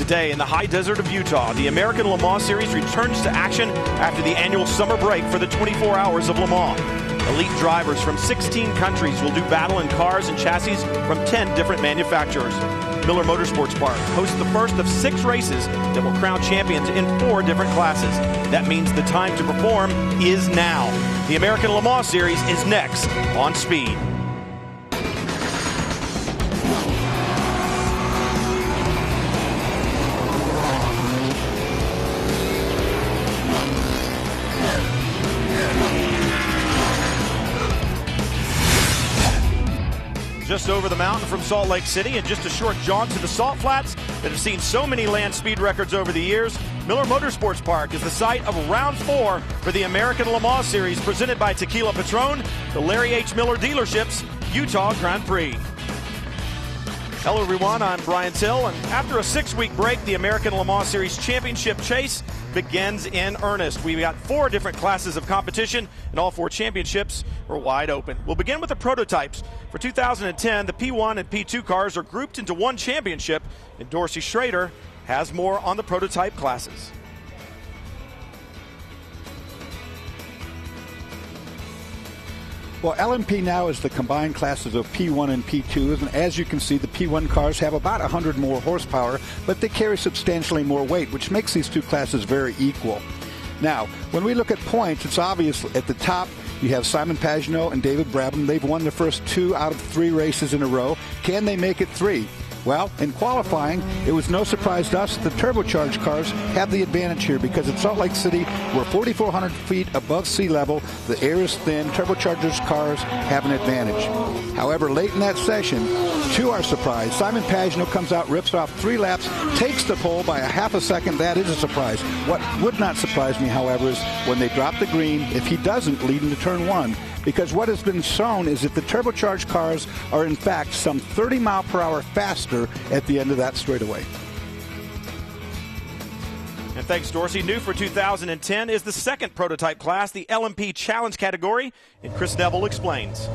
Today in the high desert of Utah, the American Le Mans Series returns to action after the annual summer break for the 24 Hours of Le Mans. Elite drivers from 16 countries will do battle in cars and chassis from 10 different manufacturers. Miller Motorsports Park hosts the first of 6 races that will crown champions in 4 different classes. That means the time to perform is now. The American Le Mans Series is next on Speed. Just over the mountain from Salt Lake City and just a short jaunt to the Salt Flats that have seen so many land speed records over the years, Miller Motorsports Park is the site of round 4 for the American Le Mans Series presented by Tequila Patron, the Larry H. Miller dealerships, Utah Grand Prix. Hello everyone, I'm Brian Till, and after a 6-week break, the American Le Mans Series Championship chase begins in earnest. We've got 4 different classes of competition, and all 4 championships are wide open. We'll begin with the prototypes. For 2010, the P1 and P2 cars are grouped into one championship, and Dorsey Schrader has more on the prototype classes. Well, LMP now is the combined classes of P1 and P2, and as you can see, the P1 cars have about 100 more horsepower, but they carry substantially more weight, which makes these 2 classes very equal. Now, when we look at points, it's obvious at the top you have Simon Pagenaud and David Brabham. They've won the first 2 out of 3 races in a row. Can they make it 3? Well, in qualifying, it was no surprise to us that the turbocharged cars have the advantage here because at Salt Lake City, we're 4,400 feet above sea level. The air is thin. Turbocharged cars have an advantage. However, late in that session, to our surprise, Simon Pagenaud comes out, rips off 3 laps, takes the pole by a half a second. That is a surprise. What would not surprise me, however, is when they drop the green, if he doesn't lead into turn 1. Because what has been shown is that the turbocharged cars are in fact some 30 mile per hour faster at the end of that straightaway. And thanks, Dorsey. New for 2010 is the second prototype class, the LMP Challenge category, and Chris Neville explains.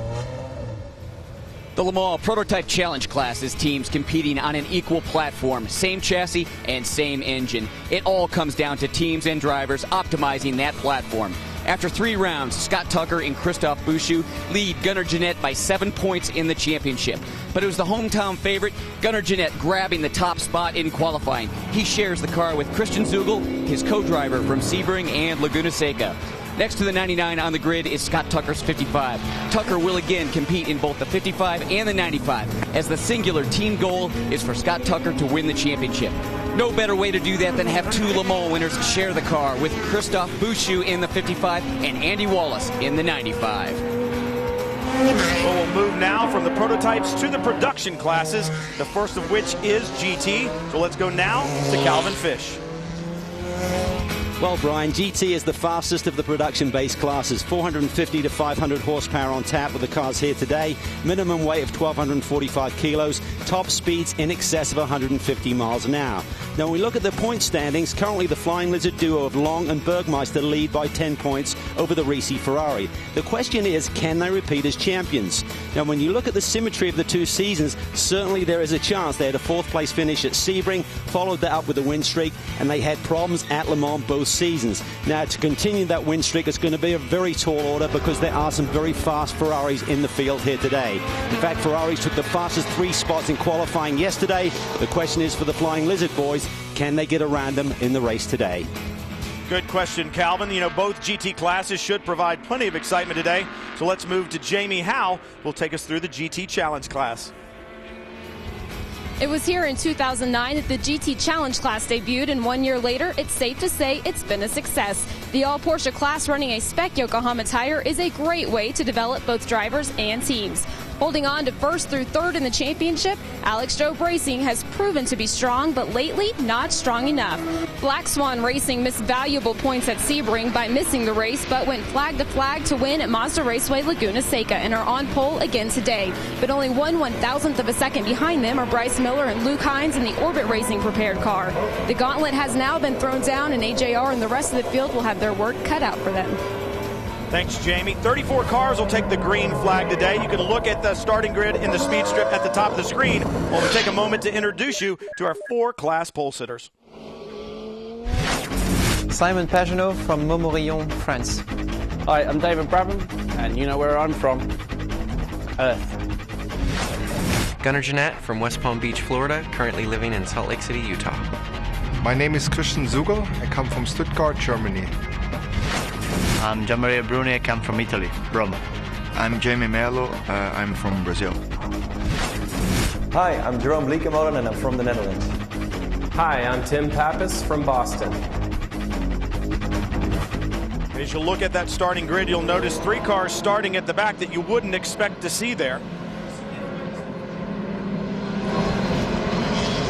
The Le Mans Prototype Challenge class is teams competing on an equal platform, same chassis and same engine. It all comes down to teams and drivers optimizing that platform. After 3 rounds, Scott Tucker and Christophe Bouchou lead Gunnar Jeanette by 7 points in the championship. But it was the hometown favorite, Gunnar Jeanette, grabbing the top spot in qualifying. He shares the car with Christian Zugel, his co-driver from Sebring and Laguna Seca. Next to the 99 on the grid is Scott Tucker's 55. Tucker will again compete in both the 55 and the 95, as the singular team goal is for Scott Tucker to win the championship. No better way to do that than have 2 Le Mans winners share the car with Christophe Bouchou in the 55 and Andy Wallace in the 95. Well, we'll move now from the prototypes to the production classes, the first of which is GT. So let's go now to Calvin Fish. Well, Brian, GT is the fastest of the production-based classes, 450 to 500 horsepower on tap with the cars here today, minimum weight of 1,245 kilos, top speeds in excess of 150 miles an hour. Now, when we look at the point standings, currently the Flying Lizard duo of Long and Bergmeister lead by 10 points over the Risi Ferrari. The question is, can they repeat as champions? Now, when you look at the symmetry of the 2 seasons, certainly there is a chance. They had a 4th place finish at Sebring, followed that up with a win streak, and they had problems at Le Mans both seasons. Now, to continue that win streak is going to be a very tall order because there are some very fast Ferraris in the field here today. In fact, Ferraris took the fastest 3 spots in qualifying yesterday. The question is for the Flying Lizard boys, can they get around them in the race today? Good question, Calvin. You know, both GT classes should provide plenty of excitement today. So let's move to Jamie Howe, who will take us through the GT Challenge class. It was here in 2009 that the GT Challenge class debuted, and 1 year later, it's safe to say it's been a success. The all-Porsche class running a spec Yokohama tire is a great way to develop both drivers and teams. Holding on to 1st through 3rd in the championship, Alex Job Racing has proven to be strong, but lately not strong enough. Black Swan Racing missed valuable points at Sebring by missing the race, but went flag to flag to win at Mazda Raceway Laguna Seca and are on pole again today. But only 1/1000th of a second behind them are Bryce Miller and Luke Hines in the Orbit Racing prepared car. The gauntlet has now been thrown down, and AJR and the rest of the field will have their work cut out for them. Thanks, Jamie. 34 cars will take the green flag today. You can look at the starting grid in the speed strip at the top of the screen. We'll take a moment to introduce you to our 4 class pole sitters. Simon Pagenaud from Montmorillon, France. Hi, I'm David Brabham, and you know where I'm from. Earth. Gunnar Jeanette from West Palm Beach, Florida, currently living in Salt Lake City, Utah. My name is Christian Zugel. I come from Stuttgart, Germany. I'm Gianmaria Bruni. I come from Italy, Rome. I'm Jamie Merlo. I'm from Brazil. Hi, I'm Jerome Bleekemolen and I'm from the Netherlands. Hi, I'm Tim Pappas from Boston. As you look at that starting grid, you'll notice 3 cars starting at the back that you wouldn't expect to see there.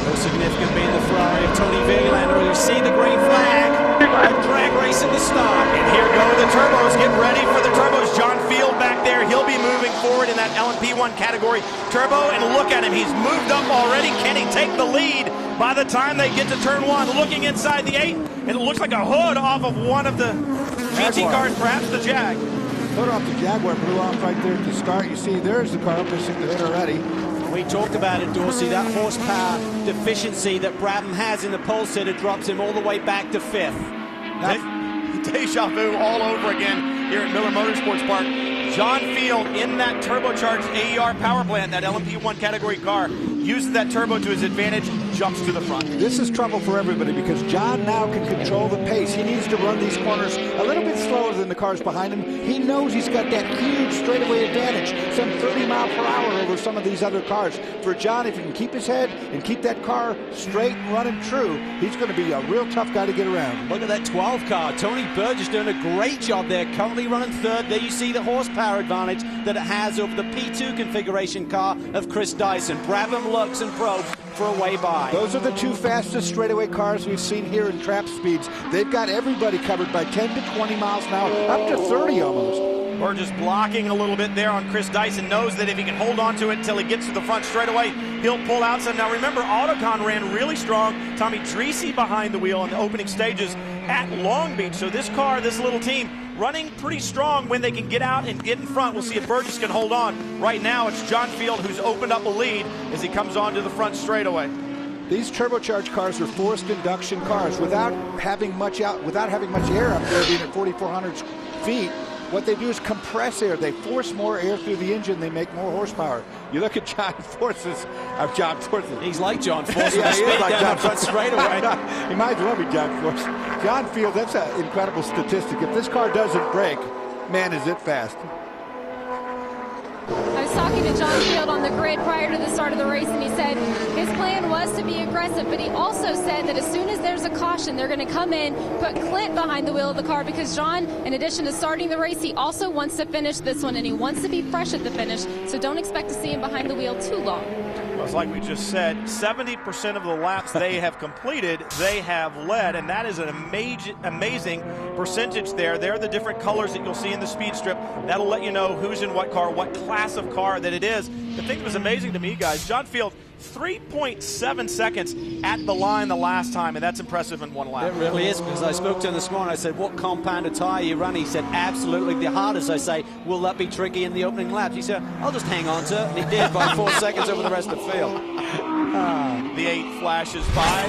Most significant being the Ferrari of Tony Verlander. You see the green flag. A drag race at the start. And here go the turbos. Get ready for the turbos. John Field back there. He'll be moving forward in that LMP1 category turbo. And look at him. He's moved up already. Can he take the lead by the time they get to turn 1? Looking inside the 8. And it looks like a hood off of one of the GT cars, perhaps the Jag. Hood off the Jaguar blew off right there at the start. You see, there's the car missing the hood already. We talked about it, Dorsey. That horsepower deficiency that Brabham has in the pole sitter drops him all the way back to 5th. Deja vu all over again here at Miller Motorsports Park. John Field in that turbocharged AER power plant, that LMP1 category car, uses that turbo to his advantage, jumps to the front. This is trouble for everybody because John now can control the pace. He needs to run these corners a little bit slower than the cars behind him. He knows he's got that huge straightaway advantage, some 30 miles per hour over some of these other cars. For John, if he can keep his head and keep that car straight and running true, he's going to be a real tough guy to get around. Look at that 12 car. Tony Burgess doing a great job there, currently running 3rd. There you see the horsepower advantage that it has over the P2 configuration car of Chris Dyson. Brabham looks and probes for a way by. Those are the 2 fastest straightaway cars we've seen here in trap speeds. They've got everybody covered by 10 to 20 miles an hour, up to 30 almost. Or just blocking a little bit there on Chris Dyson. Knows that if he can hold on to it until he gets to the front straightaway, he'll pull out some. Now remember, Autocon ran really strong. Tommy Dreese behind the wheel in the opening stages at Long Beach. So this car, this little team, running pretty strong when they can get out and get in front. We'll see if Burgess can hold on. Right now, it's John Field who's opened up a lead as he comes onto the front straightaway. These turbocharged cars are forced induction cars without having much air up there, being at 4,400 feet. What they do is compress air. They force more air through the engine. They make more horsepower. You look at John Forces. He's like John Forces. Yeah, he is like down John the front straightaway. He might as well be John Forces. John Field, that's an incredible statistic. If this car doesn't break, man, is it fast. I was talking to John Field on the grid prior to the start of the race, and he said his plan was to be aggressive, but he also said that as soon as there's a caution, they're going to come in, put Clint behind the wheel of the car, because John, in addition to starting the race, he also wants to finish this one, and he wants to be fresh at the finish, so don't expect to see him behind the wheel too long. Well, it's like we just said, 70% of the laps they have completed, they have led, and that is an amazing percentage there. They're the different colors that you'll see in the speed strip. That'll let you know who's in what car, what class of car that it is. The thing that was amazing to me, guys, John Field, 3.7 seconds at the line the last time, and that's impressive in one lap. It really is, because I spoke to him this morning. I said, what compounded tire you run? He said, absolutely the hardest. I say, will that be tricky in the opening laps? He said, I'll just hang on to it. And he did by 4 seconds over the rest of the field. The 8 flashes by.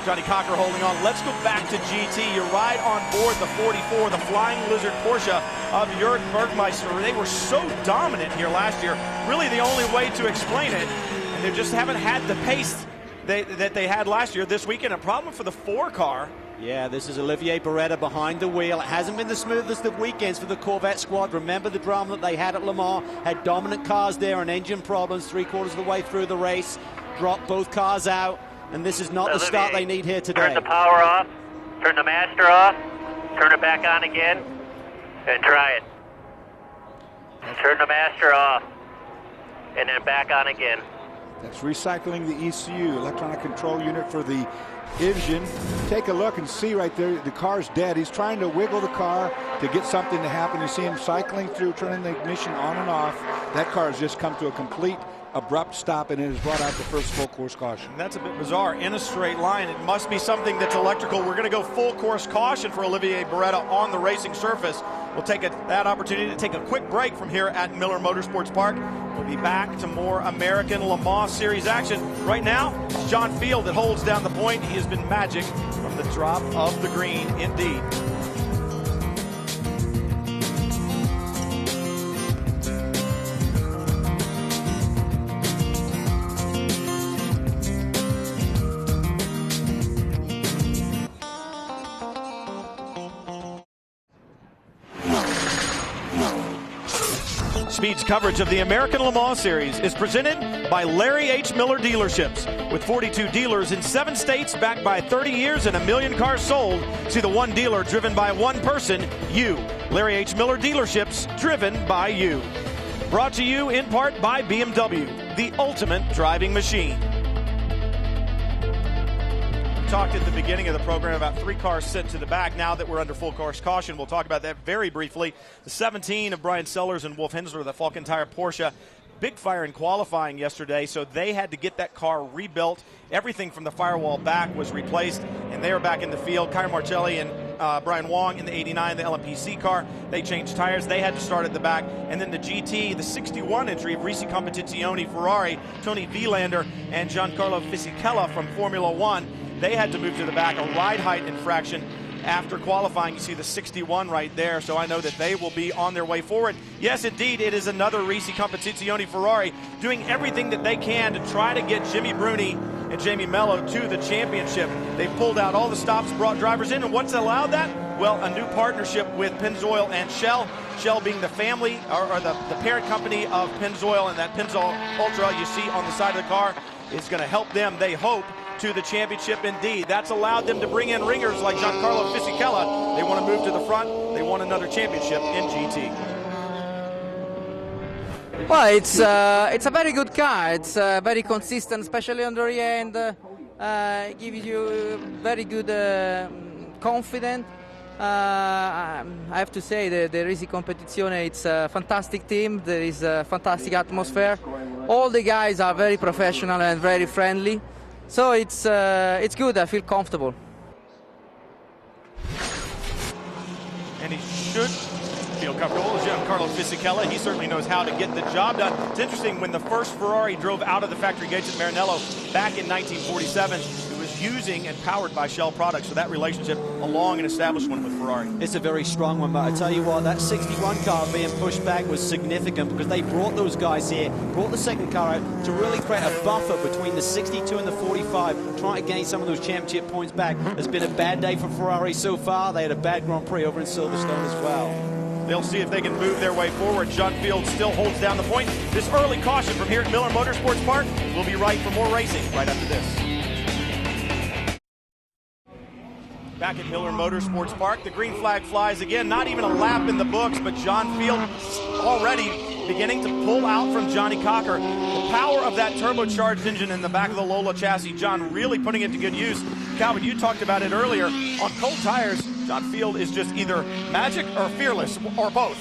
Johnny Cocker holding on. Let's go back to GT. You're right on board the 44, the Flying Lizard Porsche of Jürgen Bergmeister. They were so dominant here last year. Really the only way to explain it. And they just haven't had the pace that they had last year. This weekend, a problem for the 4 car. Yeah, this is Olivier Beretta behind the wheel. It hasn't been the smoothest of weekends for the Corvette squad. Remember the drama that they had at Le Mans. Had dominant cars there and engine problems 3/4 of the way through the race. Dropped both cars out. And this is not the start they need here today. Turn the power off. Turn the master off. Turn it back on again. And try it. Turn the master off. And then back on again. That's recycling the ECU, electronic control unit for the engine. Take a look and see right there, the car's dead. He's trying to wiggle the car to get something to happen. You see him cycling through, turning the ignition on and off. That car has just come to a complete abrupt stop, and it has brought out the first full course caution. And that's a bit bizarre. In a straight line, it must be something that's electrical. We're going to go full course caution for Olivier Beretta on the racing surface. We'll take that opportunity to take a quick break from here at Miller Motorsports Park. We'll be back to more American Le Mans Series action. Right now, it's John Field that holds down the point. He has been magic from the drop of the green, indeed. Speed's coverage of the American Le Mans Series is presented by Larry H. Miller Dealerships. With 42 dealers in 7 states, backed by 30 years and 1 million cars sold, see the one dealer driven by one person, you. Larry H. Miller Dealerships, driven by you. Brought to you in part by BMW, the ultimate driving machine. Talked at the beginning of the program about 3 cars sent to the back. Now that we're under full course caution, we'll talk about that very briefly. The 17 of Brian Sellers and Wolf Hensler, the Falcon Tire Porsche, big fire in qualifying yesterday, so they had to get that car rebuilt. Everything from the firewall back was replaced, and they are back in the field. Kyra Marcelli and Brian Wong in the 89, the LMPC car. They changed tires. They had to start at the back. And then the GT, the 61 entry of Risi Competizione Ferrari, Tony Vielander and Giancarlo Fisichella from Formula One. They had to move to the back, a ride height infraction. After qualifying, you see the 61 right there, so I know that they will be on their way forward. Yes, indeed, it is another Risi Competizione Ferrari doing everything that they can to try to get Jimmy Bruni and Jamie Mello to the championship. They pulled out all the stops, brought drivers in, and what's allowed that? Well, a new partnership with Pennzoil and Shell. Shell being the family, or the parent company of Pennzoil, and that Pennzoil Ultra you see on the side of the car is going to help them, they hope, to the championship indeed. That's allowed them to bring in ringers like Giancarlo Fisichella. They want to move to the front. They want another championship in GT. Well, it's a very good car. It's very consistent, especially on the rear end. Gives you very good confidence. I have to say the Risi Competizione, it's a fantastic team. There is a fantastic atmosphere. All the guys are very professional and very friendly. So it's good. I feel comfortable. And he should feel comfortable. Giancarlo Fisichella, he certainly knows how to get the job done. It's interesting, when the first Ferrari drove out of the factory gates at Maranello back in 1947, it was using and powered by Shell products. So that relationship, a long and established one with Ferrari. It's a very strong one, but I tell you what, that 61 car being pushed back was significant because they brought those guys here, brought the second car out to really create a buffer between the 62 and the 45, trying to gain some of those championship points back. It's been a bad day for Ferrari so far. They had a bad Grand Prix over in Silverstone as well. They'll see if they can move their way forward. John Field still holds down the point. This early caution from here at Miller Motorsports Park. We'll be right for more racing right after this. Back at Miller Motorsports Park, the green flag flies again. Not even a lap in the books, but John Field already beginning to pull out from Johnny Cocker. The power of that turbocharged engine in the back of the Lola chassis, John really putting it to good use. Calvin, you talked about it earlier. On cold tires, John Field is just either magic or fearless, or both.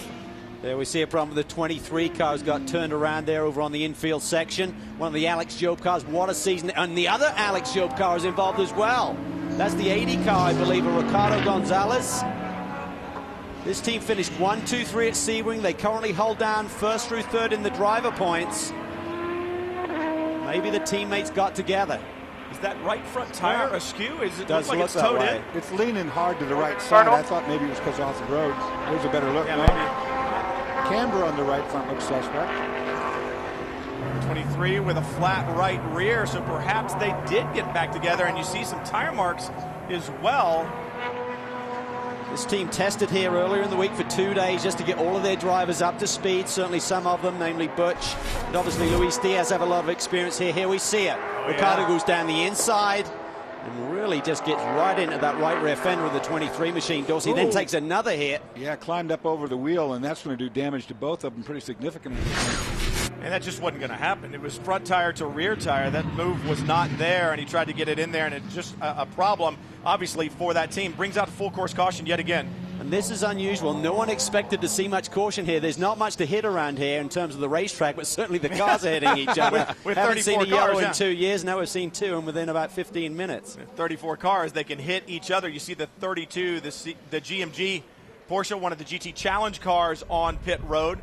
There we see a problem with the 23 cars got turned around there over on the infield section. One of the Alex Job cars, what a season. And the other Alex Job car is involved as well. That's the 80 car, I believe, of Ricardo Gonzalez. This team finished 1, 2, 3 at Sebring. They currently hold down first through third in the driver points. Maybe the teammates got together. Is that right front tire askew? Is it does look like look it's towed in? It's leaning hard to the right side. I thought maybe it was because off the road. There's a better look. Yeah, no? maybe. Camber on the right front looks suspect. 23 with a flat right rear, so perhaps they did get back together, and you see some tire marks as well. This team tested here earlier in the week for 2 days just to get all of their drivers up to speed. Certainly some of them, namely Butch and obviously Luis Diaz, have a lot of experience here. Here we see it. Ricardo goes down the inside and really just gets right into that right rear fender of the 23 machine. Dorsey then takes another hit. Yeah, climbed up over the wheel, and that's going to do damage to both of them pretty significantly. And that just wasn't going to happen. It was front tire to rear tire. That move was not there, and he tried to get it in there, and it's just a problem, obviously, for that team. Brings out full course caution yet again. And this is unusual. No one expected to see much caution here. There's not much to hit around here in terms of the racetrack, but certainly the cars are hitting each other. with Haven't seen a yellow cars, in 2 years. Now we've seen 2 and within about 15 minutes. 34 cars, they can hit each other. You see the 32, the GMG Porsche, one of the GT Challenge cars on pit road.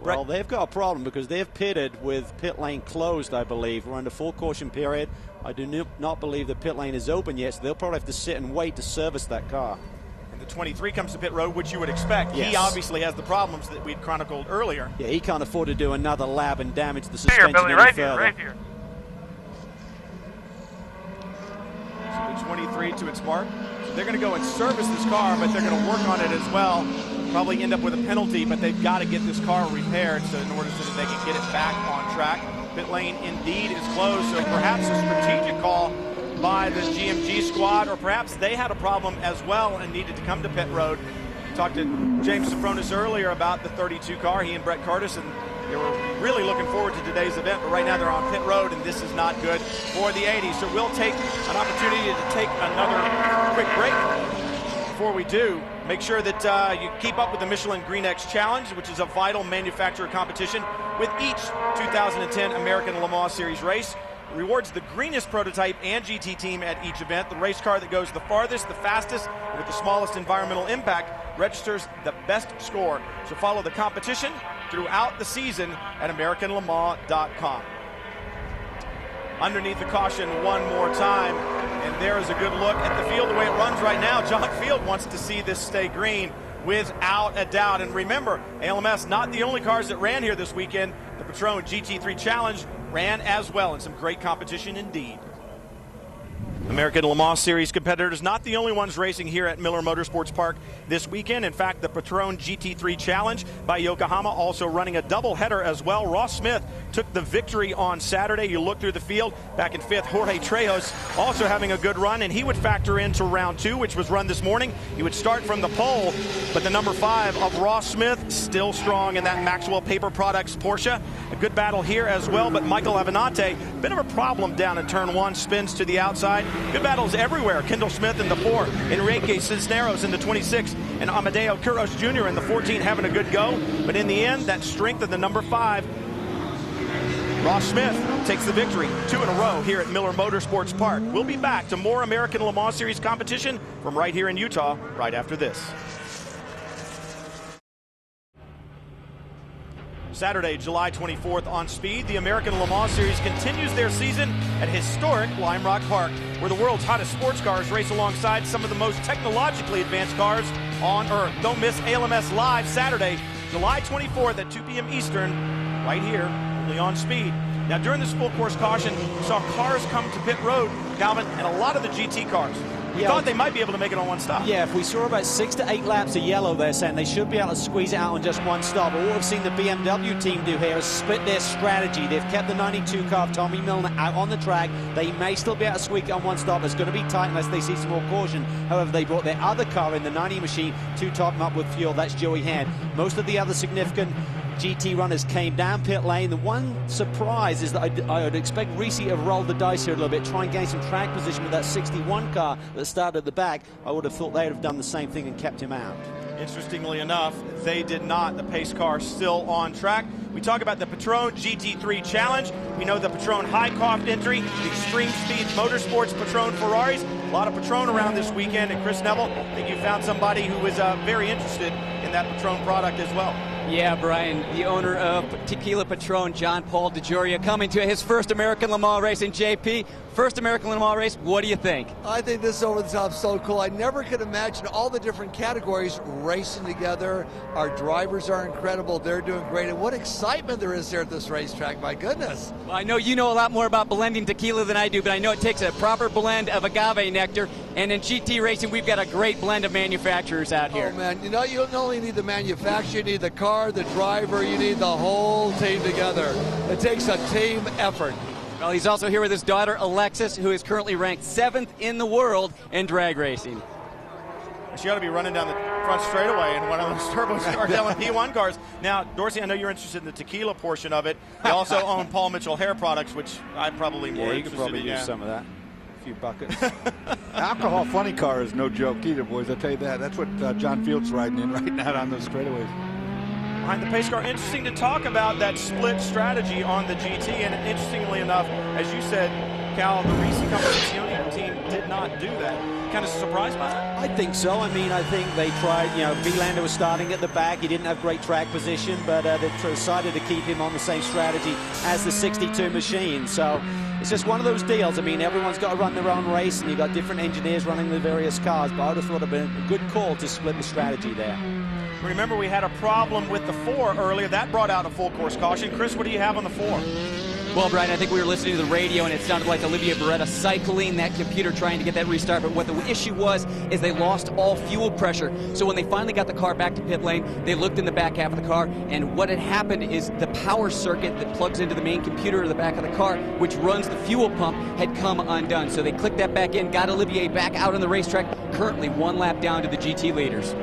Well, they've got a problem because they've pitted with pit lane closed, I believe. We're under full caution period. I do not believe the pit lane is open yet, so they'll probably have to sit and wait to service that car. And the 23 comes to pit road, which you would expect. Yes. He obviously has the problems that we'd chronicled earlier. Yeah, he can't afford to do another lap and damage the suspension Billy, any right further. here, right here. So the 23 to its mark. So they're going to go and service this car, but they're going to work on it as well. Probably end up with a penalty, but they've got to get this car repaired so in order so that they can get it back on track. Pit lane indeed is closed, so perhaps a strategic call by the GMG squad, or perhaps they had a problem as well and needed to come to pit road. Talked to James Safronis earlier about the 32 car, he and Brett Curtis, and they were really looking forward to today's event, but right now they're on pit road, and this is not good for the 80. So we'll take an opportunity to take another quick break. Before we do, make sure that you keep up with the Michelin Green X Challenge, which is a vital manufacturer competition with each 2010 American Le Mans Series race. It rewards the greenest prototype and GT team at each event. The race car that goes the farthest, the fastest, and with the smallest environmental impact registers the best score. So follow the competition throughout the season at AmericanLeMans.com. Underneath the caution one more time, and there is a good look at the field the way it runs right now. John Field wants to see this stay green without a doubt. And remember, ALMS not the only cars that ran here this weekend. The Patron GT3 Challenge ran as well, and some great competition indeed. American Le Mans Series competitors not the only ones racing here at Miller Motorsports Park this weekend. In fact, the Patron GT3 Challenge by Yokohama also running a doubleheader as well. Ross Smith took the victory on Saturday. You look through the field, back in 5th, Jorge Trejos also having a good run, and he would factor into round 2, which was run this morning. He would start from the pole, but the number 5 of Ross Smith still strong in that Maxwell Paper Products Porsche. A good battle here as well, but Michael Avenatti, bit of a problem down in turn 1, spins to the outside. Good battles everywhere. Kendall Smith in the 4, Enrique Cisneros in the 26, and Amadeo Quiros Jr. in the 14 having a good go. But in the end, that strength of the number 5, Ross Smith takes the victory 2 in a row here at Miller Motorsports Park. We'll be back to more American Le Mans Series competition from right here in Utah right after this. Saturday, July 24th on Speed, the American Le Mans Series continues their season at historic Lime Rock Park, where the world's hottest sports cars race alongside some of the most technologically advanced cars on Earth. Don't miss ALMS Live Saturday, July 24th at 2 p.m. Eastern, right here, only on Speed. Now, during this full course caution, we saw cars come to pit road, Calvin, and a lot of the GT cars. We thought they might be able to make it on one stop. Yeah, if we saw about 6 to 8 laps of yellow, they're saying they should be able to squeeze it out on just one stop. But what we've seen the BMW team do here is split their strategy. They've kept the 92 car of Tommy Milner out on the track. They may still be able to squeak it on one stop. It's going to be tight unless they see some more caution. However, they brought their other car in, the 90 machine, to top them up with fuel. That's Joey Hand. Most of the other significant GT runners came down pit lane. The one surprise is that I would expect Reese to have rolled the dice here a little bit, try and gain some track position with that 61 car that started at the back. I would have thought they would have done the same thing and kept him out. Interestingly enough, they did not. The pace car still on track. We talk about the Patron GT3 Challenge. We know the Patron high-cost entry, the Extreme Speed Motorsports Patron Ferraris. A lot of Patron around this weekend. And Chris Neville, I think you found somebody who was very interested in that Patron product as well. Yeah, Brian, the owner of Tequila Patron, John Paul DeGioia, coming to his first American Le Mans race in JP. First American Le Mans race, what do you think? I think this is over the top, so cool. I never could imagine all the different categories racing together. Our drivers are incredible. They're doing great. And what excitement there is here at this racetrack, my goodness. Well, I know you know a lot more about blending tequila than I do, but I know it takes a proper blend of agave nectar. And in GT racing, we've got a great blend of manufacturers out here. Oh, man, you know, you don't only need the manufacturer, you need the car, the driver, you need the whole team together. It takes a team effort. Well, he's also here with his daughter, Alexis, who is currently ranked 7th in the world in drag racing. She ought to be running down the front straightaway in one of those turbo-charged LMP1 cars. Now, Dorsey, I know you're interested in the tequila portion of it. They also own Paul Mitchell hair products, which I'm probably more interested in. Yeah, you could probably use some of that. few buckets. Alcohol funny car is no joke either, boys. I'll tell you that. That's what John Field's riding in right now on those straightaways. Behind the pace car, interesting to talk about that split strategy on the GT. And interestingly enough, as you said, Cal, the Risi Competizione team did not do that. Kind of surprised by that? I think so. I mean, I think they tried, you know, Vilander was starting at the back. He didn't have great track position, but they decided to keep him on the same strategy as the 62 machine. So it's just one of those deals. I mean, everyone's got to run their own race, and you've got different engineers running the various cars, but I just thought it would have been a good call to split the strategy there. Remember, we had a problem with the 4 earlier. That brought out a full course caution. Chris, what do you have on the 4? Well, Brian, I think we were listening to the radio, and it sounded like Olivier Beretta cycling that computer trying to get that restart. But what the issue was is they lost all fuel pressure. So when they finally got the car back to pit lane, they looked in the back half of the car, and what had happened is the power circuit that plugs into the main computer in the back of the car, which runs the fuel pump, had come undone. So they clicked that back in, got Olivier back out on the racetrack, currently 1 lap down to the GT leaders.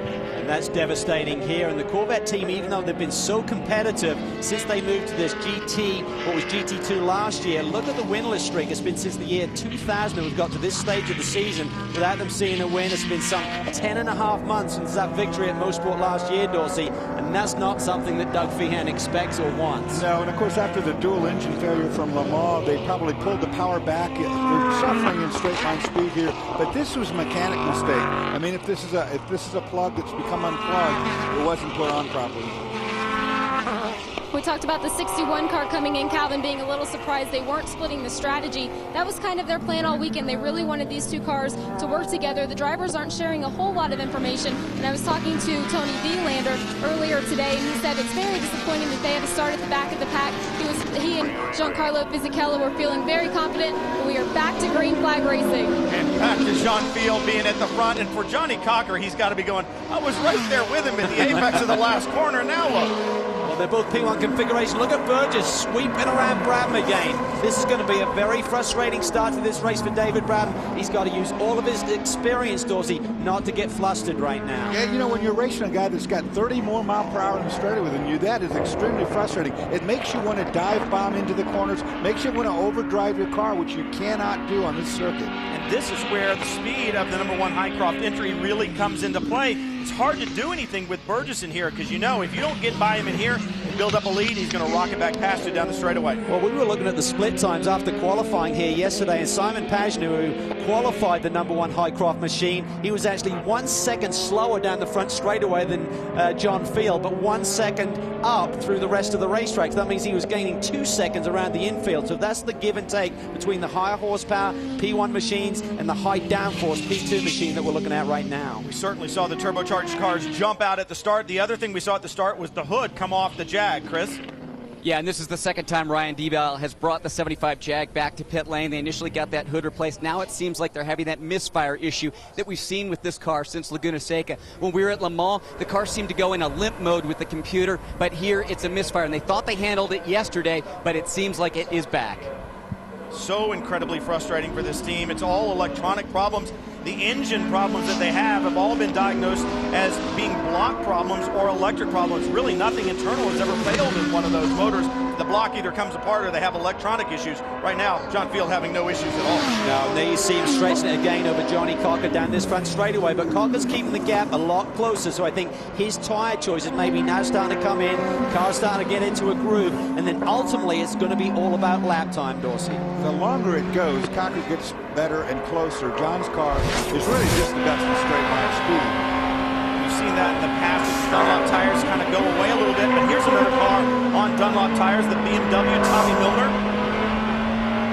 That's devastating here. And the Corvette team, even though they've been so competitive since they moved to this GT, what was GT2 last year, look at the winless streak. It's been since the year 2000 that we've got to this stage of the season without them seeing a win. It's been some 10.5 months since that victory at Motorsport last year, Dorsey, and that's not something that Doug Feehan expects or wants. No, and of course after the dual engine failure from Le Mans, they probably pulled the power back. They're suffering in straight line speed here, but this was a mechanic mistake. I mean, if this is a plug that's become unplugged, it wasn't put on properly. We talked about the 61 car coming in, Calvin being a little surprised they weren't splitting the strategy. That was kind of their plan all weekend. They really wanted these two cars to work together. The drivers aren't sharing a whole lot of information. And I was talking to Tony Vilander earlier today, and he said it's very disappointing that they have a start at the back of the pack. He and Giancarlo Fisichella were feeling very confident, but we are back to green flag racing. And back to Jean Field being at the front. And for Johnny Cocker, he's got to be going, I was right there with him at the apex of the last corner. Now look. They're both P1 configuration. Look at Burgess sweeping around Brabham again. This is going to be a very frustrating start to this race for David Brabham. He's got to use all of his experience, Dorsey, not to get flustered right now. Yeah, you know, when you're racing a guy that's got 30 more mile per hour in the straightaway than you, that is extremely frustrating. It makes you want to dive bomb into the corners, makes you want to overdrive your car, which you cannot do on this circuit. And this is where the speed of the #1 Highcroft entry really comes into play. It's hard to do anything with Burgess in here because, you know, if you don't get by him in here and build up a lead, he's going to rocket back past you down the straightaway. Well, we were looking at the split times after qualifying here yesterday, and Simon Pagenaud, who qualified the #1 Highcroft machine, he was actually 1 second slower down the front straightaway than John Field, but 1 second up through the rest of the racetrack. So that means he was gaining 2 seconds around the infield. So that's the give and take between the higher horsepower P1 machines and the high downforce P2 machine that we're looking at right now. We certainly saw the turbocharged cars jump out at the start. The other thing we saw at the start was the hood come off the Jag, Chris. Yeah, and this is the second time Ryan Debal has brought the 75 Jag back to pit lane. They initially got that hood replaced. Now it seems like they're having that misfire issue that we've seen with this car since Laguna Seca. When we were at Le Mans, the car seemed to go in a limp mode with the computer, but here it's a misfire. And they thought they handled it yesterday, but it seems like it is back. So incredibly frustrating for this team. It's all electronic problems. The engine problems that they have all been diagnosed as being block problems or electric problems. Really nothing internal has ever failed in one of those motors. The block either comes apart or they have electronic issues. Right now, John Field having no issues at all. Now, there you see him stretching it again over Johnny Cocker down this front straightaway, but Cocker's keeping the gap a lot closer, so I think his tyre choices maybe now starting to come in, car's starting to get into a groove, and then ultimately it's going to be all about lap time, Dorsey. The longer it goes, Cocker gets better and closer. John's car is really just the best in straight line speed. We've seen that in the past. Dunlop tires kind of go away a little bit, but here's another car on Dunlop tires, the BMW Tommy Milner.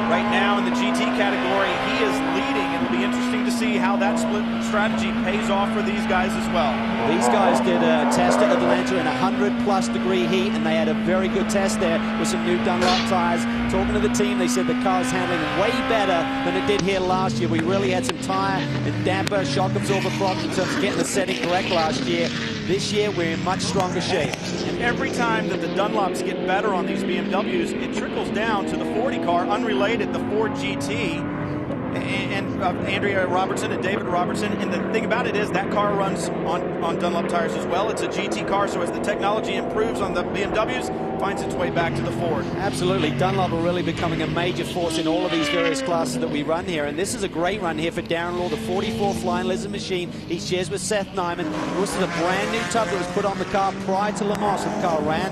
Right now in the GT category, he is leading. It'll be interesting to see how that split strategy pays off for these guys as well. These guys did a test at Atlanta in 100+ degree heat, and they had a very good test there with some new Dunlop tires. Talking to the team, they said the car's handling way better than it did here last year. We really had some tire and damper, shock absorber problems in terms of getting the setting correct last year. This year, we're in much stronger shape. And every time that the Dunlops get better on these BMWs, it trickles down to the 40 car, unrelated, the Ford GT. and Andrea Robertson and David Robertson. And the thing about it is that car runs on Dunlop tires as well. It's a GT car, so as the technology improves on the BMWs, finds its way back to the Ford. Absolutely. Dunlop are really becoming a major force in all of these various classes that we run here. And this is a great run here for Darren Law, the 44 Flying Lizard machine. He shares with Seth Nyman. This is a brand new tub that was put on the car prior to Le Mans. The car ran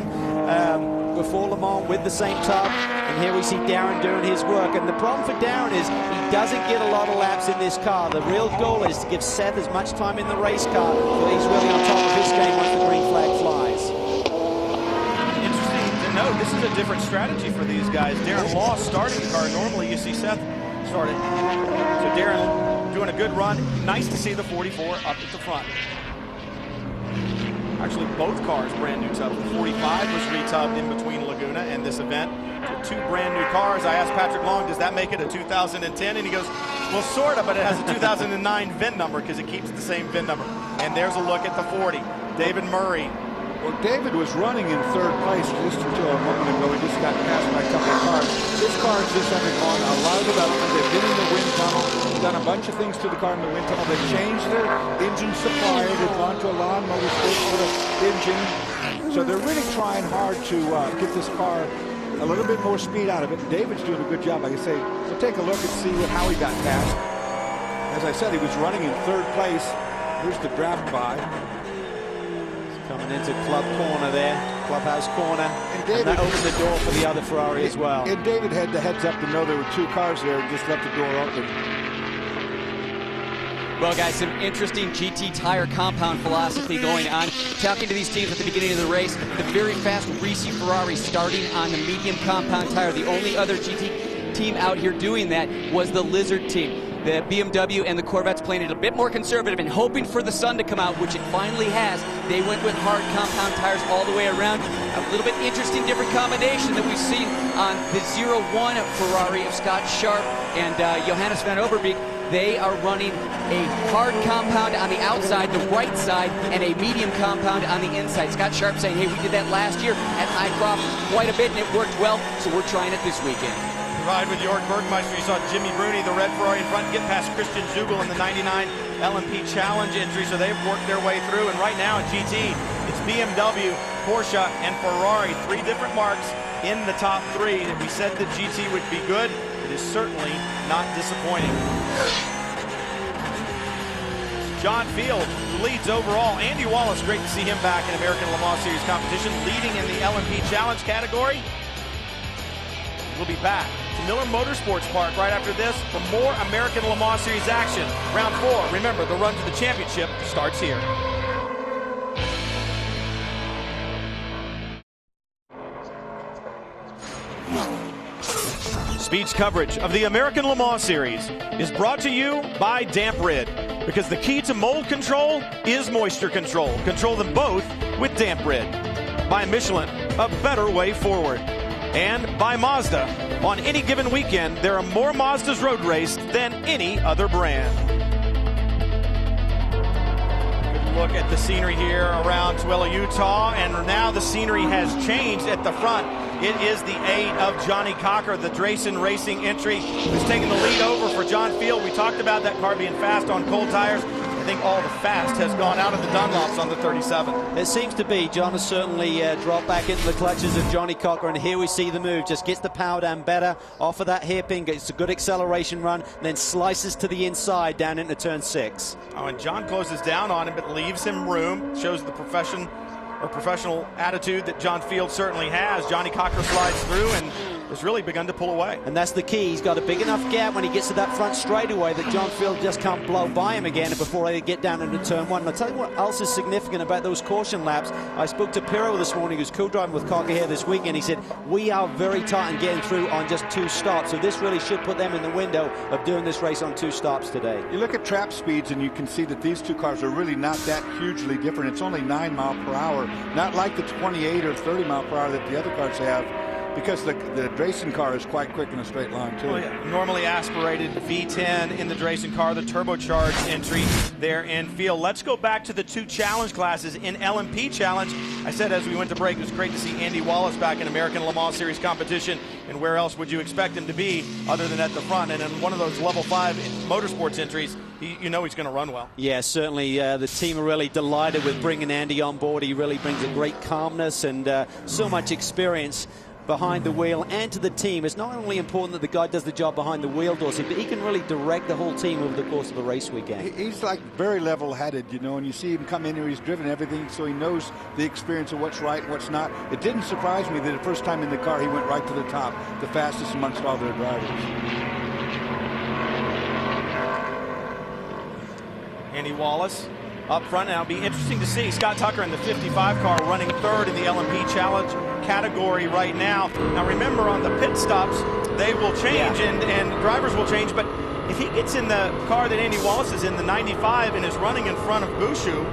before Le Mans with the same tub. And here we see Darren doing his work. And the problem for Darren is he doesn't get a lot of laps in this car. The real goal is to give Seth as much time in the race car so he's really on top of his game once the green flag flies. Interesting to note, this is a different strategy for these guys. Darren Law starting the car. Normally you see Seth start it. So Darren doing a good run. Nice to see the 44 up at the front. Actually, both cars brand new tubs. The 45 was retubbed in between Laguna and this event. So 2 brand new cars. I asked Patrick Long, does that make it a 2010? And he goes, well, sort of, but it has a 2009 VIN number because it keeps the same VIN number. And there's a look at the 40. David Murray. Well, David was running in 3rd place just until a moment ago. He just got passed by a couple of cars. This car just haven't gone a lot of development. They've been in the wind tunnel, done a bunch of things to the car in the wind tunnel. They've changed their engine supplier. They've gone to a Lawn Motorsports for the engine. So they're really trying hard to get this car a little bit more speed out of it. David's doing a good job, like I say. So take a look and see how he got passed. As I said, he was running in 3rd place. Here's the draft by. Coming into club corner there, clubhouse corner, and that opened the door for the other Ferrari as well. And David had the heads up to know there were 2 cars there and just left the door open. Well, guys, some interesting GT tire compound philosophy going on. Talking to these teams at the beginning of the race, the very fast Ricci Ferrari starting on the medium compound tire. The only other GT team out here doing that was the Lizard team. The BMW and the Corvette's playing it a bit more conservative and hoping for the sun to come out, which it finally has. They went with hard compound tires all the way around. A little bit interesting, different combination that we've seen on the 01 Ferrari of Scott Sharp and Johannes van Overbeek. They are running a hard compound on the outside, the right side, and a medium compound on the inside. Scott Sharp saying, hey, we did that last year at Highcroft quite a bit, and it worked well, so we're trying it this weekend. Ride with Jörg Bergmeister. You saw Jimmy Bruni, the red Ferrari in front, get past Christian Zugel in the 99 LMP Challenge entry, so they've worked their way through. And right now in GT, it's BMW, Porsche, and Ferrari. 3 different marks in the top 3. If we said that GT would be good, it is certainly not disappointing. John Field leads overall. Andy Wallace, great to see him back in American Le Mans Series competition, leading in the LMP Challenge category. We'll be back to Miller Motorsports Park right after this for more American Le Mans Series action. Round 4. Remember, the run to the championship starts here. Speed's coverage of the American Le Mans Series is brought to you by Damp Rid, because the key to mold control is moisture control. Control them both with Damp Rid. By Michelin, a better way forward. And by Mazda. On any given weekend, there are more Mazdas road raced than any other brand. Good look at the scenery here around Tooele, Utah, and now the scenery has changed at the front. It is the 8 of Johnny Cocker, the Drayson Racing entry, who's taking the lead over for John Field. We talked about that car being fast on cold tires. I think all the fast has gone out of the Dunlops on the 37. It seems to be. John has certainly dropped back into the clutches of Johnny Cocker, and here we see the move. Just gets the power down better off of that hairpin, gets a good acceleration run, and then slices to the inside down into turn 6. Oh, and John closes down on him, but leaves him room. Shows the professional attitude that John Field certainly has. Johnny Cocker slides through and has really begun to pull away. And that's the key. He's got a big enough gap when he gets to that front straightaway that John Field just can't blow by him again before they get down into turn 1. And I'll tell you what else is significant about those caution laps. I spoke to Pirro this morning, who's co-driving with Cocker here this weekend. He said, we are very tight in getting through on just 2 stops. So this really should put them in the window of doing this race on 2 stops today. You look at trap speeds and you can see that these 2 cars are really not that hugely different. It's only 9 miles per hour, not like the 28 or 30 miles per hour that the other cars have. because the racing car is quite quick in a straight line, too. Oh, yeah. Normally aspirated V10 in the racing car, the turbocharged entry there in field. Let's go back to the 2 challenge classes. In LMP Challenge, I said as we went to break, it was great to see Andy Wallace back in American Le Mans Series competition. And where else would you expect him to be other than at the front? And in one of those level 5 motorsports entries, you know he's going to run well. Yeah, certainly the team are really delighted with bringing Andy on board. He really brings a great calmness and so much experience behind the wheel and to the team. It's not only important that the guy does the job behind the wheel, Dorsey, but he can really direct the whole team over the course of a race weekend. He's like very level-headed, you know, and you see him come in here, he's driven everything, so he knows the experience of what's right and what's not. It didn't surprise me that the first time in the car he went right to the top, the fastest amongst all their drivers. Andy Wallace up front now. It'll be interesting to see Scott Tucker in the 55 car running 3rd in the LMP Challenge category right now. Now remember, on the pit stops, they will change and drivers will change, but if he gets in the car that Andy Wallace is in, the 95, and is running in front of Bouchou,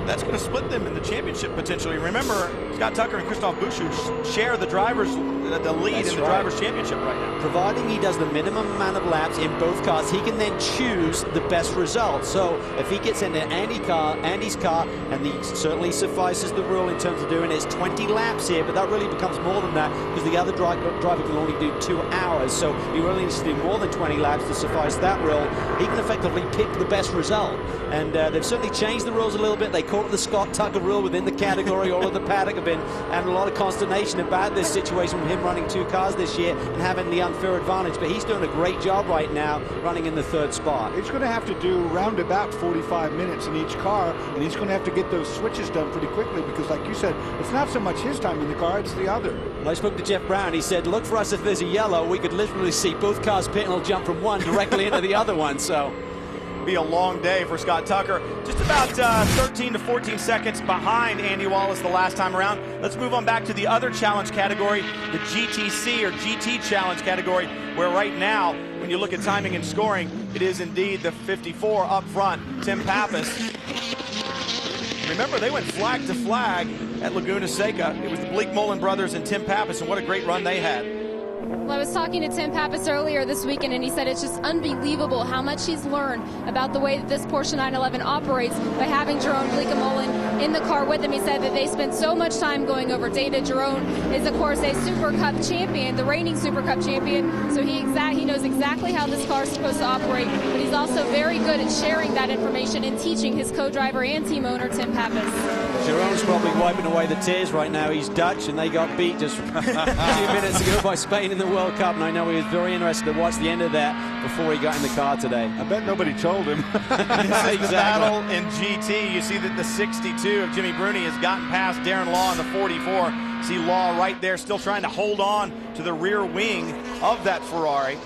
that's going to split them in the championship potentially. Remember, Scott Tucker and Christophe Bouchou share the lead in the Drivers' Championship right now. Providing he does the minimum amount of laps in both cars, he can then choose the best result. So if he gets into Andy's car, and he certainly suffices the rule in terms of doing his 20 laps here, but that really becomes more than that because the other driver can only do 2 hours. So he really needs to do more than 20 laps to suffice that rule. He can effectively pick the best result. And they've certainly changed the rules a little bit. They call it the Scott Tucker rule within the category. All of the paddock have been having a lot of consternation about this situation with him running 2 cars this year and having the unfair advantage. But he's doing a great job right now running in the 3rd spot. He's going to have to do round about 45 minutes in each car, and he's going to have to get those switches done pretty quickly because, like you said, it's not so much his time in the car, it's the other. Well, I spoke to Jeff Brown. He said, look for us if there's a yellow. We could literally see both cars pit and he'll jump from one directly into the other one. So be a long day for Scott Tucker. Just about 13 to 14 seconds behind Andy Wallace the last time around. Let's move on back to the other challenge category, the GTC or GT challenge category, where right now, when you look at timing and scoring, it is indeed the 54 up front, Tim Pappas. Remember, they went flag to flag at Laguna Seca. It was the Bleak-Mullen brothers and Tim Pappas, and what a great run they had. Well, I was talking to Tim Pappas earlier this weekend, and he said it's just unbelievable how much he's learned about the way that this Porsche 911 operates by having Jerome Bleak-Mullen in the car with him. He said that they spend so much time going over data. Jerome is, of course, a Super Cup champion, the reigning Super Cup champion, so he knows exactly how this car is supposed to operate, but he's also very good at sharing that information and teaching his co-driver and team owner, Tim Pappas. Jerome's probably wiping away the tears right now. He's Dutch, and they got beat just a few minutes ago by Spain in the World Cup, and I know he was very interested to watch the end of that before he got in the car today. I bet nobody told him. This is the battle in GT. You see that the 62 of Jimmy Bruni has gotten past Darren Law in the 44. See Law right there still trying to hold on to the rear wing of that Ferrari.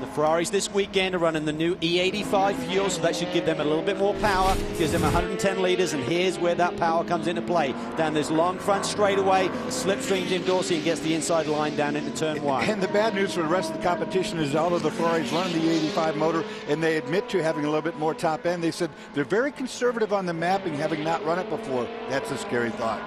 The Ferraris this weekend are running the new E85 fuel, so that should give them a little bit more power, gives them 110 litres, and here's where that power comes into play. Down this long front straightaway, slipstreams in Dorsey and gets the inside line down into turn 1. And the bad news for the rest of the competition is all of the Ferraris running the E85 motor, and they admit to having a little bit more top end. They said they're very conservative on the mapping, having not run it before. That's a scary thought.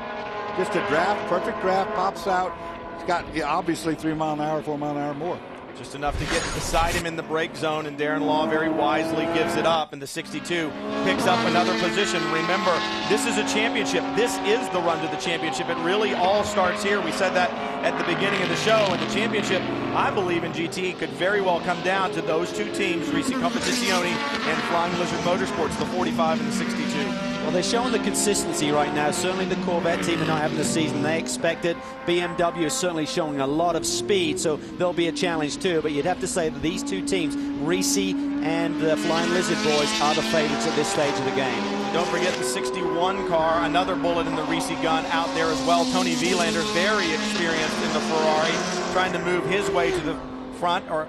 Just a draft, perfect draft, pops out. It's got obviously 3 mile an hour, 4 mile an hour more. Just enough to get beside him in the brake zone, and Darren Law very wisely gives it up, and the 62 picks up another position. Remember, this is a championship. This is the run to the championship. It really all starts here. We said that at the beginning of the show, and the championship, I believe, in GT could very well come down to those 2 teams, Risi Competizione and Flying Lizard Motorsports, the 45 and the 62. Well, they're showing the consistency right now. Certainly the Corvette team are not having the season they expected. BMW is certainly showing a lot of speed, so there'll be a challenge too. But you'd have to say that these 2 teams, Risi and the Flying Lizard boys, are the favorites at this stage of the game. Don't forget the 61 car, another bullet in the Risi gun out there as well. Tony Vielander, very experienced in the Ferrari, trying to move his way to the front, or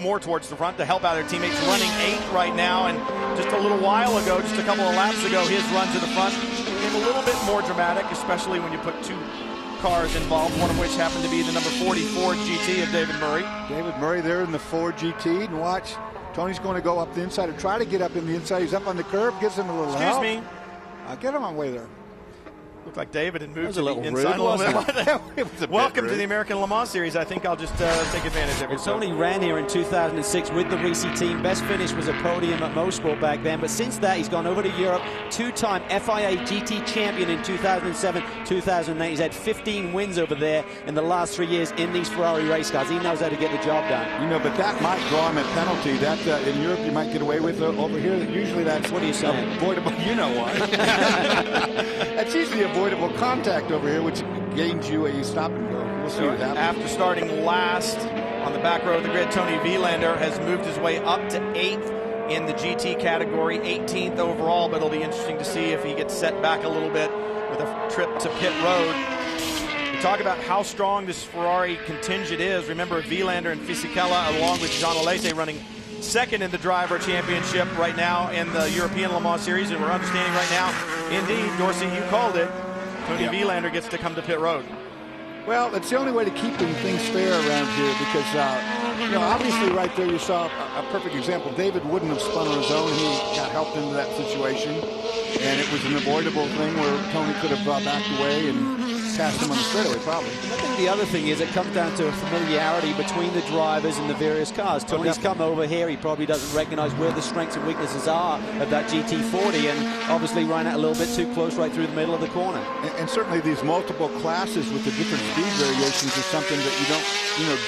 more towards the front to help out their teammates. Running 8 right now, and just a little while ago, just a couple of laps ago, his run to the front became a little bit more dramatic, especially when you put 2 cars involved, one of which happened to be the number 44 GT of David Murray. David Murray there in the Ford GT, and watch, Tony's going to go up the inside or try to get up in the inside. He's up on the curb, gives him a little help. Excuse me. I'll get him on way there. Looked like David had moved to the inside a little bit. It was a Welcome bit to the rude. American Le Mans Series. I think I'll just take advantage of it. Well, Tony ran here in 2006 with the Prix team. Best finish was a podium at Motorsport back then. But since that, he's gone over to Europe. Two-time FIA GT champion in 2007, 2008. He's had 15 wins over there in the last 3 years in these Ferrari race cars. He knows how to get the job done. You know, but that might draw him a penalty. That in Europe you might get away with over here. Usually that's what are you saying? Avoidable. You know what? That's usually avoidable contact over here, which gains you a stop and go. We'll see what happens. After starting last on the back row of the grid, Tony Vielander has moved his way up to 8th in the GT category, 18th overall, but it'll be interesting to see if he gets set back a little bit with a trip to pit road. We talk about how strong this Ferrari contingent is. Remember, Vielander and Fisichella, along with Jean Alesi, running second in the driver championship right now in the European Le Mans Series, and we're understanding right now, indeed, Dorsey, you called it, Tony Vielander gets to come to pit road. Well, it's the only way to keep things fair around here because, you know, obviously right there you saw a perfect example. David wouldn't have spun on his own. He got helped into that situation, and it was an avoidable thing where Tony could have backed away and passed him on the straightaway, probably. I think the other thing is it comes down to a familiarity between the drivers and the various cars. Tony's come over here. He probably doesn't recognize where the strengths and weaknesses are of that GT40, and obviously ran out a little bit too close right through the middle of the corner. And certainly these multiple classes with the different speed variations is something that you don't,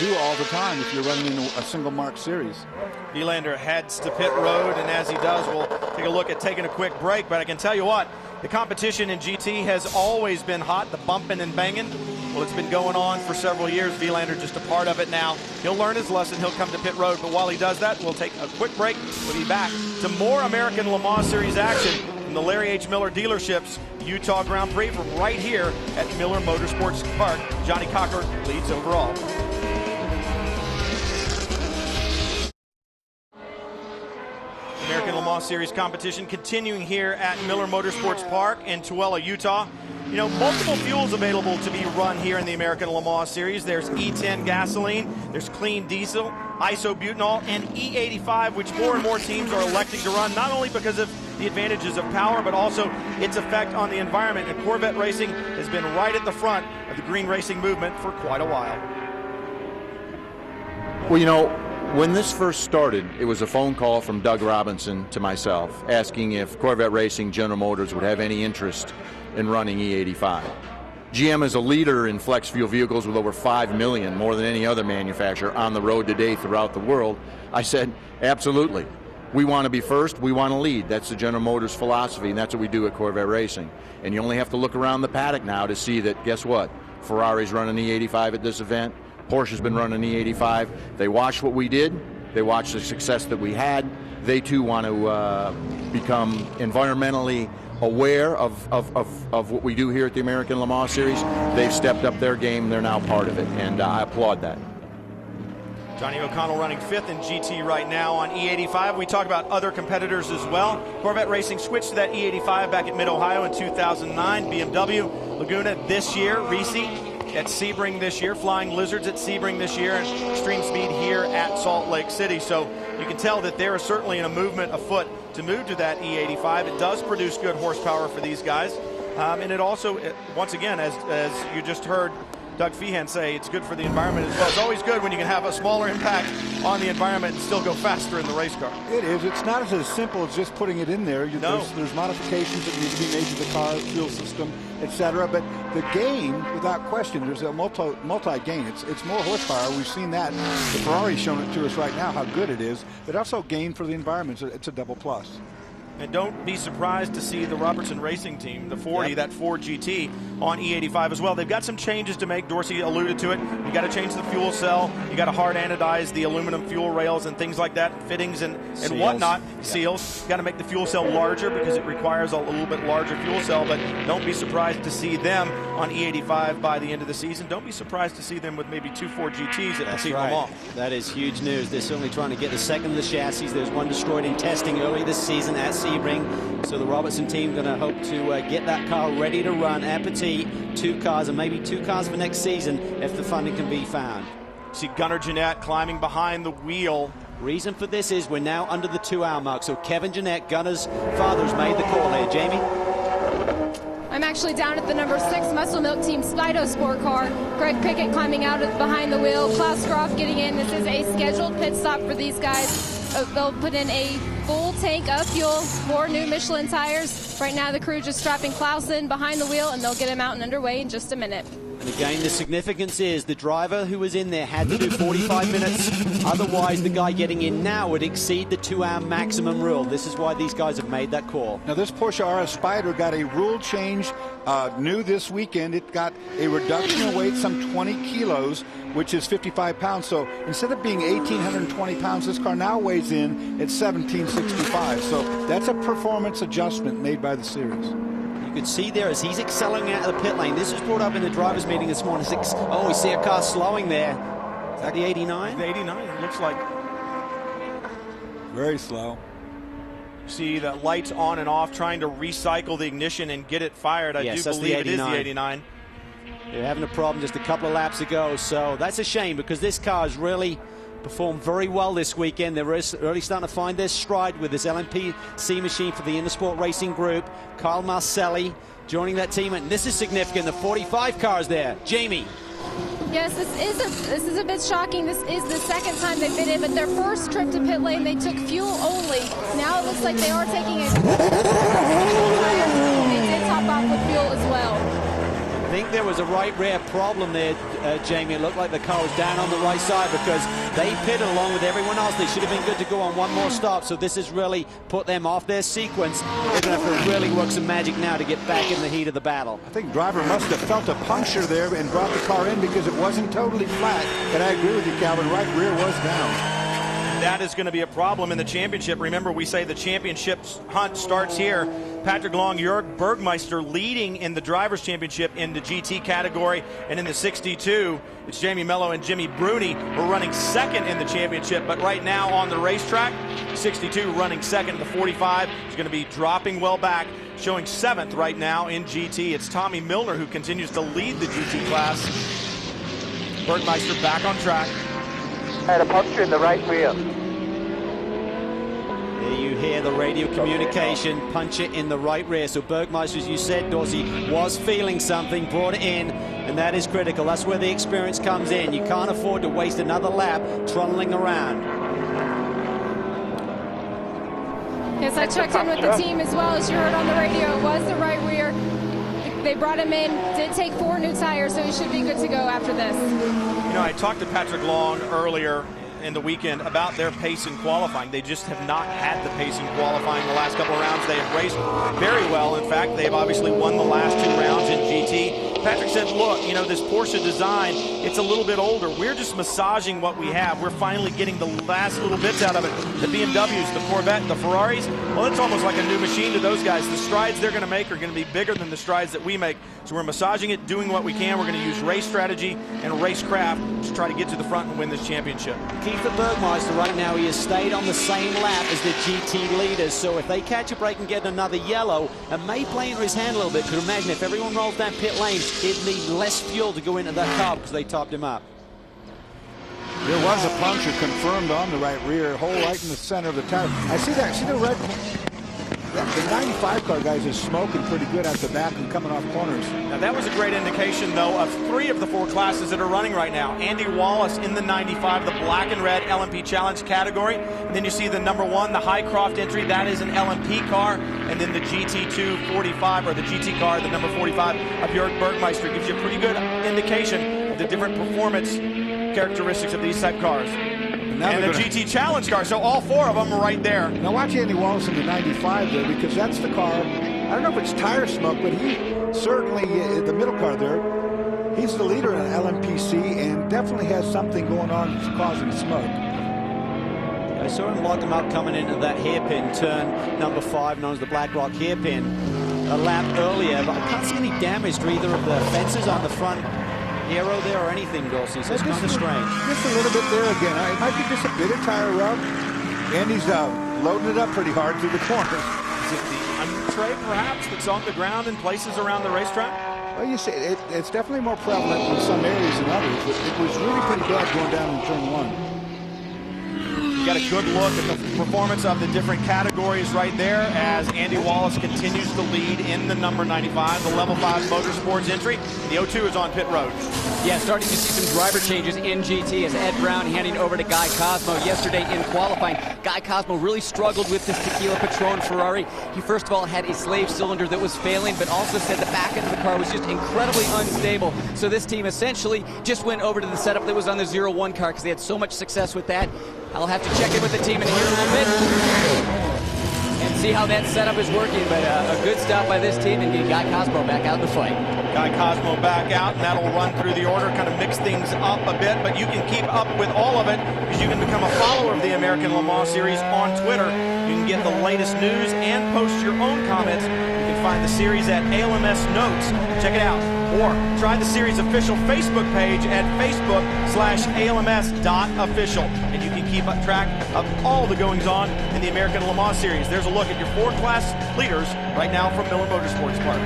do all the time if you're running in a single mark series. Vielander heads to pit road, and as he does, we'll take a look at taking a quick break. But I can tell you what, the competition in GT has always been hot, the bumping and banging. Well, it's been going on for several years. Vielander just a part of it now. He'll learn his lesson. He'll come to pit road. But while he does that, we'll take a quick break. We'll be back to more American Le Mans Series action from the Larry H. Miller dealerships Utah Grand Prix from right here at Miller Motorsports Park. Johnny Cocker leads overall. American Le Mans Series competition continuing here at Miller Motorsports Park in Tooele, Utah. You know, multiple fuels available to be run here in the American Le Mans Series. There's E10 gasoline, there's clean diesel, isobutanol, and E85, which more and more teams are electing to run, not only because of the advantages of power, but also its effect on the environment. And Corvette Racing has been right at the front of the green racing movement for quite a while. Well, you know, when this first started, it was a phone call from Doug Robinson to myself asking if Corvette Racing General Motors would have any interest in running E85. GM is a leader in flex fuel vehicles with over 5 million, more than any other manufacturer on the road today throughout the world. I said, absolutely. We want to be first, we want to lead. That's the General Motors philosophy, and that's what we do at Corvette Racing. And you only have to look around the paddock now to see that, guess what? Ferrari's running E85 at this event. Porsche's been running E85. They watched what we did. They watched the success that we had. They too want to become environmentally aware of what we do here at the American Le Mans Series. They've stepped up their game. They're now part of it, and I applaud that. Johnny O'Connell running 5th in GT right now on E85. We talk about other competitors as well. Corvette Racing switched to that E85 back at Mid-Ohio in 2009. BMW, Laguna this year. Risi at Sebring this year. Flying Lizards at Sebring this year. And Extreme Speed here at Salt Lake City. So you can tell that there is certainly a movement afoot to move to that E85. It does produce good horsepower for these guys. And it also, once again, as you just heard Doug Feehan say, it's good for the environment as well. It's always good when you can have a smaller impact on the environment and still go faster in the race car. It is. It's not as simple as just putting it in there. There's modifications that need to be made to the car, fuel system, etc. But the gain, without question, there's a multi-gain. It's more horsepower. We've seen that. The Ferrari's shown it to us right now how good it is, but also gain for the environment. So it's a double plus. And don't be surprised to see the Robertson Racing Team, the 40, that Ford GT, on E85 as well. They've got some changes to make. Dorsey alluded to it. You got to change the fuel cell. You got to hard anodize the aluminum fuel rails and things like that, fittings and whatnot, seals. You got to make the fuel cell larger because it requires a little bit larger fuel cell. But don't be surprised to see them on E85 by the end of the season. Don't be surprised to see them with maybe 2 Ford GTs at Petit Le Mans. That is huge news. They're certainly trying to get the second of the chassis. There's one destroyed in testing early this season at Sebring. So the Robertson team going to hope to get that car ready to run at Petit. 2 cars and maybe 2 cars for next season if the funding can be found. See Gunnar Jeanette climbing behind the wheel. Reason for this is we're now under the 2-hour mark. So Kevin Jeanette, Gunnar's father, has made the call here. Jamie? I'm actually down at the number 6 Muscle Milk Team Spido Sport car. Greg Pickett climbing out of behind the wheel. Klaus Groff getting in. This is a scheduled pit stop for these guys. They'll put in a full tank of fuel, 4 new Michelin tires. Right now the crew just strapping Klaus in behind the wheel, and they'll get him out and underway in just a minute. And again, the significance is the driver who was in there had to do 45 minutes. Otherwise, the guy getting in now would exceed the 2-hour maximum rule. This is why these guys have made that call. Now, this Porsche RS Spyder got a rule change new this weekend. It got a reduction in weight, some 20 kilos, which is 55 pounds. So instead of being 1,820 pounds, this car now weighs in at 1,765. So that's a performance adjustment made by the series. You can see there as he's accelerating out of the pit lane. This was brought up in the drivers' meeting this morning. Oh, we see a car slowing there. Is that the 89? The 89, it looks like. Very slow. See the lights on and off, trying to recycle the ignition and get it fired. I do believe it is the 89. They're having a problem just a couple of laps ago, so that's a shame because this car has really performed very well this weekend. They're really starting to find their stride with this LMP-C machine for the Intersport Racing Group. Kyle Marcelli joining that team, and this is significant. The 45 car is there. Jamie. Yes, this is a bit shocking. This is the second time they've been in, but their first trip to pit lane, they took fuel only. Now it looks like they are taking a they did top off with fuel as well. I think there was a right rear problem there, Jamie. It looked like the car was down on the right side because they pitted along with everyone else. They should have been good to go on one more stop, so this has really put them off their sequence. They're going to have to really work some magic now to get back in the heat of the battle. I think driver must have felt a puncture there and brought the car in because it wasn't totally flat. And I agree with you, Calvin. Right rear was down. That is going to be a problem in the championship. Remember, we say the championship hunt starts here. Patrick Long, Jörg Bergmeister leading in the Drivers' Championship in the GT category. And in the 62, it's Jamie Mello and Jimmy Bruni who are running second in the championship. But right now on the racetrack, 62 running second. The 45 is going to be dropping well back, showing 7th right now in GT. It's Tommy Milner who continues to lead the GT class. Bergmeister back on track. Had a puncture in the right rear. There you hear the radio communication, punch it in the right rear. So Bergmeister, as you said, Dorsey, was feeling something, brought it in, and that is critical. That's where the experience comes in. You can't afford to waste another lap trundling around. Yes, I checked in with the team as well. As you heard on the radio, it was the right rear. They brought him in, did take 4 new tires, so he should be good to go after this. You know, I talked to Patrick Long earlier in the weekend about their pace in qualifying. They just have not had the pace in qualifying the last couple of rounds. They have raced very well. In fact, they've obviously won the last 2 rounds in GT. Patrick said, look, you know, this Porsche design, it's a little bit older. We're just massaging what we have. We're finally getting the last little bits out of it. The BMWs, the Corvette, the Ferraris, well, it's almost like a new machine to those guys. The strides they're going to make are going to be bigger than the strides that we make. So we're massaging it, doing what we can. We're going to use race strategy and racecraft to try to get to the front and win this championship. Keith Bergmeister right now, he has stayed on the same lap as the GT leaders. So if they catch a break and get another yellow, it may play into his hand a little bit. Could imagine if everyone rolls down pit lane, he'd need less fuel to go into that car because they topped him up. There was a puncture confirmed on the right rear, hole right in the center of the tire. I see that. See the red. The 95 car, guys, is smoking pretty good at the back and coming off corners. Now, that was a great indication, though, of 3 of the 4 classes that are running right now. Andy Wallace in the 95, the black and red LMP Challenge category. And then you see the number 1, the Highcroft entry. That is an LMP car. And then the GT2 45, or the GT car, the number 45 of Jörg Bergmeister, gives you a pretty good indication of the different performance characteristics of these type cars. And the GT Challenge car, so all 4 of them are right there. Now watch Andy Wallace in the 95 there, because that's the car. I don't know if it's tire smoke, but he certainly, the middle car there, he's the leader in LMP-C and definitely has something going on that's causing smoke. I saw him lock him up coming into that hairpin turn, number 5, known as the Black Rock hairpin, a lap earlier, but I can't see any damage to either of the fences on the front aero there or anything, Dorsey, so it's kind of strange. Just a little bit there again. It might be just a bit of tire rub. And he's loading it up pretty hard through the corners. Is it the undertray, perhaps, that's on the ground in places around the racetrack? Well, you see, it's definitely more prevalent in some areas than others, but it was really pretty bad going down in turn 1. Got a good look at the performance of the different categories right there as Andy Wallace continues to lead in the number 95, the level 5 Motorsports entry. The 02 is on pit road. Yeah, starting to see some driver changes in GT as Ed Brown handing over to Guy Cosmo. Yesterday in qualifying, Guy Cosmo really struggled with this Tequila Patron Ferrari. He first of all had a slave cylinder that was failing, but also said the back end of the car was just incredibly unstable. So this team essentially just went over to the setup that was on the 01 car because they had so much success with that. I'll have to check in with the team in here a little bit and see how that setup is working, but a good stop by this team and getting Guy Cosmo back out in the fight. Guy Cosmo back out, and that'll run through the order, kind of mix things up a bit, but you can keep up with all of it because you can become a follower of the American Le Mans Series on Twitter. You can get the latest news and post your own comments. You can find the series at ALMS Notes. Check it out. Or try the series' official Facebook page at facebook.com/ALMS.official. And you can keep track of all the goings-on in the American Le Mans Series. There's a look at your 4 class leaders right now from Miller Motorsports Park.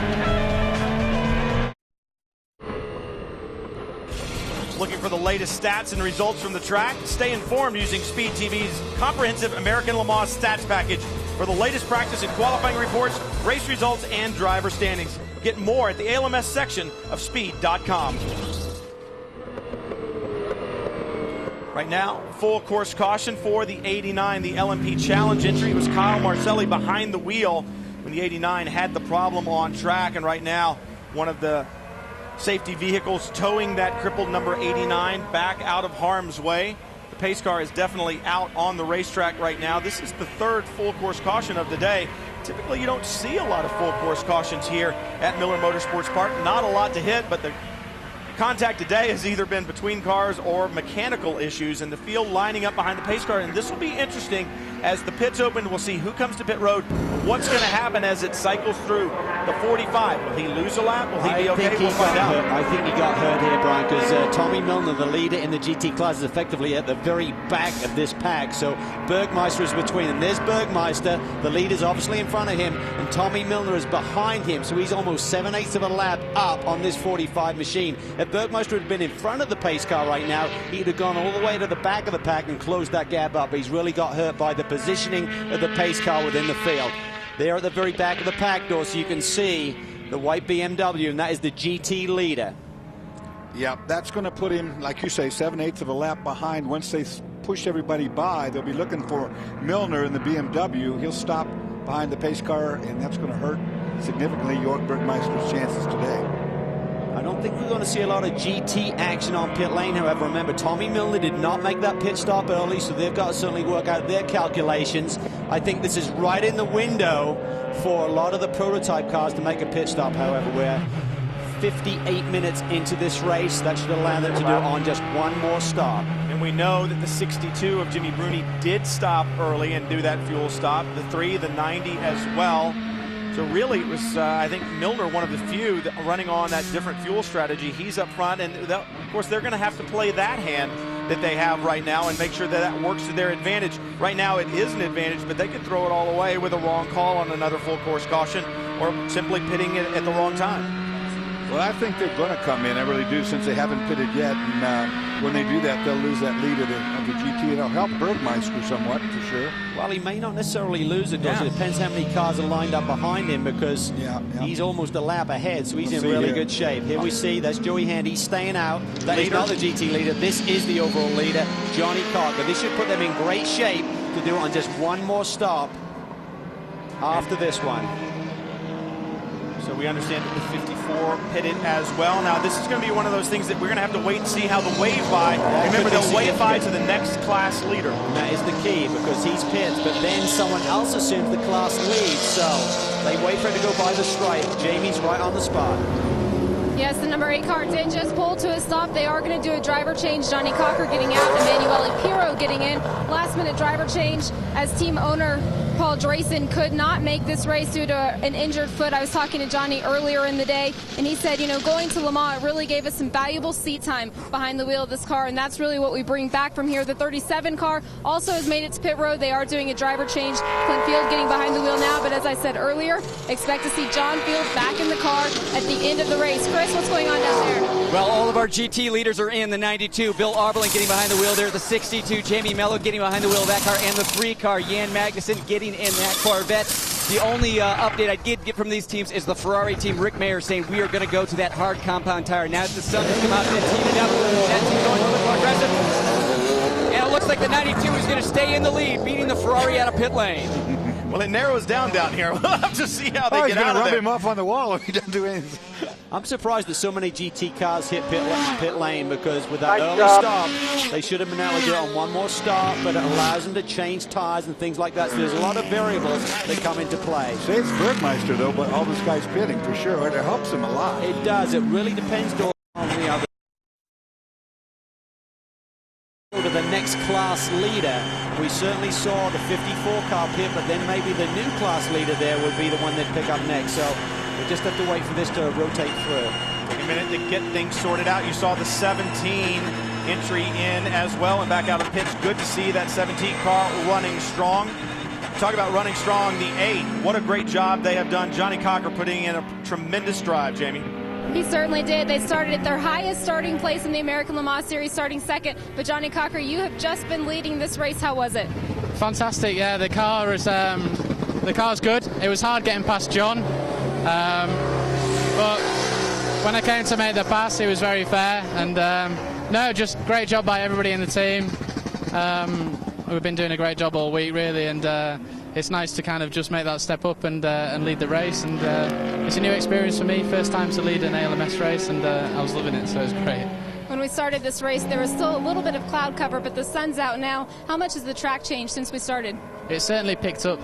Looking for the latest stats and results from the track? Stay informed using Speed TV's comprehensive American Le Mans stats package for the latest practice and qualifying reports, race results, and driver standings. Get more at the ALMS section of Speed.com. Right now, full course caution for the 89, the LMP Challenge entry. It was Kyle Marcelli behind the wheel when the 89 had the problem on track, and right now, one of the safety vehicles towing that crippled number 89 back out of harm's way. The pace car is definitely out on the racetrack right now. This is the 3rd full course caution of the day. Typically, you don't see a lot of full course cautions here at Miller Motorsports Park. Not a lot to hit, but the contact today has either been between cars or mechanical issues, and the field lining up behind the pace car. And this will be interesting as the pits open. We'll see who comes to pit road, what's going to happen as it cycles through the 45. Will he lose a lap? Will he be okay? We'll find out. I think he got hurt here, Brian, because Tommy Milner, the leader in the GT class, is effectively at the very back of this pack. So Bergmeister is between them. There's Bergmeister. The leader's obviously in front of him, and Tommy Milner is behind him. So he's almost 7/8 of a lap up on this 45 machine. If Bergmeister had been in front of the pace car right now, he'd have gone all the way to the back of the pack and closed that gap up. He's really got hurt by the positioning of the pace car within the field. They're at the very back of the pack door, so you can see the white BMW, and that is the GT leader. Yeah, that's going to put him, like you say, 7/8 of a lap behind. Once they push everybody by, they'll be looking for Milner in the BMW. He'll stop behind the pace car, and that's going to hurt significantly Jörg Bergmeister's chances today. I don't think we're going to see a lot of GT action on pit lane. However, remember, Tommy Milner did not make that pit stop early, so they've got to certainly work out their calculations. I think this is right in the window for a lot of the prototype cars to make a pit stop. However, we're 58 minutes into this race. That should allow them to do it on just one more stop. And we know that the 62 of Jimmy Bruni did stop early and do that fuel stop. The 3, the 90 as well. So really, it was, I think, Milner, one of the few that running on that different fuel strategy. He's up front, and of course, they're going to have to play that hand that they have right now and make sure that that works to their advantage. Right now, it is an advantage, but they could throw it all away with a wrong call on another full course caution or simply pitting it at the wrong time. Well, I think they're going to come in. I really do, since they haven't pitted yet. And when they do that, they'll lose that lead of the GT. It'll help Bergmeister somewhat, for sure. Well, he may not necessarily lose it, because it depends how many cars are lined up behind him, because he's almost a lap ahead, so he's in really good shape. Here we see, that's Joey Hand. He's staying out. That is not the GT leader. This is the overall leader, Johnny Cocker. This should put them in great shape to do it on just one more stop after this one. So we understand that the 54 pitted as well. Now, this is going to be one of those things that we're going to have to wait and see how the wave by. Remember, they'll wave by to the next class leader. And that is the key, because he's pit, but then someone else assumes the class lead. So they wait for it to go by the stripe. Jamie's right on the spot. Yes, the number 8 car did just pull to a stop. They are going to do a driver change. Johnny Cocker getting out, Emanuele Pirro getting in. Last minute driver change as team owner Paul Drayson could not make this race due to an injured foot. I was talking to Johnny earlier in the day, and he said, you know, going to Le Mans, it really gave us some valuable seat time behind the wheel of this car, and that's really what we bring back from here. The 37 car also has made it to pit road. They are doing a driver change. Clint Field getting behind the wheel now, but as I said earlier, expect to see John Field back in the car at the end of the race. Chris, what's going on down there? Well, all of our GT leaders are in the 92. Bill Auberlen getting behind the wheel there. The 62, Jamie Mello getting behind the wheel of that car. And the 3 car, Jan Magnussen getting in that Corvette. The only update I did get from these teams is the Ferrari team, Rick Mayer, saying we are going to go to that hard compound tire. Now that the sun has come out and it's heated up, that team going a little bit more aggressive. And it looks like the 92 is going to stay in the lead, beating the Ferrari out of pit lane. Well, it narrows down here. We'll have to see how they get out of there. He's going to rub him off on the wall if he doesn't do anything. I'm surprised that so many GT cars hit pit lane, because with that early stop, they should have been able to do it on one more stop, but it allows them to change tires and things like that. So there's a lot of variables that come into play. Saves Bergmeister, though, but all this guy's pitting for sure. It helps him a lot. It does. It really depends on the other. To the next class leader, we certainly saw the 54 car pit, but then maybe the new class leader there would be the one that pick up next. So we just have to wait for this to rotate through. Take a minute to get things sorted out. You saw the 17 entry in as well and back out of pits. Good to see that 17 car running strong. Talk about running strong, the 8. What a great job they have done. Johnny Cocker putting in a tremendous drive, Jamie. He certainly did. They started at their highest starting place in the American Le Mans Series, starting second. But Johnny Cocker, you have just been leading this race. How was it? Fantastic. Yeah, the car's good. It was hard getting past John, but when I came to make the pass, it was very fair. And no, just great job by everybody in the team. We've been doing a great job all week, really, and it's nice to kind of just make that step up and lead the race. And it's a new experience for me, first time to lead an ALMS race, and I was loving it, so it was great. When we started this race, there was still a little bit of cloud cover, but the sun's out now. How much has the track changed since we started? It certainly picked up.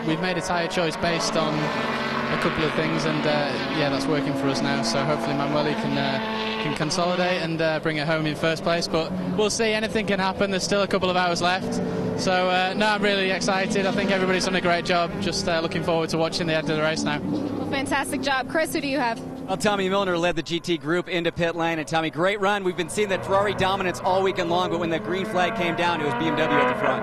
We've made a tyre choice based on a couple of things, and yeah, that's working for us now. So hopefully Manueli can consolidate and bring it home in first place. But we'll see. Anything can happen. There's still a couple of hours left. So no, I'm really excited. I think everybody's done a great job. Just looking forward to watching the end of the race now. Well, fantastic job. Chris, who do you have? Well, Tommy Milner led the GT group into pit lane. And Tommy, great run. We've been seeing that Ferrari dominance all weekend long, but when the green flag came down, it was BMW at the front.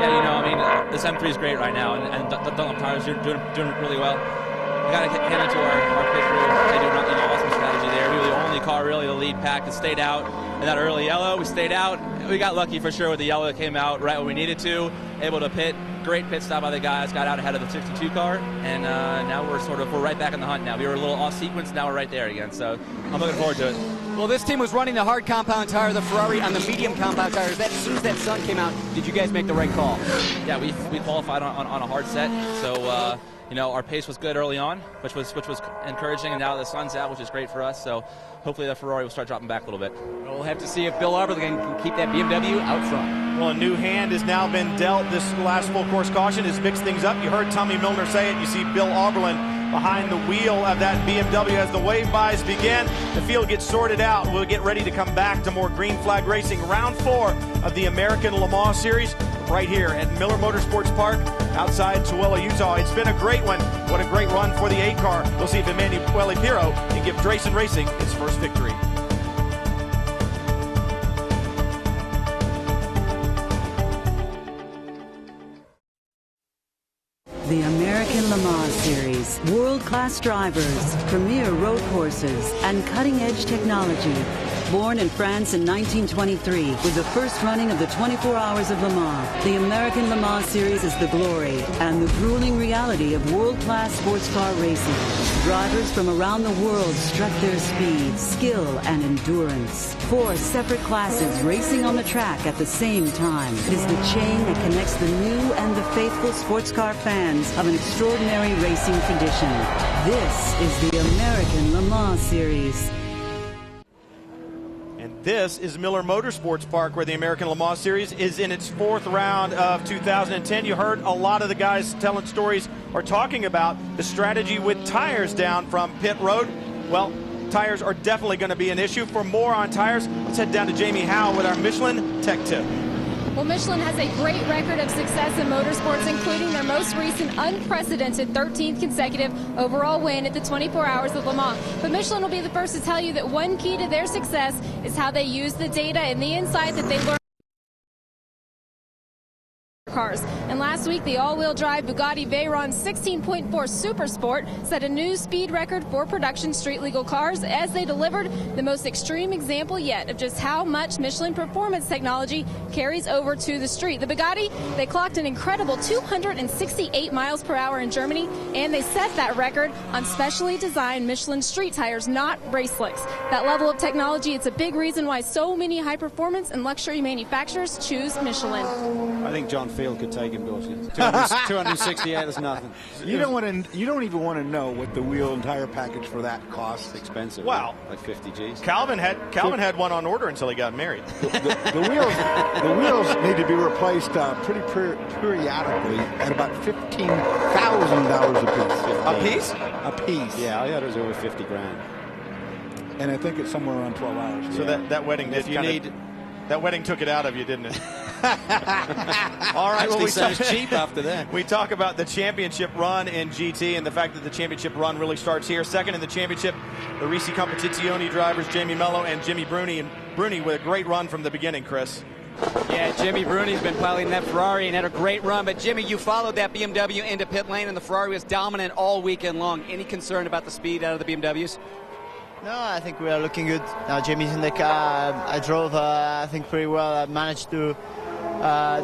Yeah, you know, I mean, this M3 is great right now, and the Dunlop tires are doing really well. We got to get into our pit crew. They do an awesome strategy there. We were the only car really, the lead pack, that stayed out. And that early yellow, we stayed out. We got lucky for sure with the yellow that came out right when we needed to. Able to pit. Great pit stop by the guys. Got out ahead of the 62 car, and now we're right back in the hunt now. We were a little off sequence. Now we're right there again. So I'm looking forward to it. Well, this team was running the hard compound tire, the Ferrari on the medium compound tire. As soon as that sun came out, did you guys make the right call? Yeah, we qualified on a hard set. So. You know, our pace was good early on, which was encouraging, and now the sun's out, which is great for us. So hopefully the Ferrari will start dropping back a little bit. We'll have to see if Bill Auberlen can keep that BMW out front. Well, a new hand has now been dealt. This last full course caution has mixed things up. You heard Tommy Milner say it. You see Bill Auberlen behind the wheel of that BMW as the wave-bys begin. The field gets sorted out. We'll get ready to come back to more green flag racing. Round 4 of the American Le Mans Series right here at Miller Motorsports Park outside Tooele, Utah. It's been a great one. What a great run for the 8 car. We'll see if Emanuele Pirro can give Drayson Racing its first victory. The American Le Mans Series, world-class drivers, premier road courses, and cutting-edge technology. Born in France in 1923, with the first running of the 24 Hours of Le Mans, the American Le Mans Series is the glory and the grueling reality of world-class sports car racing. Drivers from around the world strut their speed, skill, and endurance. 4 separate classes racing on the track at the same time. It is the chain that connects the new and the faithful sports car fans of an extraordinary racing tradition. This is the American Le Mans Series. This is Miller Motorsports Park, where the American Le Mans Series is in its 4th round of 2010. You heard a lot of the guys telling stories or talking about the strategy with tires down from pit road. Well, tires are definitely going to be an issue. For more on tires, let's head down to Jamie Howe with our Michelin Tech Tip. Well, Michelin has a great record of success in motorsports, including their most recent unprecedented 13th consecutive overall win at the 24 Hours of Le Mans. But Michelin will be the first to tell you that one key to their success is how they use the data and the insight that they learn cars. And last week, the all-wheel drive Bugatti Veyron 16.4 Super Sport set a new speed record for production street legal cars as they delivered the most extreme example yet of just how much Michelin performance technology carries over to the street. The Bugatti, they clocked an incredible 268 miles per hour in Germany, and they set that record on specially designed Michelin street tires, not race slicks. That level of technology, it's a big reason why so many high-performance and luxury manufacturers choose Michelin. I think John Field could take him, Dorsey. 268 is nothing. You don't even want to know what the wheel and tire package for that costs. It's expensive. Wow, like 50 G's. Calvin had one on order until he got married. The wheels need to be replaced pretty periodically at about $15,000 a piece. A piece? Yeah, I heard it was over 50 grand. And I think it's somewhere around 12 hours. So that wedding that wedding took it out of you, didn't it? All right, well, sounds cheap after that. We talk about the championship run in GT and the fact that the championship run really starts here. Second in the championship, the Risi Competizione drivers, Jamie Mello and Jimmy Bruni. And Bruni with a great run from the beginning, Chris. Yeah, Jimmy Bruni's been piloting that Ferrari and had a great run. But, Jimmy, you followed that BMW into pit lane, and the Ferrari was dominant all weekend long. Any concern about the speed out of the BMWs? No, I think we are looking good. Now Jimmy's in the car. I drove, I think, pretty well. I managed to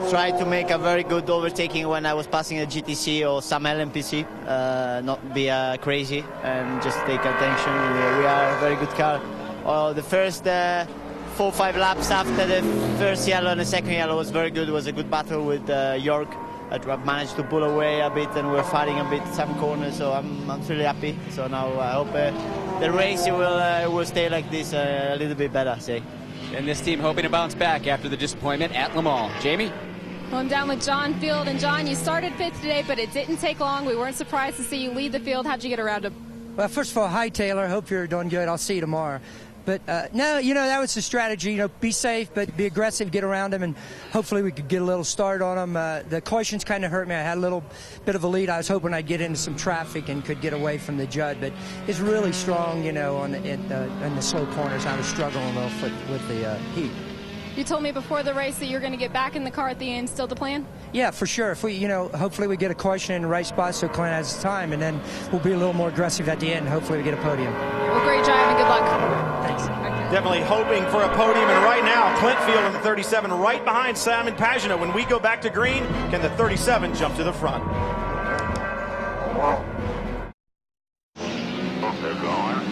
try to make a very good overtaking when I was passing a GTC or some LMPC. Not be crazy and just take attention. We are a very good car. The first 4-5 laps after the first yellow and the second yellow was very good. It was a good battle with York. I managed to pull away a bit and we're fighting a bit some corners, so I'm really happy. So now I hope the race will stay like this a little bit better, say. And this team hoping to bounce back after the disappointment at Le Mans. Jamie? Well, I'm down with John Field. And John, you started fifth today, but it didn't take long. We weren't surprised to see you lead the field. How'd you get around him? Well, first of all, hi, Taylor. Hope you're doing good. I'll see you tomorrow. But, no, that was the strategy. Be safe, but be aggressive, get around him, and hopefully we could get a little start on him. The cautions kind of hurt me. I had a little bit of a lead. I was hoping I'd get into some traffic and could get away from the Judd. But it's really strong, in the slow corners. I was struggling a little with the heat. You told me before the race that you're going to get back in the car at the end. Still the plan? Yeah, for sure. If we, hopefully we get a caution in the right spot so Clint has time, and then we'll be a little more aggressive at the end. Hopefully we get a podium. Well, great job and good luck. Thanks. Definitely hoping for a podium, and right now, Clint Field in the 37, right behind Simon Pagenaud. When we go back to green, can the 37 jump to the front? They're going.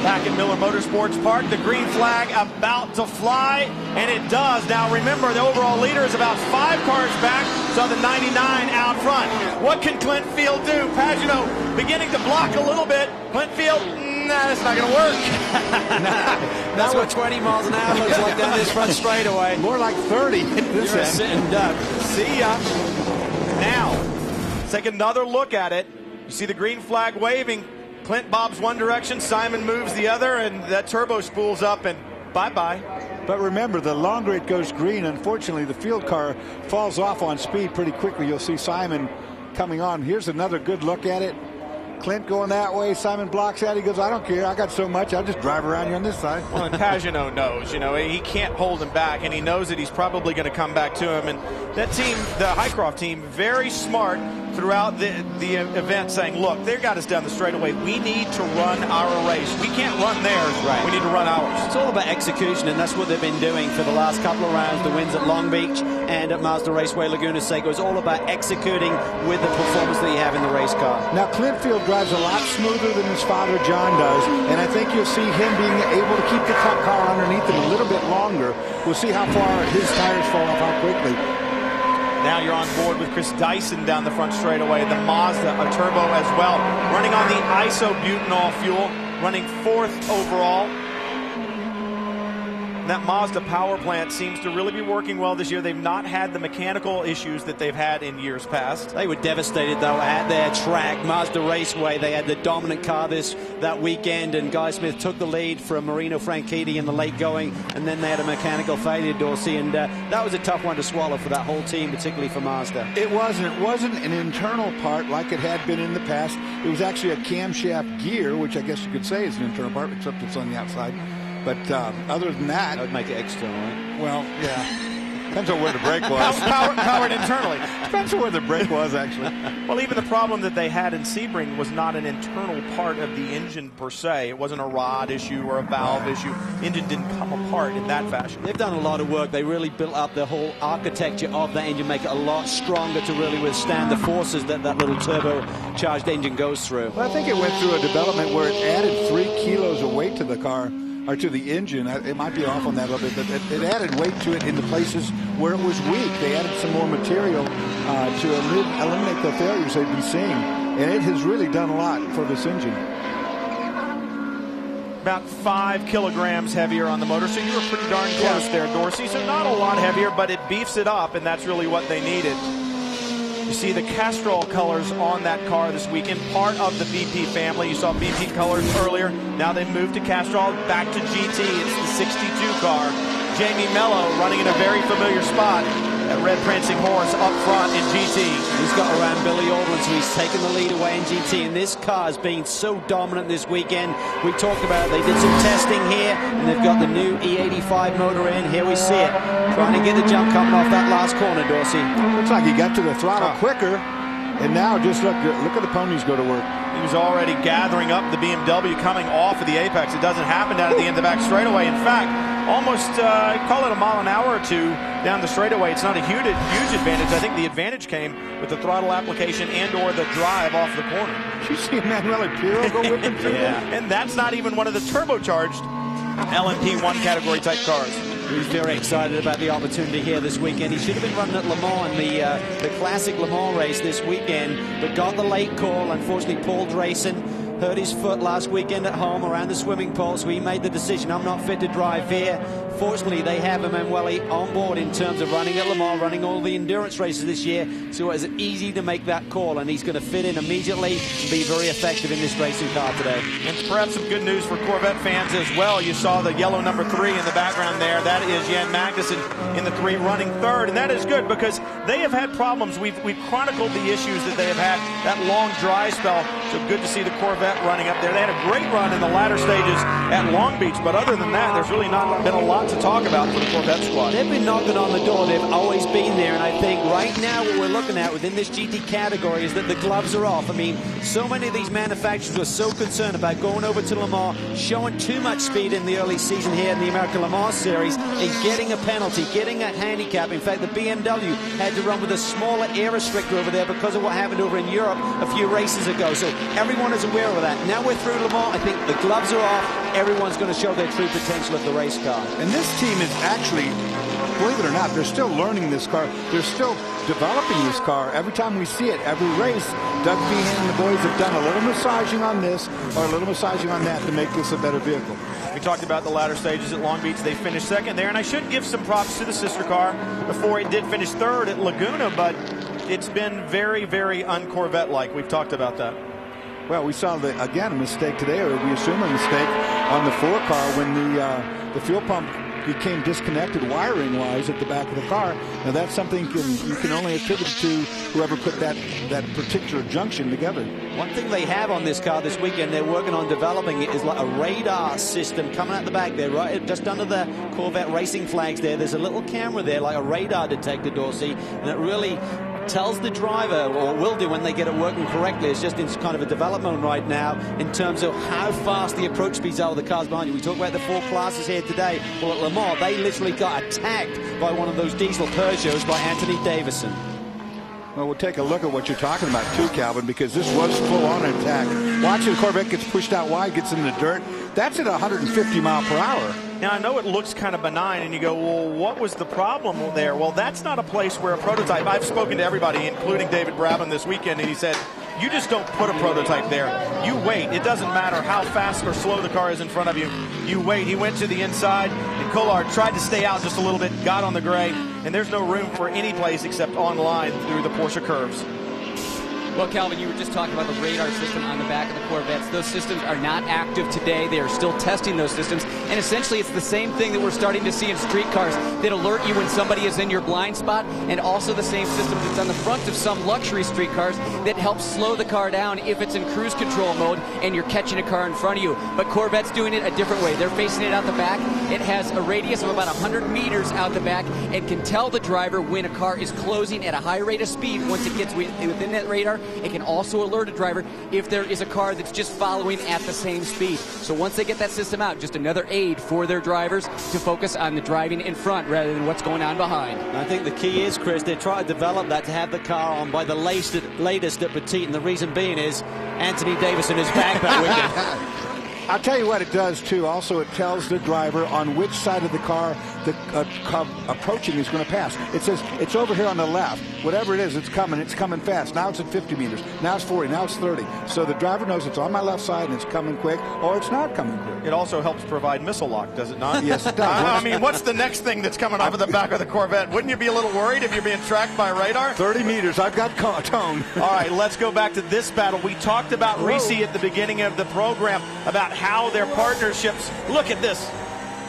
Back in Miller Motorsports Park, the green flag about to fly, and it does. Now remember, the overall leader is about 5 cars back, so the 99 out front. What can Clint Field do? Pagenaud beginning to block a little bit. Clint Field, nah, that's not going to work. That's what 20 miles an hour looks like down this front straightaway. More like 30. You're a sitting duck. See ya. Now, let's take another look at it. You see the green flag waving. Clint bobs one direction, Simon moves the other, and that turbo spools up, and bye-bye. But remember, the longer it goes green, unfortunately, the field car falls off on speed pretty quickly. You'll see Simon coming on. Here's another good look at it. Clint going that way, Simon blocks out. He goes, I don't care, I got so much, I'll just drive around you on this side. Well, and Pagenaud knows, he can't hold him back, and he knows that he's probably going to come back to him. And that team, the Highcroft team, very smart throughout the event, saying, look, they got us down the straightaway. We need to run our race. We can't run theirs. Right. We need to run ours. It's all about execution, and that's what they've been doing for the last couple of rounds. The wins at Long Beach and at Mazda Raceway Laguna Seca. It's all about executing with the performance that you have in the race car. Now, Clint Field drives a lot smoother than his father John does, and I think you'll see him being able to keep the car underneath him a little bit longer. We'll see how far his tires fall off, how quickly. Now you're on board with Chris Dyson down the front straightaway. The Mazda, a turbo as well. Running on the isobutanol fuel, running 4th overall. And that Mazda power plant seems to really be working well this year. They've not had the mechanical issues that they've had in years past. They were devastated, though, at their track, Mazda Raceway. They had the dominant car that weekend, and Guy Smith took the lead from Marino Franchitti in the late going, and then they had a mechanical failure, Dorsey, and that was a tough one to swallow for that whole team, particularly for Mazda. It wasn't an internal part like it had been in the past. It was actually a camshaft gear, which I guess you could say is an internal part, except it's on the outside. But other than that... That would make it external, right? Well, yeah. Depends on where the brake was. Powered internally. Depends on where the brake was, actually. Well, even the problem that they had in Sebring was not an internal part of the engine per se. It wasn't a rod issue or a valve issue. Engine didn't come apart in that fashion. They've done a lot of work. They really built up the whole architecture of that engine, make it a lot stronger to really withstand the forces that little turbocharged engine goes through. Well, I think it went through a development where it added 3 kilos of weight to the car, or to the engine. It might be off on that a little bit, but it added weight to it in the places where it was weak. They added some more material to eliminate the failures they'd be seeing. And it has really done a lot for this engine. About 5 kilograms heavier on the motor, so you were pretty darn close there, Dorsey. So not a lot heavier, but it beefs it up, and that's really what they needed. You see the Castrol colors on that car this weekend, part of the BP family. You saw BP colors earlier. Now they've moved to Castrol, back to GT. It's the 62 car. Jamie Mello running in a very familiar spot. That red prancing horse up front in GT. He's got around Billy Aldrin, so he's taken the lead away in GT. And this car has been so dominant this weekend. We talked about it. They did some testing here, and they've got the new E85 motor in. Here we see it. Trying to get the jump coming off that last corner, Dorsey. Looks like he got to the throttle quicker. And now just look at the ponies go to work. He was already gathering up the BMW coming off of the apex. It doesn't happen down at the end of the back straightaway. In fact, almost call it a mile an hour or two down the straightaway. It's not a huge advantage. I think the advantage came with the throttle application and or the drive off the corner. Did you see Emanuele Pirro go whipping through that? And that's not even one of the turbocharged LMP1 category type cars. He's very excited about the opportunity here this weekend. He should have been running at Le Mans in the classic Le Mans race this weekend, but got the late call. Unfortunately, Paul Drayson hurt his foot last weekend at home around the swimming pool, so he made the decision, I'm not fit to drive here. Fortunately, they have Emanuele on board in terms of running at Le Mans, running all the endurance races this year, so it was easy to make that call, and he's going to fit in immediately and be very effective in this racing car today. And perhaps some good news for Corvette fans as well. You saw the yellow number 3 in the background there. That is Jan Magnussen in the 3 running third, and that is good because they have had problems. We've chronicled the issues that they have had, that long dry spell, so good to see the Corvette running up there. They had a great run in the latter stages at Long Beach, but other than that, there's really not been a lot to talk about for the Corvette squad. They've been knocking on the door. They've always been there, and I think right now what we're looking at within this GT category is that the gloves are off. I mean, so many of these manufacturers were so concerned about going over to Le Mans, showing too much speed in the early season here in the American Le Mans Series, and getting a penalty, getting a handicap. In fact, the BMW had to run with a smaller air restrictor over there because of what happened over in Europe a few races ago. So everyone is aware of that. Now we're through Le Mans. I think the gloves are off. Everyone's going to show their true potential of the race car. And this team is actually, believe it or not, they're still learning this car. They're still developing this car. Every time we see it, every race, Doug Behan and the boys have done a little massaging on this or a little massaging on that to make this a better vehicle. We talked about the latter stages at Long Beach. They finished second there, and I should give some props to the sister car before it did finish third at Laguna, but it's been very, very un-Corvette-like. We've talked about that. Well, we saw, again, a mistake today, or we assume a mistake on the 4 car when the fuel pump became disconnected wiring-wise at the back of the car. Now, that's something you can only attribute to whoever put that particular junction together. One thing they have on this car this weekend, they're working on developing it, is like a radar system coming out the back there, right just under the Corvette racing flags there. There's a little camera there, like a radar detector, Dorsey, and it really tells the driver, or will do when they get it working correctly. It's just in kind of a development right now in terms of how fast the approach speeds are with the cars behind you. We talk about the 4 classes here today. Well, at Le Mans, they literally got attacked by one of those diesel Peugeots by Anthony Davison. Well, we'll take a look at what you're talking about too, Calvin, because this was full-on attack. Watching the Corvette gets pushed out wide, gets in the dirt. That's at 150 mile per hour. Now, I know it looks kind of benign, and you go, well, what was the problem there? Well, that's not a place where a prototype, I've spoken to everybody, including David Brabham this weekend, and he said, You just don't put a prototype there. You wait. It doesn't matter how fast or slow the car is in front of you. You wait. He went to the inside, and Collard tried to stay out just a little bit, got on the gray, and there's no room for any place except on line through the Porsche curves. Well, Calvin, you were just talking about the radar system on the back of the Corvettes. Those systems are not active today. They are still testing those systems. And essentially, it's the same thing that we're starting to see in street cars that alert you when somebody is in your blind spot, and also the same system that's on the front of some luxury street cars that helps slow the car down if it's in cruise control mode and you're catching a car in front of you. But Corvette's doing it a different way. They're facing it out the back. It has a radius of about 100 meters out the back and can tell the driver when a car is closing at a high rate of speed. Once it gets within that radar, it can also alert a driver if there is a car that's just following at the same speed. So once they get that system out, just another aid for their drivers to focus on the driving in front rather than what's going on behind. I think the key is, Chris, they try to develop that to have the car on by the latest at Petit, and the reason being is Anthony Davison is back that weekend. I'll tell you what it does, too. Also, it tells the driver on which side of the car the car approaching is going to pass. It says, it's over here on the left. Whatever it is, it's coming fast. Now it's at 50 meters. Now it's 40. Now it's 30. So the driver knows it's on my left side and it's coming quick, or it's not coming quick. It also helps provide missile lock, does it not? Yes, it does. I mean, what's the next thing that's coming off of the back of the Corvette? Wouldn't you be a little worried if you're being tracked by radar? 30 meters. I've got tone. All right, let's go back to this battle. We talked about Risi at the beginning of the program about how their partnerships. Look at this.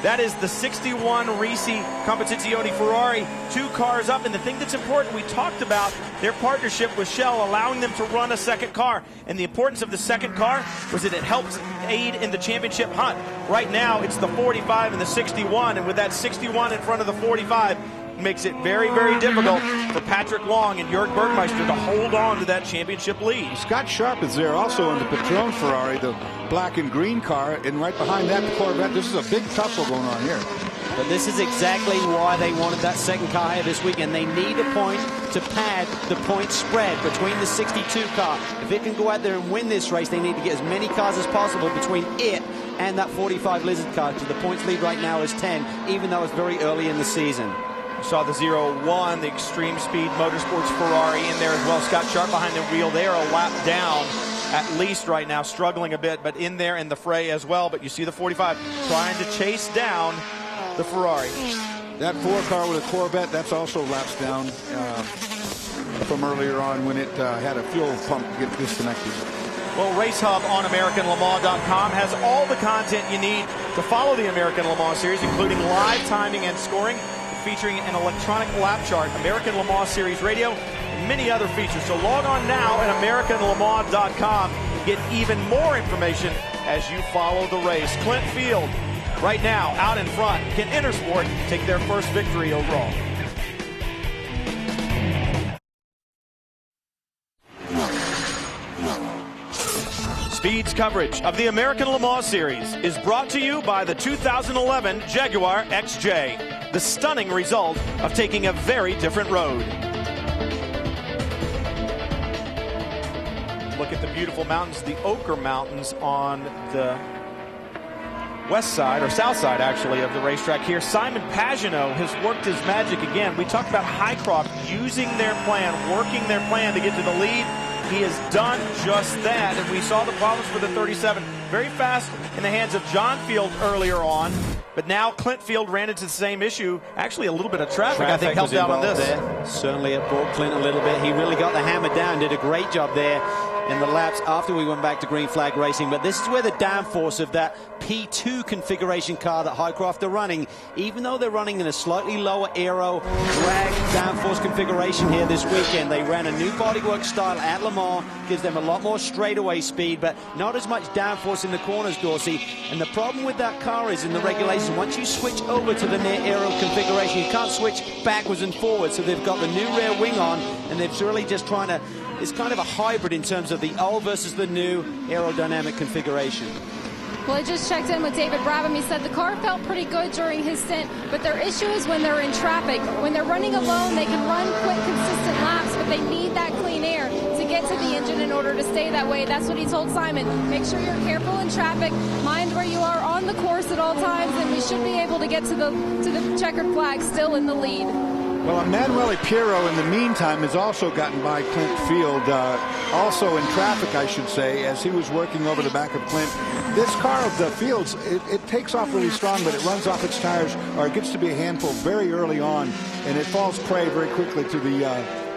That is the 61 Risi Competizione Ferrari, 2 cars up. And the thing that's important, we talked about their partnership with Shell, allowing them to run a second car. And the importance of the second car was that it helps aid in the championship hunt. Right now, it's the 45 and the 61. And with that 61 in front of the 45, makes it very, very difficult for Patrick Long and Jörg Bergmeister to hold on to that championship lead. Scott Sharp is there also in the Patron Ferrari, the black and green car, and right behind that, the Corvette. This is a big tussle going on here. But this is exactly why they wanted that second car here this weekend. They need a point to pad the point spread between the 62 car. If it can go out there and win this race, they need to get as many cars as possible between it and that 45 Lizard car. So the points lead right now is 10, even though it's very early in the season. You saw the 0-1, the Extreme Speed Motorsports Ferrari in there as well. Scott Sharp behind the wheel. They are a lap down, at least right now, struggling a bit, but in there in the fray as well. But you see the 45 trying to chase down the Ferrari. That 4 car with a Corvette, that's also laps down from earlier on when it had a fuel pump get disconnected. Well, Race Hub on AmericanLeMans.com has all the content you need to follow the American Le Mans Series, including live timing and scoring, featuring an electronic lap chart, American Le Mans Series Radio, and many other features. So log on now at AmericanLeMans.com and get even more information as you follow the race. Clint Field, right now, out in front. Can Intersport take their first victory overall? Speed's coverage of the American Le Mans Series is brought to you by the 2011 Jaguar XJ, the stunning result of taking a very different road. Look at the beautiful mountains, the Ochre Mountains on the west side, or south side actually, of the racetrack here. Simon Pagenaud has worked his magic again. We talked about Highcroft using their plan, working their plan to get to the lead. He has done just that, and we saw the problems for the 37 very fast in the hands of John Field earlier on, but now Clint Field ran into the same issue. Actually, a little bit of traffic I think helped out on this. There. Certainly it brought Clint a little bit. He really got the hammer down, did a great job there in the laps after we went back to green flag racing. But this is where the downforce of that P2 configuration car that Highcroft are running, even though they're running in a slightly lower aero drag downforce configuration here this weekend, they ran a new bodywork style at Le Mans, gives them a lot more straightaway speed, but not as much downforce in the corners, Dorsey. And the problem with that car is in the regulations, once you switch over to the near aero configuration, you can't switch backwards and forwards. So they've got the new rear wing on, and they're really just trying to, it's kind of a hybrid in terms of the old versus the new aerodynamic configuration. Well, I just checked in with David Brabham. He said the car felt pretty good during his stint, but their issue is when they're in traffic. When they're running alone, they can run quick, consistent laps, but they need that clean air to get to the engine in order to stay that way. That's what he told Simon. Make sure you're careful in traffic, mind where you are on the course at all times, and we should be able to get to the checkered flag still in the lead. Well, Emanuele Piero, in the meantime, has also gotten by Clint Field, also in traffic, I should say, as he was working over the back of Clint. This car of the Fields, it takes off really strong, but it runs off its tires, or it gets to be a handful very early on, and it falls prey very quickly to the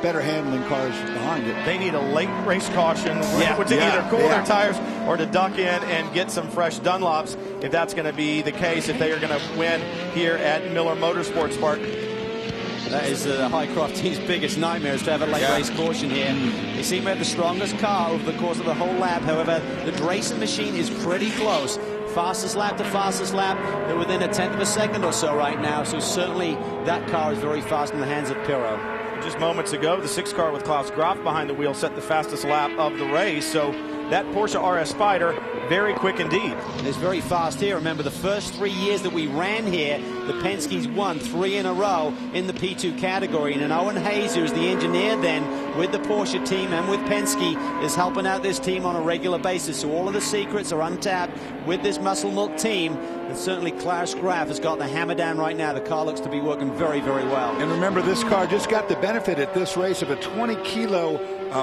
better handling cars behind it. They need a late race caution to either cool their tires or to duck in and get some fresh Dunlops, if that's going to be the case, if they are going to win here at Miller Motorsports Park. That is Highcroft team's biggest nightmare, is to have a late race caution here. They seem to have the strongest car over the course of the whole lap. However, the racing machine is pretty close. Fastest lap to fastest lap. They're within 1/10 of a second or so right now. So certainly that car is very fast in the hands of Pirro. Just moments ago, the 6 car with Klaus Graf behind the wheel set the fastest lap of the race. So that Porsche RS Spyder, very quick indeed. It's very fast here. Remember, the first 3 years that we ran here, the Penske's won 3 in a row in the P2 category. And Owen Hayes, who's the engineer then with the Porsche team and with Penske, is helping out this team on a regular basis. So all of the secrets are untapped with this muscle milk team. And certainly Klaus Graf has got the hammer down right now. The car looks to be working very, very well. And remember, this car just got the benefit at this race of a 20-kilo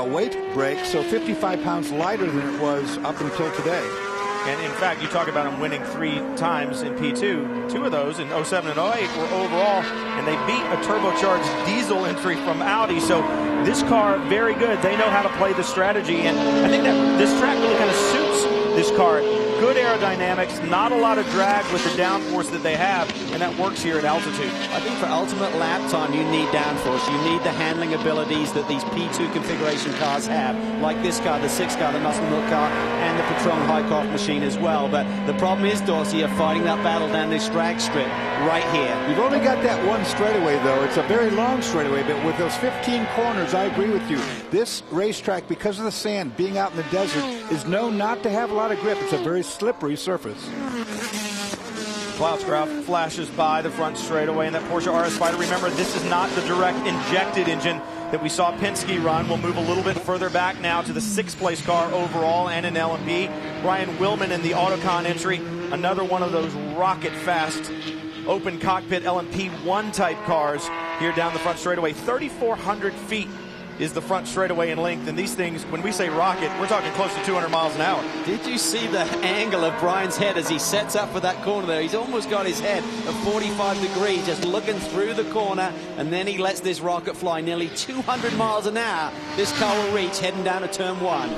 weight break, so 55 pounds lighter than it was up until today. And in fact, you talk about them winning 3 times in P2. 2 of those in 07 and 08 were overall, and they beat a turbocharged diesel entry from Audi. So this car, very good. They know how to play the strategy, and I think that this track really kind of suits this car. Good aerodynamics, not a lot of drag with the downforce that they have, and that works here at altitude. I think for ultimate lap time, you need downforce. You need the handling abilities that these P2 configuration cars have, like this car, the 6 car, the muscle milk car, and the Patron Highcroft machine as well. But the problem is, Dorsey, you're fighting that battle down this drag strip right here. You've only got that one straightaway, though. It's a very long straightaway, but with those 15 corners, I agree with you. This racetrack, because of the sand, being out in the desert, is known not to have a lot of grip. It's a very slippery surface. Klaus Graf flashes by the front straightaway in that Porsche RS Spyder. Remember, this is not the direct injected engine that we saw Penske run. We'll move a little bit further back now to the 6th place car overall and in LMP. Brian Willman in the Autocon entry. Another one of those rocket fast open cockpit LMP1 type cars here down the front straightaway. 3,400 feet is the front straightaway in length, and these things, when we say rocket, we're talking close to 200 miles an hour. Did you see the angle of Brian's head as he sets up for that corner there? He's almost got his head at 45 degrees, just looking through the corner, and then he lets this rocket fly nearly 200 miles an hour. This car will reach heading down to turn 1.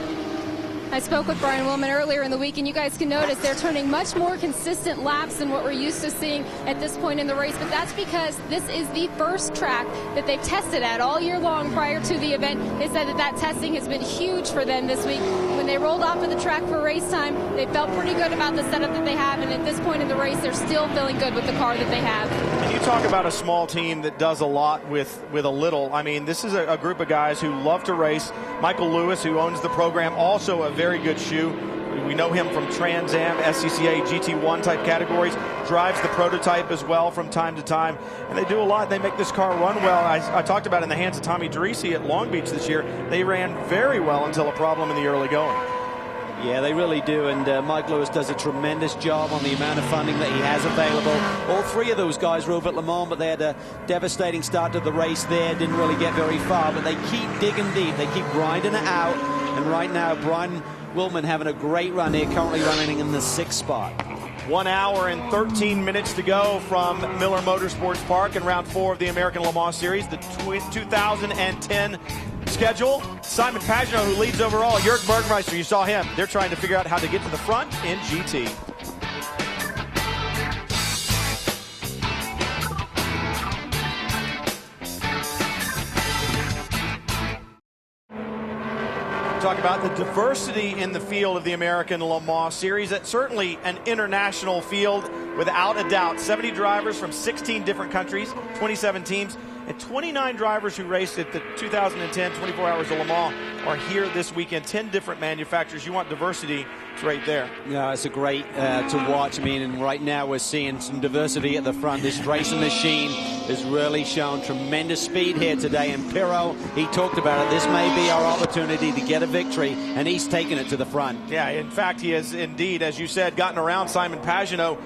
I spoke with Brian Willman earlier in the week, and you guys can notice they're turning much more consistent laps than what we're used to seeing at this point in the race. But that's because this is the first track that they've tested at all year long prior to the event. They said that testing has been huge for them this week. When they rolled off of the track for race time, they felt pretty good about the setup that they have. And at this point in the race, they're still feeling good with the car that they have. And you talk about a small team that does a lot with a little. I mean, this is a group of guys who love to race. Michael Lewis, who owns the program, also a very good shoe. We know him from Trans Am, SCCA, GT1 type categories. Drives the prototype as well from time to time. And they do a lot. They make this car run well. I talked about in the hands of Tommy Derisi at Long Beach this year. They ran very well until a problem in the early going. Yeah, they really do, and Mike Lewis does a tremendous job on the amount of funding that he has available. All 3 of those guys drove at Le Mans, but they had a devastating start to the race there, didn't really get very far, but they keep digging deep, they keep grinding it out, and right now, Brian Willman having a great run here, currently running in the 6th spot. 1 hour and 13 minutes to go from Miller Motorsports Park in round 4 of the American Le Mans Series, the 2010 schedule. Simon Pagenaud, who leads overall. Jörg Bergmeister, you saw him. They're trying to figure out how to get to the front in GT. Talk about the diversity in the field of the American Le Mans Series. It's certainly an international field, without a doubt. 70 drivers from 16 different countries, 27 teams, and 29 drivers who raced at the 2010 24 Hours of Le Mans are here this weekend. 10 different manufacturers. You want diversity, it's right there. Yeah, it's a great to watch. I mean, and right now we're seeing some diversity at the front. This racing machine has really shown tremendous speed here today. And Pirro, he talked about it. This may be our opportunity to get a victory, and he's taken it to the front. Yeah, in fact, he has indeed, as you said, gotten around Simon Pagenaud.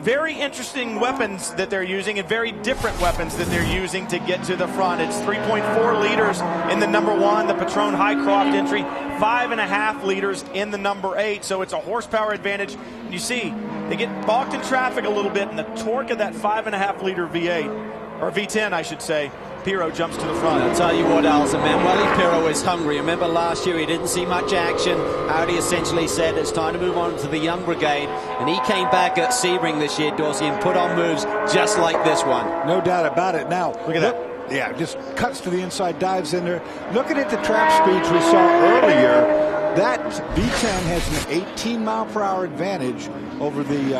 very interesting weapons that they're using and very different weapons that they're using to get to the front. It's 3.4 liters in the number 1, the Patron Highcroft entry, 5.5 liters in the number 8. So it's a horsepower advantage. And you see, they get balked in traffic a little bit, and the torque of that 5.5 liter V8, or V10, I should say, Pirro jumps to the front. I'll tell you what else, Emanuele Pirro is hungry. Remember last year he didn't see much action. Audi essentially said it's time to move on to the young brigade, and he came back at Sebring this year, Dorsey, and put on moves just like this one. No doubt about it. Now, look at that. Yeah, just cuts to the inside, dives in there. Looking at the track speeds we saw earlier, that V10 has an 18-mile-per-hour advantage over the...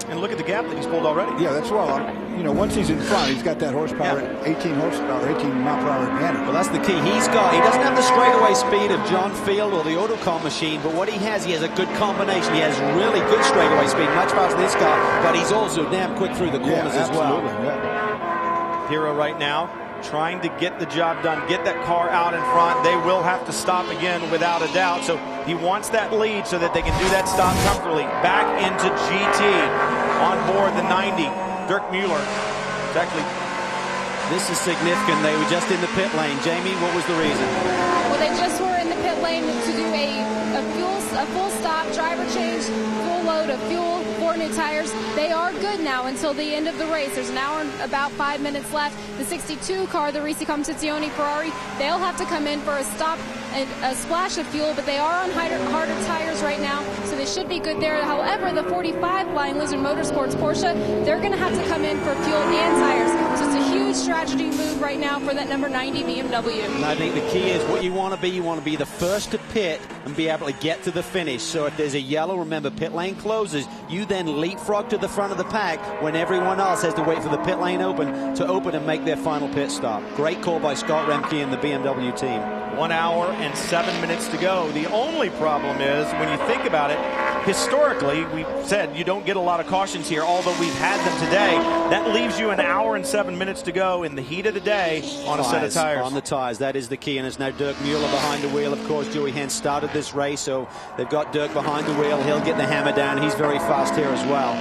and look at the gap that he's pulled already. Yeah, that's well. You know, once he's in front, he's got that horsepower, 18 horsepower, 18-mile-per-hour advantage. Well, that's the key. He doesn't have the straightaway speed of John Field or the Autocom machine, but what he has a good combination. He has really good straightaway speed, much faster than this car, but he's also damn quick through the corners as well. Yeah. Pirro right now trying to get the job done, get that car out in front. They will have to stop again without a doubt. So he wants that lead so that they can do that stop comfortably. Back into GT on board the 90. Dirk Mueller. It's actually... This is significant. They were just in the pit lane. Jamie, what was the reason? Well, they just were in the pit lane to do a full stop, driver change, full load of fuel, 4 new tires. They are good now until the end of the race. There's an hour and about 5 minutes left. The 62 car, the Risi Competizione Ferrari, they'll have to come in for a stop and a splash of fuel, but they are on harder tires right now, so they should be good there. However, the 45 Flying Lizard Motorsports Porsche, they're going to have to come in for fuel and tires. So it's a huge strategy move right now for that number 90 BMW. And I think the key is what you want to be the first to pit and be able to get to the finish. So if there's a yellow, remember, pit lane closes, you then leapfrog to the front of the pack when everyone else has to wait for the pit lane to open and make their final pit stop. Great call by Scott Remke and the BMW team. 1 hour and 7 minutes to go. The only problem is, when you think about it, historically, we said you don't get a lot of cautions here, although we've had them today. That leaves you an hour and 7 minutes to go in the heat of the day on a set of tires. On the tires, that is the key, and it's now Dirk Mueller behind the wheel. Of course, Joey Hens started this race, so they've got Dirk behind the wheel. He'll get the hammer down. He's very fast here as well.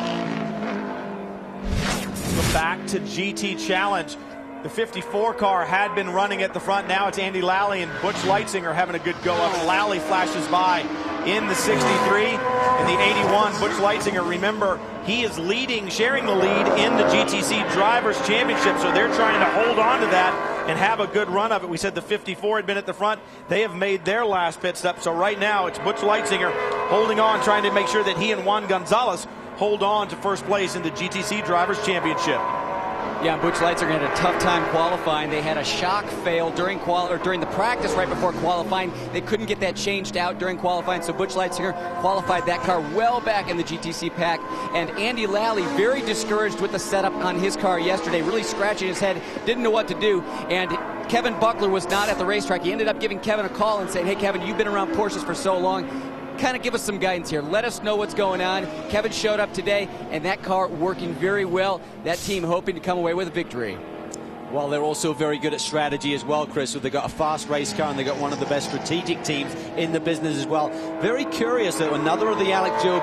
Back to GT Challenge. The 54 car had been running at the front. Now it's Andy Lally and Butch Leitzinger having a good go up. Lally flashes by in the 63 and the 81. Butch Leitzinger, remember, he is leading, sharing the lead in the GTC Drivers' Championship, so they're trying to hold on to that and have a good run of it. We said the 54 had been at the front. They have made their last pit stop, so right now it's Butch Leitzinger holding on, trying to make sure that he and Juan Gonzalez hold on to first place in the GTC Drivers' Championship. Yeah, Butch Leitzinger had a tough time qualifying. They had a shock fail during the practice right before qualifying. They couldn't get that changed out during qualifying, so Butch Leitzinger qualified that car well back in the GTC pack. And Andy Lally, very discouraged with the setup on his car yesterday, really scratching his head, didn't know what to do. And Kevin Buckler was not at the racetrack. He ended up giving Kevin a call and saying, "Hey, Kevin, you've been around Porsches for so long. Kind of give us some guidance here. Let us know what's going on." Kevin showed up today, and that car working very well. That team hoping to come away with a victory. Well, they're also very good at strategy as well, Chris. So they've got a fast race car, and they've got one of the best strategic teams in the business as well. Very curious that another of the Alex Job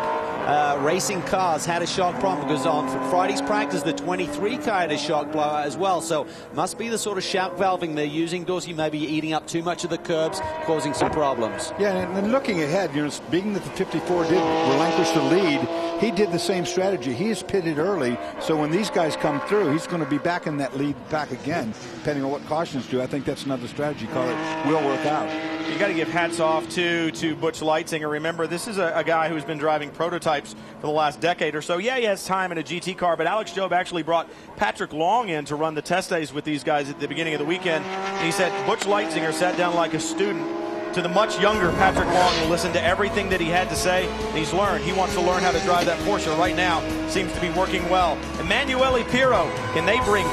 racing cars had a shock problem, because on Friday's practice, the 23 car had a shock blowout as well. So must be the sort of shock valving they're using, Dorsey, maybe eating up too much of the curbs, causing some problems. Yeah, and then looking ahead, you know, being that the 54 did relinquish the lead, he did the same strategy. He is pitted early, so when these guys come through, he's going to be back in that lead back again, depending on what cautions do. I think that's another strategy call that will work out. You got to give hats off to Butch Leitzinger. Remember, this is a guy who's been driving prototypes for the last decade or so. Yeah, he has time in a GT car, but Alex Job actually brought Patrick Long in to run the test days with these guys at the beginning of the weekend. And he said Butch Leitzinger sat down like a student to the much younger Patrick Long and listened to everything that he had to say. And he's learned. He wants to learn how to drive that Porsche right now. Seems to be working well. Emanuele Pirro, can they bring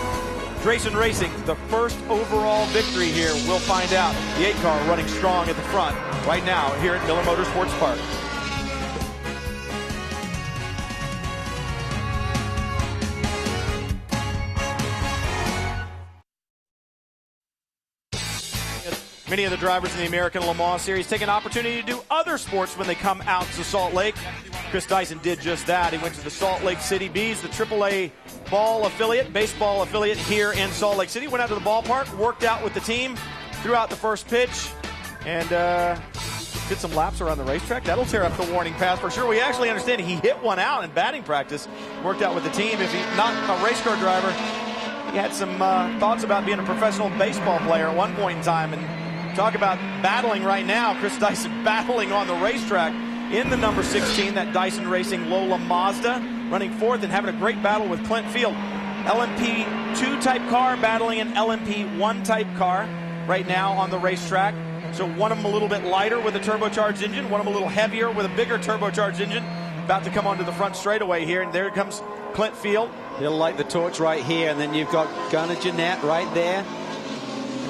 Drayson Racing the first overall victory here? We'll find out. The 8 car running strong at the front right now here at Miller Motorsports Park. Many of the drivers in the American Le Mans Series take an opportunity to do other sports when they come out to Salt Lake. Chris Dyson did just that. He went to the Salt Lake City Bees, the AAA baseball affiliate here in Salt Lake City. Went out to the ballpark, worked out with the team, threw out the first pitch, and did some laps around the racetrack. That'll tear up the warning path for sure. We actually understand he hit one out in batting practice, worked out with the team. If he's not a race car driver, he had some thoughts about being a professional baseball player at one point in time. And talk about battling right now. Chris Dyson battling on the racetrack in the number 16, that Dyson Racing Lola Mazda, running fourth and having a great battle with Clint Field. LMP2 type car battling an LMP1 type car right now on the racetrack. So one of them a little bit lighter with a turbocharged engine, one of them a little heavier with a bigger turbocharged engine. About to come onto the front straightaway here, and there comes Clint Field. He'll light the torch right here, and then you've got Gunnar Jeanette right there.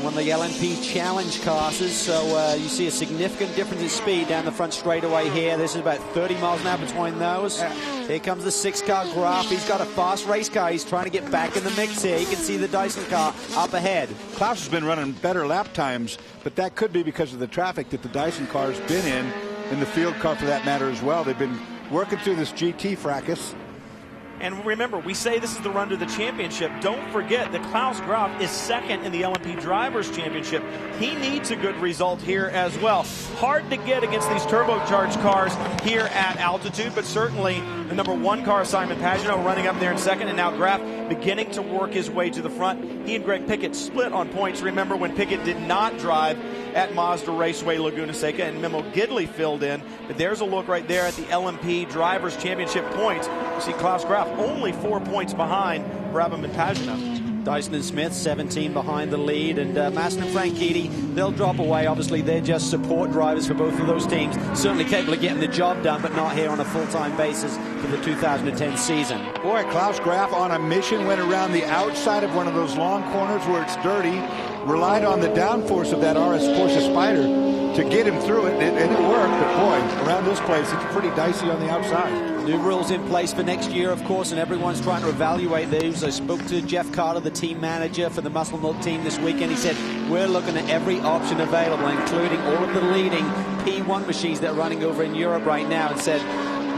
One of the LMP challenge classes, so you see a significant difference in speed down the front straightaway here. This is about 30 miles an hour between those. Here comes the 6-car Graf. He's got a fast race car. He's trying to get back in the mix here. You can see the Dyson car up ahead. Klaus has been running better lap times, but that could be because of the traffic that the Dyson car's been in the field car for that matter as well. They've been working through this GT fracas. And remember, we say this is the run to the championship. Don't forget that Klaus Graf is second in the LMP Drivers' Championship. He needs a good result here as well. Hard to get against these turbocharged cars here at altitude, but certainly the number 1 car, Simon Pagenaud, running up there in second, and now Graf beginning to work his way to the front. He and Greg Pickett split on points. Remember when Pickett did not drive at Mazda Raceway Laguna Seca and Memo Gidley filled in. But there's a look right there at the LMP Drivers' Championship points. You see Klaus Graf only 4 points behind Brabham and Pagenaud. Dyson and Smith 17 behind the lead, and Masson and Franchitti, they'll drop away. Obviously they're just support drivers for both of those teams, certainly capable of getting the job done, but not here on a full-time basis for the 2010 season. Boy, Klaus Graf on a mission, went around the outside of one of those long corners where it's dirty, relied on the downforce of that RS Porsche Spider to get him through it, and it worked. But boy, around this place, it's pretty dicey on the outside. New rules in place for next year, of course, and everyone's trying to evaluate those. I spoke to Jeff Carter, the team manager for the Muscle Milk team this weekend. He said, we're looking at every option available, including all of the leading P1 machines that are running over in Europe right now, and said,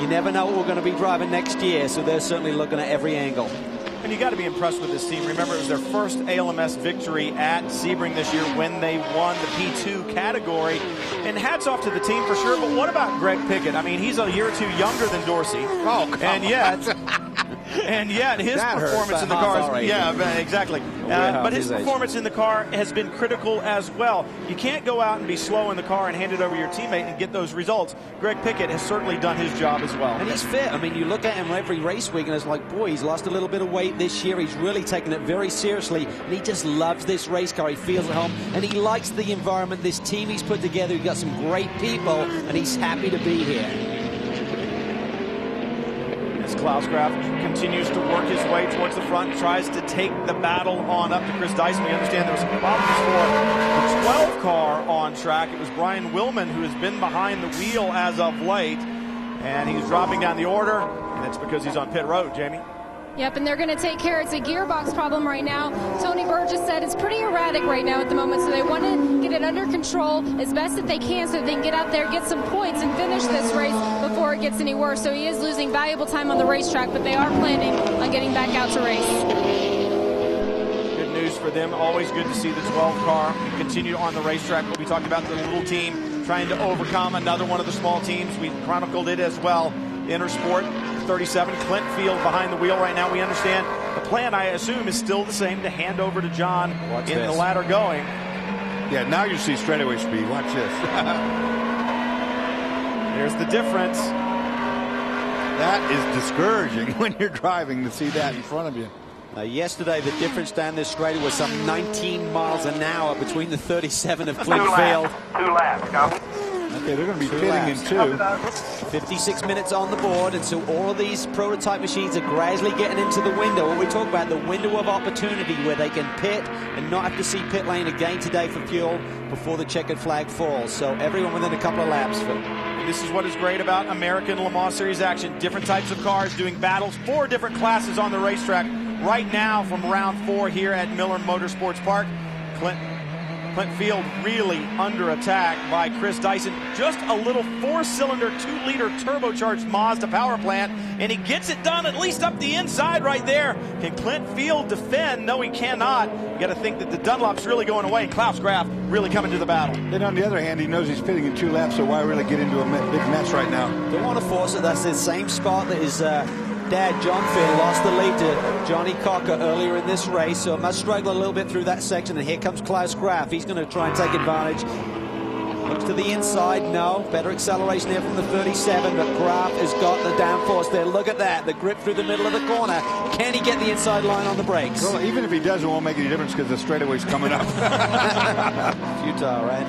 you never know what we're going to be driving next year, so they're certainly looking at every angle. And you got to be impressed with this team. Remember, it was their first ALMS victory at Sebring this year when they won the P2 category. And hats off to the team for sure. But what about Greg Pickett? I mean, he's a year or two younger than Dorsey. Oh, come and yet his performance in the car is, exactly. But his performance in the car has been critical as well. You can't go out and be slow in the car and hand it over to your teammate and get those results. Greg Pickett has certainly done his job as well. And he's fit. I mean, you look at him every race week and it's like, boy, he's lost a little bit of weight this year. He's really taken it very seriously, and he just loves this race car. He feels at home, and he likes the environment, this team he's put together. He's got some great people, and he's happy to be here. As Klaus Graf continues to work his way towards the front, tries to take the battle on up to Chris Dyson. We understand there was some problems for the 12 car on track. It was Brian Willman who has been behind the wheel as of late, and he's dropping down the order, and it's because he's on pit road, Jamie. Yep, and they're going to take care. It's a gearbox problem right now. Tony Burgess said it's pretty erratic right now at the moment, so they want to get it under control as best that they can so they can get out there, get some points, and finish this race before it gets any worse. So he is losing valuable time on the racetrack, but they are planning on getting back out to race. Good news for them. Always good to see the 12 car continue on the racetrack. We'll be talking about the little team trying to overcome another one of the small teams. We chronicled it as well. Intersport 37, Clint Field behind the wheel right now. We understand the plan, I assume, is still the same, to hand over to John the ladder going. Yeah, now you see straightaway speed. Watch this. There's the difference. That is discouraging when you're driving to see that in front of you. Yesterday, the difference down this straightaway was some 19 miles an hour between the 37 of Clint Field. 2 laps, copy. Okay, they're going to be pitting in 2. 56 minutes on the board, and so all of these prototype machines are gradually getting into the window. What we talk about, the window of opportunity where they can pit and not have to see pit lane again today for fuel before the checkered flag falls. So everyone within a couple of laps. This is what is great about American Le Mans Series action. Different types of cars doing battles, 4 different classes on the racetrack right now from round 4 here at Miller Motorsports Park. Clint Clint Field really under attack by Chris Dyson. Just a little 4-cylinder, 2-liter turbocharged Mazda power plant, and he gets it done at least up the inside right there. Can Clint Field defend? No, he cannot. You got to think that the Dunlop's really going away, and Klaus Graf really coming to the battle. Then on the other hand, he knows he's pitting in 2 laps, so why really get into a big mess right now? Don't want to force it. That's the same spot that his dad, John Field, lost the lead to Johnny Cocker earlier in this race, so must struggle a little bit through that section. And here comes Klaus Graf. He's going to try and take advantage. Looks to the inside. No, better acceleration there from the 37, but Graf has got the downforce there. Look at that, the grip through the middle of the corner. Can he get the inside line on the brakes? Well, even if he does, it won't make any difference because the straightaway's coming up. Futile, right?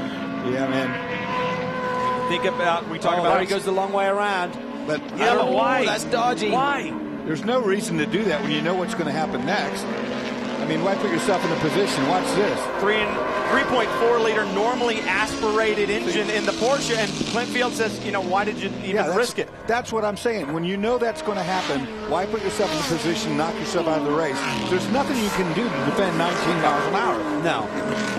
Yeah, man. Think about, we talk about he goes the long way around. But yeah, but why? That's dodgy. Why? There's no reason to do that when you know what's going to happen next. I mean, why put yourself in a position? Watch this. 3.4-liter normally aspirated engine in the Porsche, and Clint Field says, you know, why did you even risk it? That's what I'm saying. When you know that's going to happen, why put yourself in a position, knock yourself out of the race? There's nothing you can do to defend 19 miles an hour. No.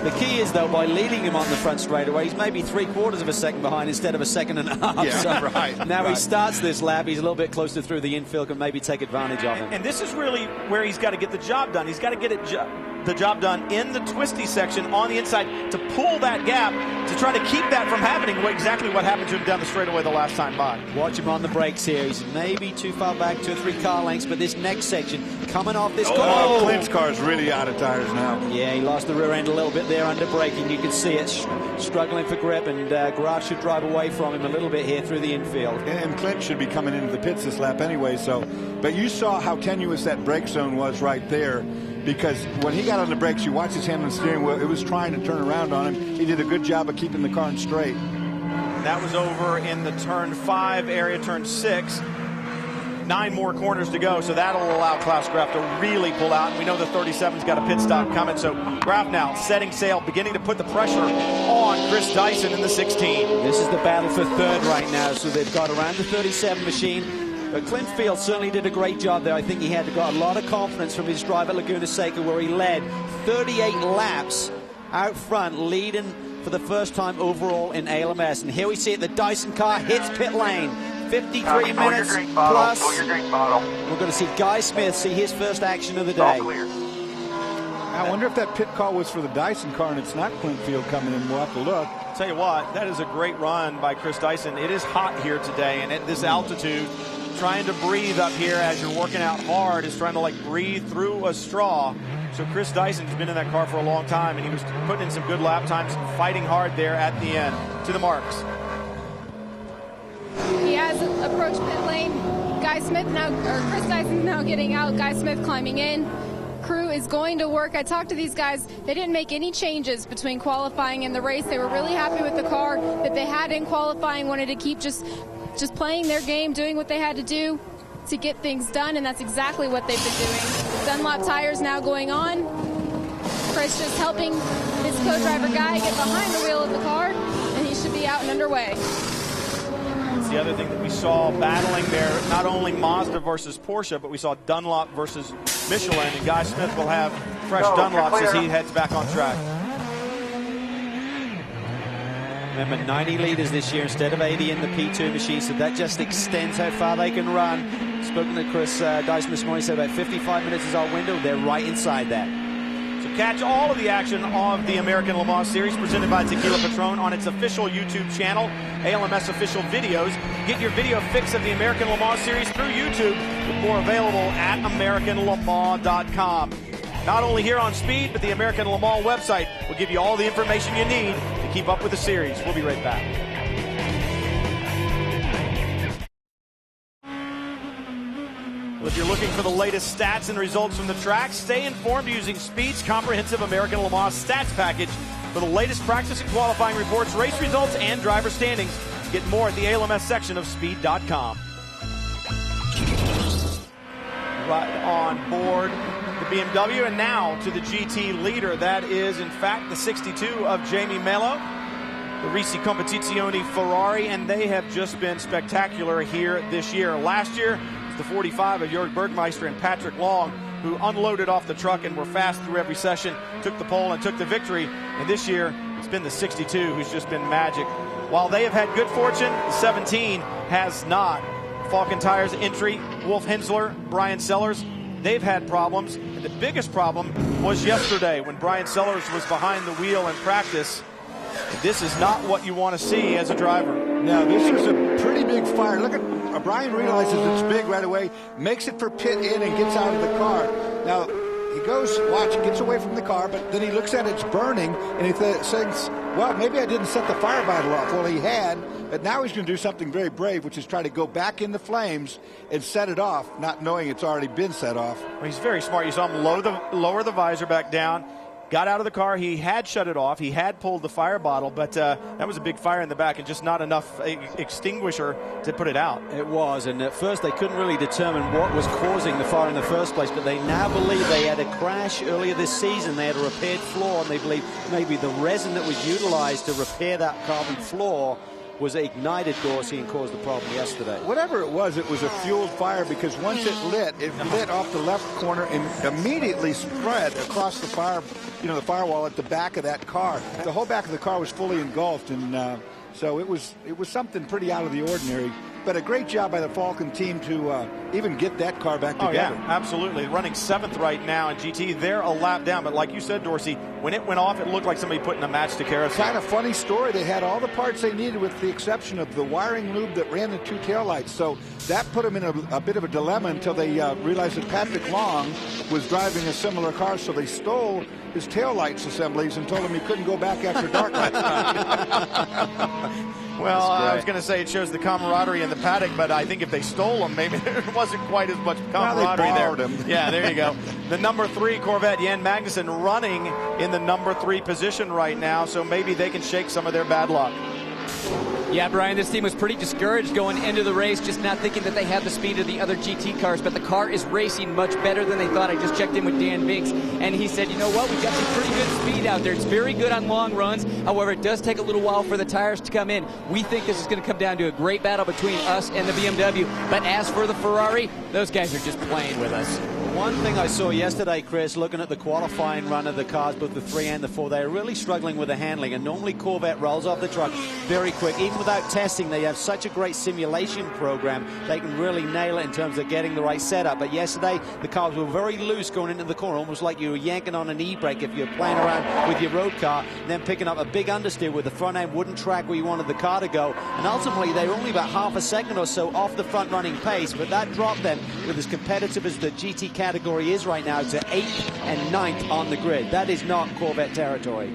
The key is, though, by leading him on the front straightaway, he's maybe 3/4 of a second behind instead of a 1.5 seconds. Yeah, so right. Now he starts this lap. He's a little bit closer through the infield, can maybe take advantage of him. And this is really where he's got to get the job done. He's got to get the job done in the twisty section on the inside to pull that gap, to try to keep that from happening. Exactly what happened to him down the straightaway the last time by. Watch him on the brakes here. He's maybe too far back, 2 or 3 car lengths, but this next section coming off this corner. Oh, Clint's car is really out of tires now. Yeah, he lost the rear end a little bit there under braking. You can see it struggling for grip, and Graf should drive away from him a little bit here through the infield. And Clint should be coming into the pits this lap anyway. But you saw how tenuous that brake zone was right there. Because when he got on the brakes, you watch his hand on the steering wheel, it was trying to turn around on him. He did a good job of keeping the car straight. That was over in the turn 5 area, turn 6. 9 more corners to go, so that'll allow Klaus Graf to really pull out. And we know the 37's got a pit stop coming, so Graf now setting sail, beginning to put the pressure on Chris Dyson in the 16. This is the battle for third right now, so they've got around the 37 machine. But Clint Field certainly did a great job there. I think he had got a lot of confidence from his drive at Laguna Seca, where he led 38 laps out front, leading for the first time overall in ALMS. And here we see it, the Dyson car hits pit lane. 53 minutes plus. We're going to see Guy Smith see his first action of the day. I wonder if that pit call was for the Dyson car and it's not Clint Field coming in. We'll have to look. Tell you what, that is a great run by Chris Dyson. It is hot here today, and at this altitude, trying to breathe up here as you're working out hard is trying to like breathe through a straw. So Chris Dyson's been in that car for a long time, and he was putting in some good lap times, fighting hard there at the end. To the marks. He has approached pit lane. Chris Dyson's now getting out. Guy Smith climbing in. Crew is going to work. I talked to these guys. They didn't make any changes between qualifying and the race. They were really happy with the car that they had in qualifying, wanted to keep just playing their game, doing what they had to do to get things done, and that's exactly what they've been doing. Dunlop tires now going on. Chris just helping his co-driver Guy get behind the wheel of the car, and he should be out and underway. That's the other thing that we saw battling there, not only Mazda versus Porsche, but we saw Dunlop versus Michelin, and Guy Smith will have fresh Dunlops as he heads back on track. Remember, 90 litres this year instead of 80 in the P2 machine, so that just extends how far they can run. Spoken to Chris Dyson this morning, said about 55 minutes is our window. They're right inside that. So catch all of the action of the American Le Mans Series presented by Tequila Patron on its official YouTube channel, ALMS Official Videos. Get your video fix of the American Le Mans Series through YouTube, with more available at AmericanLeMans.com. Not only here on Speed, but the American Le Mans website will give you all the information you need to keep up with the series. We'll be right back. Well, if you're looking for the latest stats and results from the track, stay informed using Speed's comprehensive American Le Mans stats package for the latest practice and qualifying reports, race results, and driver standings. Get more at the ALMS section of Speed.com. Right on board the BMW, and now to the GT leader. That is, in fact, the 62 of Jamie Mello, the Risi Competizione Ferrari, and they have just been spectacular here this year. Last year, it was the 45 of Jörg Bergmeister and Patrick Long. who unloaded off the truck and were fast through every session, took the pole and took the victory. And this year, it's been the 62 who's just been magic. While they have had good fortune, the 17 has not. Falcon Tires entry, Wolf Hensler, Brian Sellers, they've had problems. And the biggest problem was yesterday when Brian Sellers was behind the wheel in practice. This is not what you want to see as a driver. Now, this is a pretty big fire. Look at Brian realizes it's big right away, makes it for pit in and gets out of the car. Now, he goes, gets away from the car, but then he looks at it's burning, and he thinks, well, maybe I didn't set the fire bottle off. Well, he had, but now he's going to do something very brave, which is try to go back in the flames and set it off, not knowing it's already been set off. Well, he's very smart. You saw him lower the visor back down. Got out of the car. He had shut it off. He had pulled the fire bottle, but that was a big fire in the back and just not enough extinguisher to put it out. It was, and at first they couldn't really determine what was causing the fire in the first place, but they now believe they had a crash earlier this season. They had a repaired floor, and they believe maybe the resin that was utilized to repair that carbon floor was ignited, Dorsey, and caused the problem yesterday. Whatever it was a fueled fire, because once it lit off the left corner and immediately spread across the fire, the firewall at the back of that car. The whole back of the car was fully engulfed, and so it was something pretty out of the ordinary. But a great job by the Falcon team to even get that car back together. Oh, yeah, absolutely. Running 7th right now in GT. They're a lap down, but like you said, Dorsey, when it went off, it looked like somebody putting a match to kerosene. Kind of funny story. They had all the parts they needed with the exception of the wiring loop that ran the 2 taillights. So that put them in a bit of a dilemma until they realized that Patrick Long was driving a similar car, so they stole his taillights assemblies and told him he couldn't go back after dark last night. Well, I was going to say it shows the camaraderie in the paddock, but I think if they stole them, maybe there wasn't quite as much camaraderie there. Yeah, there you go. The number 3 Corvette, Jan Magnussen, running in the number 3 position right now, so maybe they can shake some of their bad luck. Yeah, Brian, this team was pretty discouraged going into the race, just not thinking that they had the speed of the other GT cars, but the car is racing much better than they thought. I just checked in with Dan Binks, and he said, you know what, we've got some pretty good speed out there. It's very good on long runs. However, it does take a little while for the tires to come in. We think this is going to come down to a great battle between us and the BMW, but as for the Ferrari, those guys are just playing with us. One thing I saw yesterday, Chris, looking at the qualifying run of the cars, both the 3 and the 4, they're really struggling with the handling, and normally Corvette rolls off the truck very quick. Even without testing, they have such a great simulation program, they can really nail it in terms of getting the right setup. But yesterday, the cars were very loose going into the corner, almost like you were yanking on an e-brake if you're playing around with your road car, and then picking up a big understeer with the front end wouldn't track where you wanted the car to go. And ultimately, they were only about half a second or so off the front running pace, but that dropped them with as competitive as the GT category is right now to 8th and 9th on the grid. That is not Corvette territory.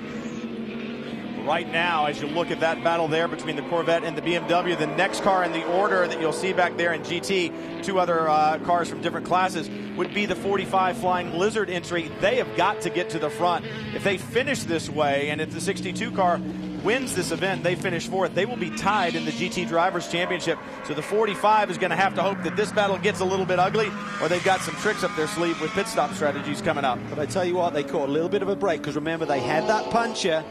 Right now, as you look at that battle there between the Corvette and the BMW, the next car in the order that you'll see back there in GT, 2 other cars from different classes, would be the 45 Flying Lizard entry. They have got to get to the front. If they finish this way, and if the 62 car wins this event, they finish 4th, they will be tied in the GT Drivers' Championship. So the 45 is going to have to hope that this battle gets a little bit ugly, or they've got some tricks up their sleeve with pit stop strategies coming up. But I tell you what, they caught a little bit of a break, because remember, they had that puncher,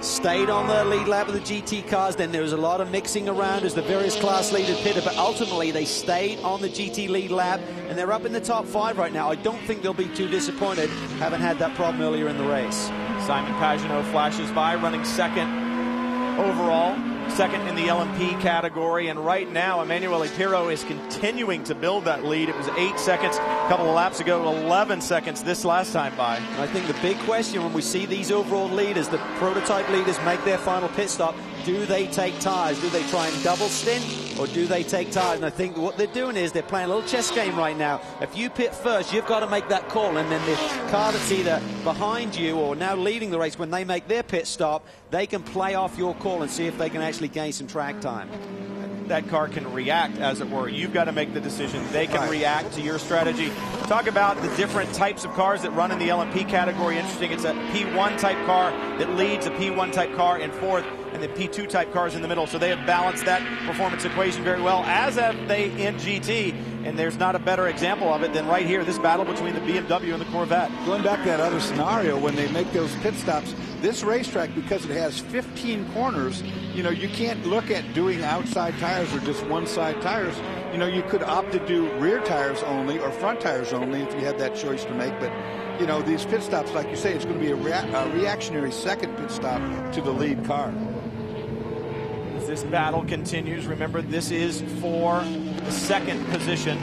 stayed on the lead lap of the GT cars, then there was a lot of mixing around as the various class leaders pitted, but ultimately they stayed on the GT lead lap, and they're up in the top 5 right now. I don't think they'll be too disappointed, having had that problem earlier in the race. Simon Pagenaud flashes by, running 2nd overall, 2nd in the LMP category, and right now Emanuele Pirro is continuing to build that lead. It was 8 seconds a couple of laps ago, 11 seconds this last time by. And I think the big question when we see these overall leaders, the prototype leaders, make their final pit stop, do they take tires? Do they try and double stint, or do they take tires? And I think what they're doing is they're playing a little chess game right now. If you pit first, you've got to make that call, and then the car that's either behind you or now leading the race, when they make their pit stop, they can play off your call and see if they can actually gain some track time. That car can react, as it were. You've got to make the decision. They can react to your strategy. Talk about the different types of cars that run in the LMP category. Interesting, it's a P1 type car that leads, a P1 type car in 4th, and the P2 type cars in the middle. So they have balanced that performance equation very well, as have they in GT. And there's not a better example of it than right here, this battle between the BMW and the Corvette. Going back to that other scenario, when they make those pit stops, this racetrack, because it has 15 corners, you can't look at doing outside tires or just one side tires. you know, you could opt to do rear tires only or front tires only if you had that choice to make. But, you know, these pit stops, like you say, it's going to be a reactionary second pit stop to the lead car. As this battle continues, remember, this is for the second position.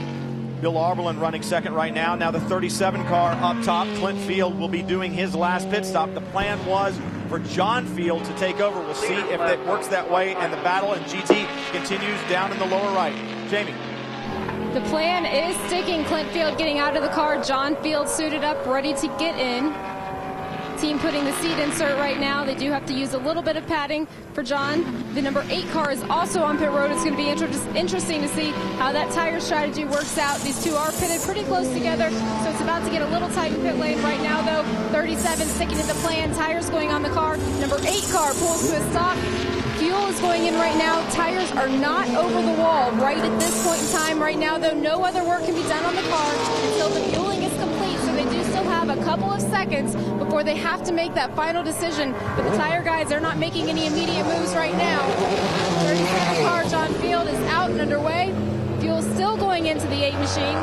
Bill Arbelin running second right now. Now the 37 car up top. Clint Field will be doing his last pit stop. The plan was for John Field to take over. We'll see if it works that way, and the battle in GT continues down in the lower right. Jamie. The plan is sticking. Clint Field getting out of the car. John Field suited up, ready to get in. Team putting the seat insert right now. They do have to use a little bit of padding for John. The number 8 car is also on pit road. It's going to be interesting to see how that tire strategy works out. These two are pitted pretty close together, so it's about to get a little tight in pit lane right now, though. 37 sticking to the plan. Tires going on the car. Number 8 car pulls to a stop. Fuel is going in right now. Tires are not over the wall right at this point in time. Right now, though, no other work can be done on the car until the fueling is complete, so they do still have a couple of seconds before they have to make that final decision. But the tire guys, they're not making any immediate moves right now. 37 car, John Field, is out and underway. Fuel still going into the 8 machine.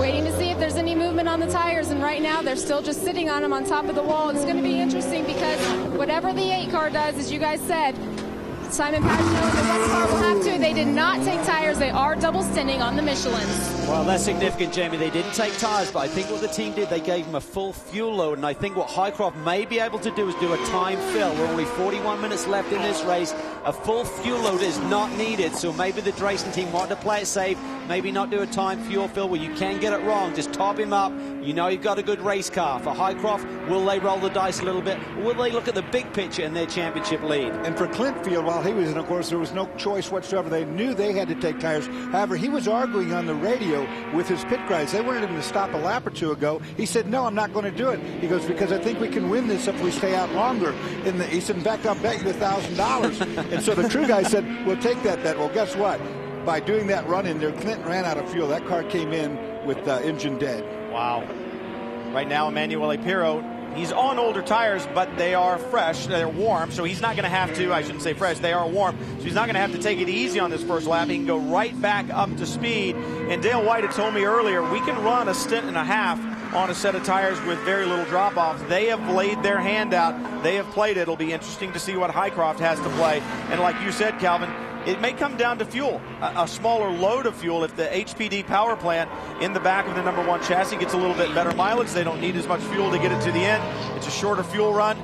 Waiting to see if there's any movement on the tires, and right now they're still just sitting on them on top of the wall. It's going to be interesting because whatever the 8 car does, as you guys said, Simon Pagenaud and the 1 car will have to. They did not take tires. They are double stinting on the Michelins. Well, that's significant, Jamie. They didn't take tires, but I think what the team did, they gave them a full fuel load, and I think what Highcroft may be able to do is do a time fill. We're only 41 minutes left in this race. A full fuel load is not needed, so maybe the racing team wanted to play it safe, maybe not do a time fuel fill where you can get it wrong. Just top him up. You know you've got a good race car. For Highcroft, will they roll the dice a little bit, or will they look at the big picture in their championship lead? And for Clint Field, while he was in, of course, there was no choice whatsoever. They knew they had to take tires. However, he was arguing on the radio with his pit guys. They wanted him to stop a lap or two ago. He said, no, I'm not going to do it. He goes, because I think we can win this if we stay out longer. He said, in fact, I'll bet you $1,000. And so the crew guy said, we'll take that bet. Well, guess what? By doing that run in there, Clint ran out of fuel. That car came in with the engine dead. Wow. Right now, Emanuele Pirro, he's on older tires, but they are fresh. They're warm, so he's not going to have to, I shouldn't say fresh, they are warm, so he's not going to have to take it easy on this first lap. He can go right back up to speed. And Dale White had told me earlier, we can run a stint and a half on a set of tires with very little drop-off. They have laid their hand out. They have played it. It'll be interesting to see what Highcroft has to play. And like you said, Calvin, it may come down to fuel, a smaller load of fuel. If the HPD power plant in the back of the number 1 chassis gets a little bit better mileage, they don't need as much fuel to get it to the end. It's a shorter fuel run,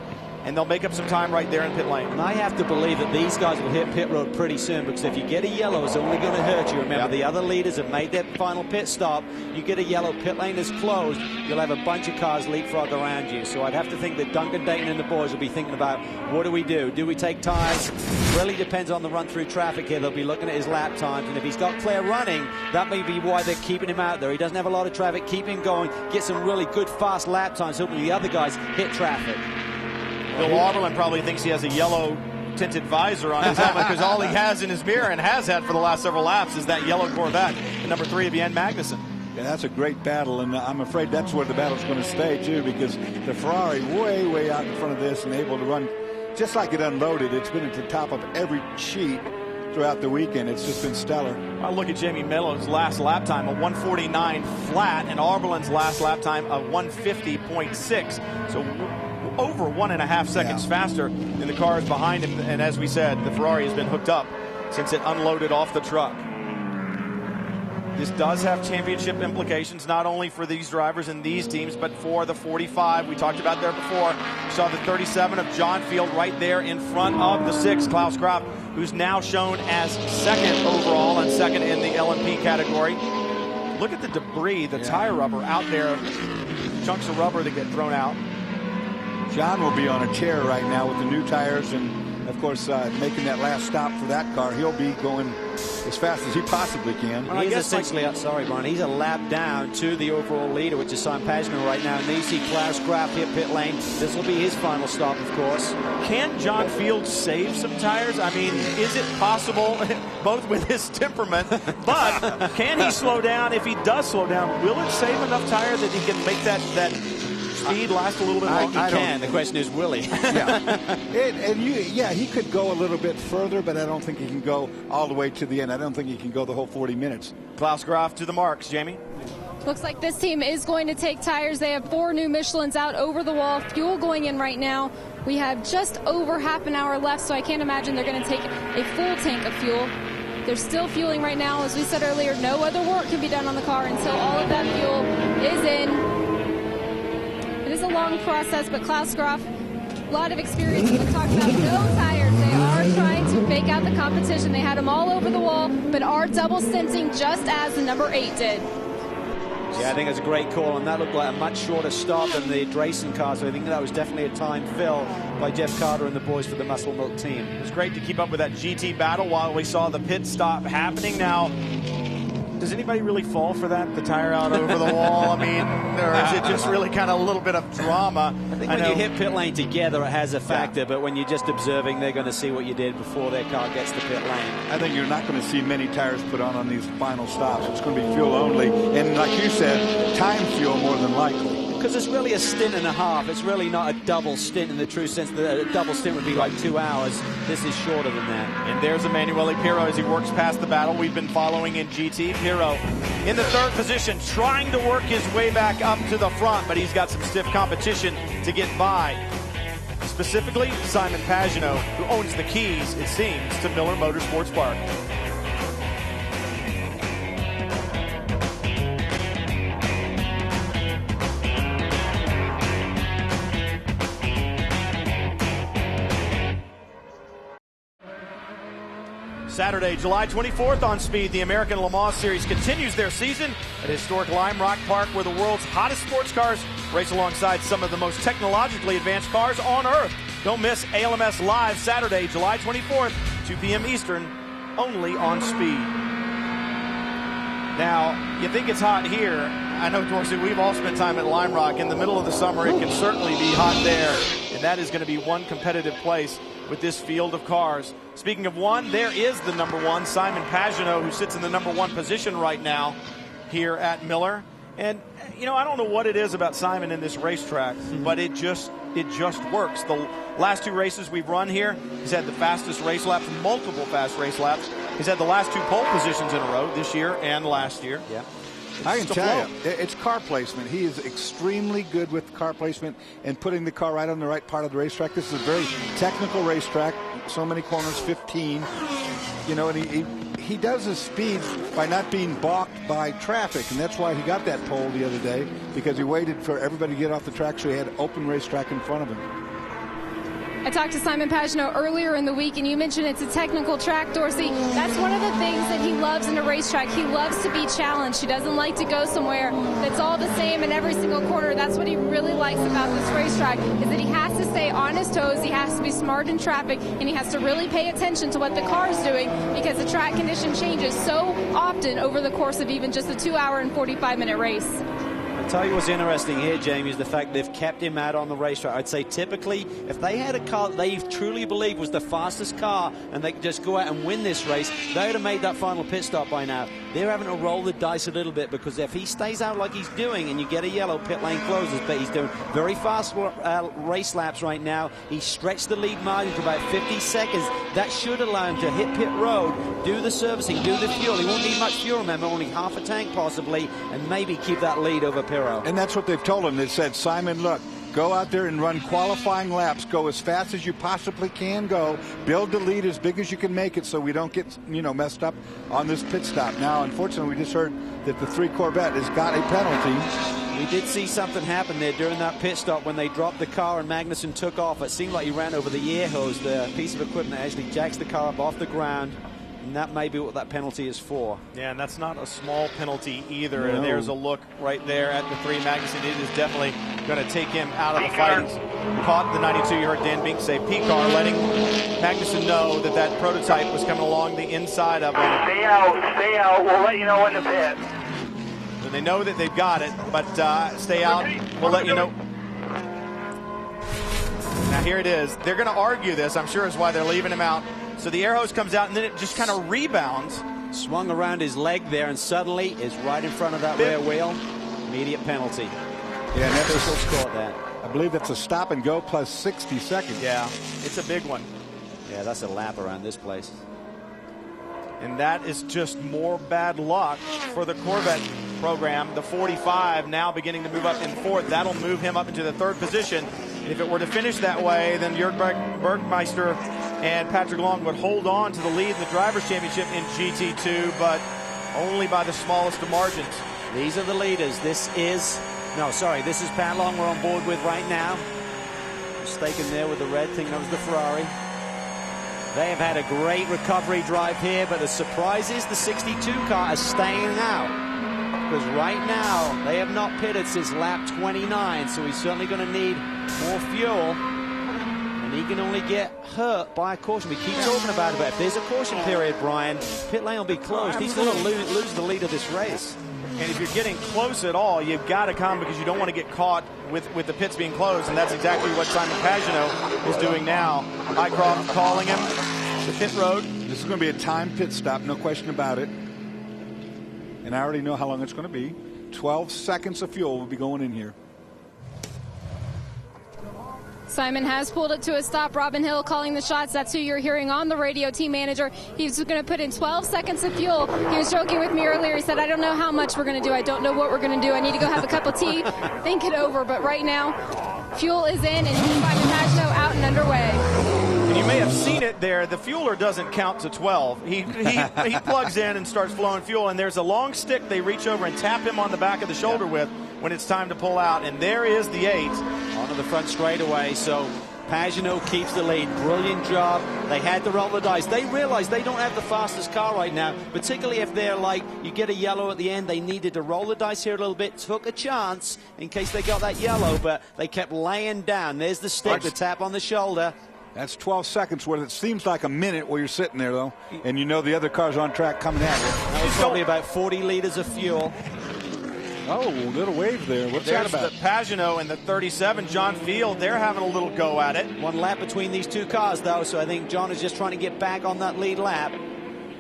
and they'll make up some time right there in pit lane. And I have to believe that these guys will hit pit road pretty soon, because if you get a yellow, it's only going to hurt you. Remember, the other leaders have made their final pit stop. You get a yellow, pit lane is closed, you'll have a bunch of cars leapfrog around you. So I'd have to think that Duncan Dayton and the boys will be thinking about, what do we do? Do we take tires? Really depends on the run-through traffic here. They'll be looking at his lap times, and if he's got clear running, that may be why they're keeping him out there. He doesn't have a lot of traffic. Keep him going, get some really good, fast lap times, hoping the other guys hit traffic. Bill Arbelin probably thinks he has a yellow tinted visor on his helmet, because all he has in his mirror, and has had for the last several laps, is that yellow Corvette, and number 3 of Jan Magnussen. Yeah, that's a great battle, and I'm afraid that's where the battle's going to stay, too, because the Ferrari way, way out in front of this and able to run just like it unloaded. It's been at the top of every sheet throughout the weekend. It's just been stellar. I'll look at Jamie Mellow's last lap time, a 1:49 flat, and Arbelin's last lap time, a 1:50.6. So over 1.5 seconds faster than the cars behind him. And as we said, the Ferrari has been hooked up since it unloaded off the truck. This does have championship implications, not only for these drivers and these teams, but for the 45 we talked about there before. We saw the 37 of John Field right there in front of the 6, Klaus Graf, who's now shown as second overall and second in the LMP category. Look at the debris, the tire rubber out there, chunks of rubber that get thrown out. John will be on a tear right now with the new tires, and of course making that last stop for that car. He'll be going as fast as he possibly can. Well, he's essentially, sorry Brian, he's a lap down to the overall leader, which is Simon Pagenaud right now. And then you see Klaus Graf hit pit lane. This will be his final stop, of course. Can John Field save some tires? I mean, is it possible, both with his temperament, but can he slow down? If he does slow down, will it save enough tire that he can make that speed, last a little bit longer? He can. The question is, will he? He could go a little bit further, but I don't think he can go all the way to the end. I don't think he can go the whole 40 minutes. Klaus Graf to the marks. Jamie? Looks like this team is going to take tires. They have 4 new Michelins out over the wall. Fuel going in right now. We have just over half an hour left, so I can't imagine they're going to take a full tank of fuel. They're still fueling right now. As we said earlier, no other work can be done on the car until all of that fuel is in. It is a long process, but Klaus Graf, a lot of experience. We talked about no tires. They are trying to fake out the competition. They had them all over the wall, but are double stinting just as the number 8 did. Yeah, I think it's a great call, and that looked like a much shorter stop than the racing car, so I think that was definitely a time fill by Jeff Carter and the boys for the Muscle Milk team. It was great to keep up with that GT battle while we saw the pit stop happening. Now, does anybody really fall for that, the tire out over the wall? I mean, or is it just really kind of a little bit of drama? I think when you hit pit lane together, it has a factor, but when you're just observing, they're going to see what you did before their car gets to pit lane. I think you're not going to see many tires put on these final stops. It's going to be fuel only, and like you said, time fuel more than likely. Because it's really a stint and a half. It's really not a double stint in the true sense. A double stint would be like 2 hours. This is shorter than that. And there's Emanuele Pirro as he works past the battle we've been following in GT. Pirro in the 3rd position, trying to work his way back up to the front, but he's got some stiff competition to get by. Specifically, Simon Pagenaud, who owns the keys, it seems, to Miller Motorsports Park. Saturday, July 24th on Speed, the American Le Mans Series continues their season at historic Lime Rock Park, where the world's hottest sports cars race alongside some of the most technologically advanced cars on Earth. Don't miss ALMS Live Saturday, July 24th, 2 p.m. Eastern, only on Speed. Now, you think it's hot here. I know, Dorsey, we've all spent time at Lime Rock. In the middle of the summer, it can certainly be hot there, and that is going to be one competitive place with this field of cars. Speaking of one, there is the number 1, Simon Pagenaud, who sits in the number 1 position right now here at Miller. And, you know, I don't know what it is about Simon in this racetrack, but it just works. The last 2 races we've run here, he's had the fastest race laps, multiple fast race laps. He's had the last 2 pole positions in a row, this year and last year. Yeah. I can tell you, it's car placement. He is extremely good with car placement and putting the car right on the right part of the racetrack. This is a very technical racetrack. So many corners, 15. You know, and he does his speeds by not being balked by traffic, and that's why he got that pole the other day, because he waited for everybody to get off the track so he had open racetrack in front of him. I talked to Simon Pagenaud earlier in the week, and you mentioned it's a technical track, Dorsey. That's one of the things that he loves in a racetrack. He loves to be challenged. He doesn't like to go somewhere that's all the same in every single corner. That's what he really likes about this racetrack, is that he has to stay on his toes, he has to be smart in traffic, and he has to really pay attention to what the car is doing, because the track condition changes so often over the course of even just a 2-hour and 45-minute race. I'll tell you what's interesting here, Jamie, is the fact they've kept him out on the racetrack. I'd say typically, if they had a car that they truly believed was the fastest car and they could just go out and win this race, they would have made that final pit stop by now. They're having to roll the dice a little bit, because if he stays out like he's doing and you get a yellow, pit lane closes, but he's doing very fast race laps right now. He stretched the lead margin to about 50 seconds. That should allow him to hit pit road, do the servicing, do the fuel. He won't need much fuel, remember, only half a tank possibly, and maybe keep that lead over Pirro. And that's what they've told him. They said, Simon, look, go out there and run qualifying laps. Go as fast as you possibly can go. Build the lead as big as you can make it so we don't get, messed up on this pit stop. Now, unfortunately, we just heard that the 3 Corvette has got a penalty. We did see something happen there during that pit stop when they dropped the car and Magnussen took off. It seemed like he ran over the air hose, the piece of equipment that actually jacks the car up off the ground. And that may be what that penalty is for. Yeah, and that's not a small penalty either. No. And there's a look right there at the 3. Magnussen, it is definitely going to take him out of the fight. He's caught the 92. You heard Dan Bink say P-car, letting Magnussen know that that prototype was coming along the inside of him. Stay out. We'll let you know when to pit. So they know that they've got it, but stay out. We'll let you know. Now here it is. They're going to argue this, I'm sure, is why they're leaving him out. So the air hose comes out, and then it just kind of rebounds. Swung around his leg there, and suddenly is right in front of that rear wheel. Immediate penalty. Yeah, and that's scored that. I believe that's a stop and go plus 60 seconds. Yeah, it's a big one. Yeah, that's a lap around this place. And that is just more bad luck for the Corvette program. The 45 now beginning to move up in fourth. That'll move him up into the third position. And if it were to finish that way, then Jörg Bergmeister and Patrick Long would hold on to the lead in the Drivers' Championship in GT2, but only by the smallest of margins. These are the leaders. This is Pat Long we're on board with right now. Mistaken there with the red thing. That was the Ferrari. They have had a great recovery drive here, but the surprise is the 62 car is staying out. Because right now, they have not pitted since lap 29, so he's certainly going to need more fuel. And he can only get hurt by a caution. We keep talking about it, but if there's a caution period, Brian, pit lane will be closed. He's going to lose the lead of this race. And if you're getting close at all, you've got to come because you don't want to get caught with the pits being closed, and that's exactly what Simon Pagenaud is doing now. Mycroft calling him the pit road. This is going to be a timed pit stop, no question about it. And I already know how long it's going to be. 12 seconds of fuel will be going in here. Simon has pulled it to a stop. Robin Hill calling the shots. That's who you're hearing on the radio, team manager. He's going to put in 12 seconds of fuel. He was joking with me earlier. He said, I don't know how much we're going to do. I don't know what we're going to do. I need to go have a cup of tea, think it over. But right now, fuel is in, and Simon Pagenaud out and underway. And you may have seen it there. The fueler doesn't count to 12. He plugs in and starts flowing fuel, and there's a long stick they reach over and tap him on the back of the shoulder with when it's time to pull out. And there is the 8. Onto the front straightaway, so Pagenaud keeps the lead. Brilliant job. They had to roll the dice. They realize they don't have the fastest car right now, particularly if they're like, you get a yellow at the end. They needed to roll the dice here a little bit, took a chance in case they got that yellow, but they kept laying down. There's the stick, the tap on the shoulder. That's 12 seconds worth. It seems like a minute while you're sitting there, though, and you know the other car's on track coming at you. That was probably about 40 liters of fuel. Oh, little wave there. What's that about? There's the Pagenaud and the 37, John Field. They're having a little go at it. One lap between these two cars, though, so I think John is just trying to get back on that lead lap.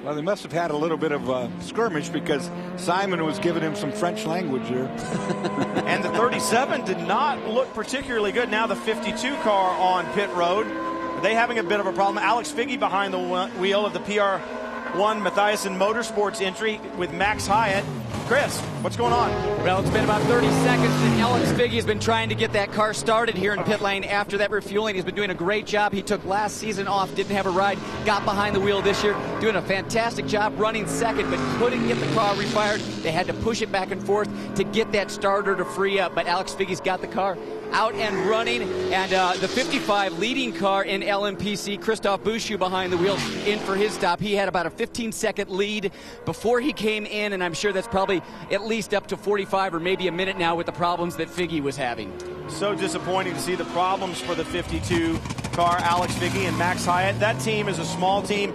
Well, they must have had a little bit of skirmish because Simon was giving him some French language here. And the 37 did not look particularly good. Now the 52 car on pit road. Are they having a bit of a problem? Alex Figge behind the wheel of the PR1 Mathiasen Motorsports entry with Max Hyatt. Chris, what's going on? Well, it's been about 30 seconds, and Alex Figge has been trying to get that car started here in pit lane after that refueling. He's been doing a great job. He took last season off, didn't have a ride, got behind the wheel this year, doing a fantastic job running second, but couldn't get the car refired. They had to push it back and forth to get that starter to free up, but Alex Figge's got the car out and running, and the 55 leading car in LMPC, Christophe Bouchou behind the wheel, in for his stop. He had about a 15-second lead before he came in, and I'm sure that's probably at least up to 45 or maybe a minute now with the problems that Figge was having. So disappointing to see the problems for the 52 car, Alex Figge and Max Hyatt. That team is a small team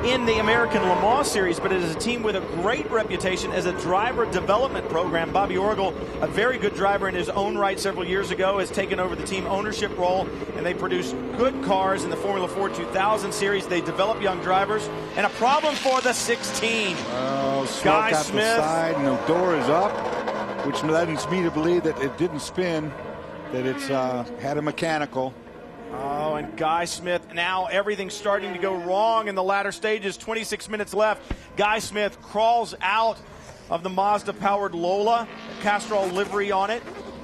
in the American Le Mans Series, but it is a team with a great reputation as a driver development program. Bobby Orgel, a very good driver in his own right several years ago, has taken over the team ownership role, and they produce good cars in the Formula 4 2000 Series. They develop young drivers, and a problem for the 16. Oh, smoke Guy out Smith. the side, and the door is up, which leads me to believe that it didn't spin, that it's had a mechanical. Oh, and Guy Smith, now everything's starting to go wrong in the latter stages. 26 minutes left. Guy Smith crawls out of the Mazda-powered Lola, Castrol livery on it.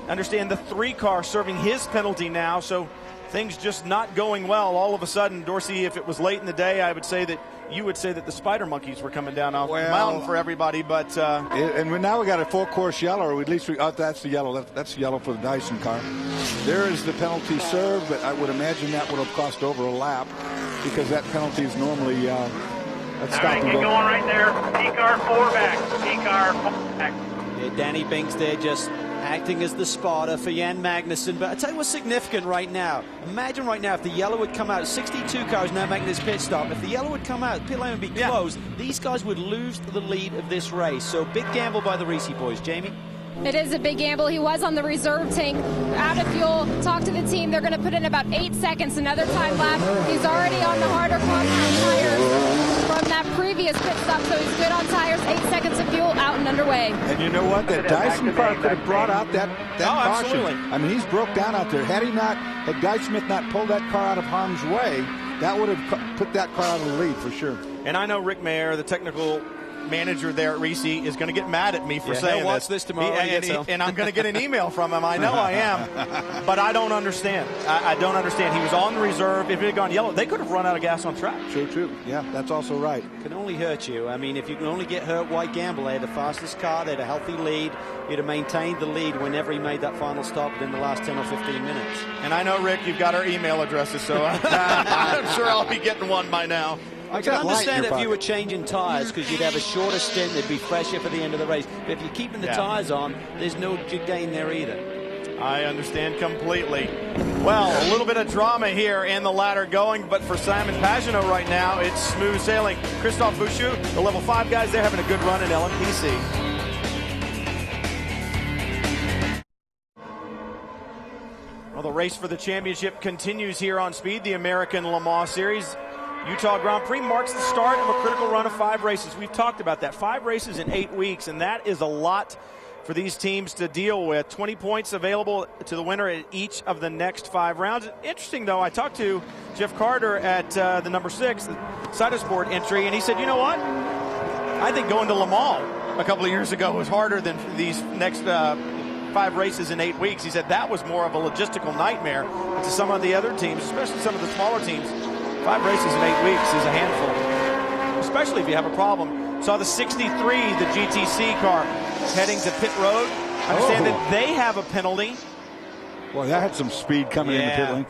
Understand the 3 car serving his penalty now, so things just not going well. All of a sudden, Dorsey, if it was late in the day, I would say that you would say that the spider monkeys were coming down off the mountain for everybody, but and now we got a full course yellow, or at least that's the yellow. That's the yellow for the Dyson car. There is the penalty served, but I would imagine that would have cost over a lap because that penalty is normally let's stop and get go. going right there. P-car 4 back. P-car 4 back. Yeah, Danny Binks there just acting as the spotter for Jan Magnussen. But I tell you what's significant right now. Imagine right now if the yellow would come out. 62 cars now making this pit stop. If the yellow would come out, pit lane would be closed. These guys would lose the lead of this race. So big gamble by the Reese boys. Jamie? It is a big gamble. He was on the reserve tank, out of fuel. Talk to the team. They're going to put in about 8 seconds, another time lap. He's already on the harder compound tires from that previous pit stop, so he's good on tires. 8 seconds of fuel, out and underway. way. And you know what? That Dyson car could have brought out that caution. Absolutely. I mean, he's broke down out there. Had Guy Smith not pulled that car out of harm's way, that would have put that car out of the lead for sure. And I know Rick Mayer, the technical manager there at Risi, is going to get mad at me for saying watch this tomorrow. And I'm going to get an email from him. I know I am, but I don't understand. I don't understand. He was on the reserve. If it had gone yellow, they could have run out of gas on track. True. Yeah, that's also right. Can only hurt you. I mean, if you can only get hurt, why gamble? They had the fastest car. They had a healthy lead. He'd have maintained the lead whenever he made that final stop within the last 10 or 15 minutes. And I know, Rick, you've got our email addresses, so I'm sure I'll be getting one by now. I can understand if you were changing tyres because you'd have a shorter stint, they'd be fresher for the end of the race. But if you're keeping the tyres on, there's no gain there either. I understand completely. Well, a little bit of drama here in the ladder going, but for Simon Pagenaud right now, it's smooth sailing. Christophe Bouchou, the level 5 guys, they're having a good run in LMPC. Well, the race for the championship continues here on Speed, the American Le Mans Series. Utah Grand Prix marks the start of a critical run of 5 races. We've talked about that. 5 races in 8 weeks, and that is a lot for these teams to deal with. 20 points available to the winner at each of the next 5 rounds. Interesting, though, I talked to Jeff Carter at the number 6, the Cytosport entry, and he said, you know what? I think going to Le Mans a couple of years ago was harder than these next 5 races in 8 weeks. He said that was more of a logistical nightmare to some of the other teams, especially some of the smaller teams. 5 races in 8 weeks is a handful, especially if you have a problem. Saw the 63, the GTC car, heading to pit road. I understand that they have a penalty. Boy, that had some speed coming in the pit lane.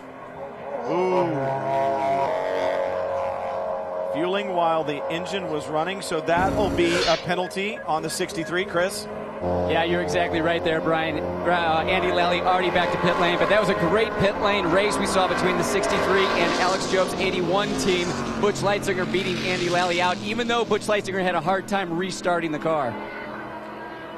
Fueling while the engine was running, so that'll be a penalty on the 63, Chris. Yeah, you're exactly right there, Brian. Andy Lally already back to pit lane, but that was a great pit lane race we saw between the 63 and Alex Job's 81 team. Butch Leitzinger beating Andy Lally out, even though Butch Leitzinger had a hard time restarting the car.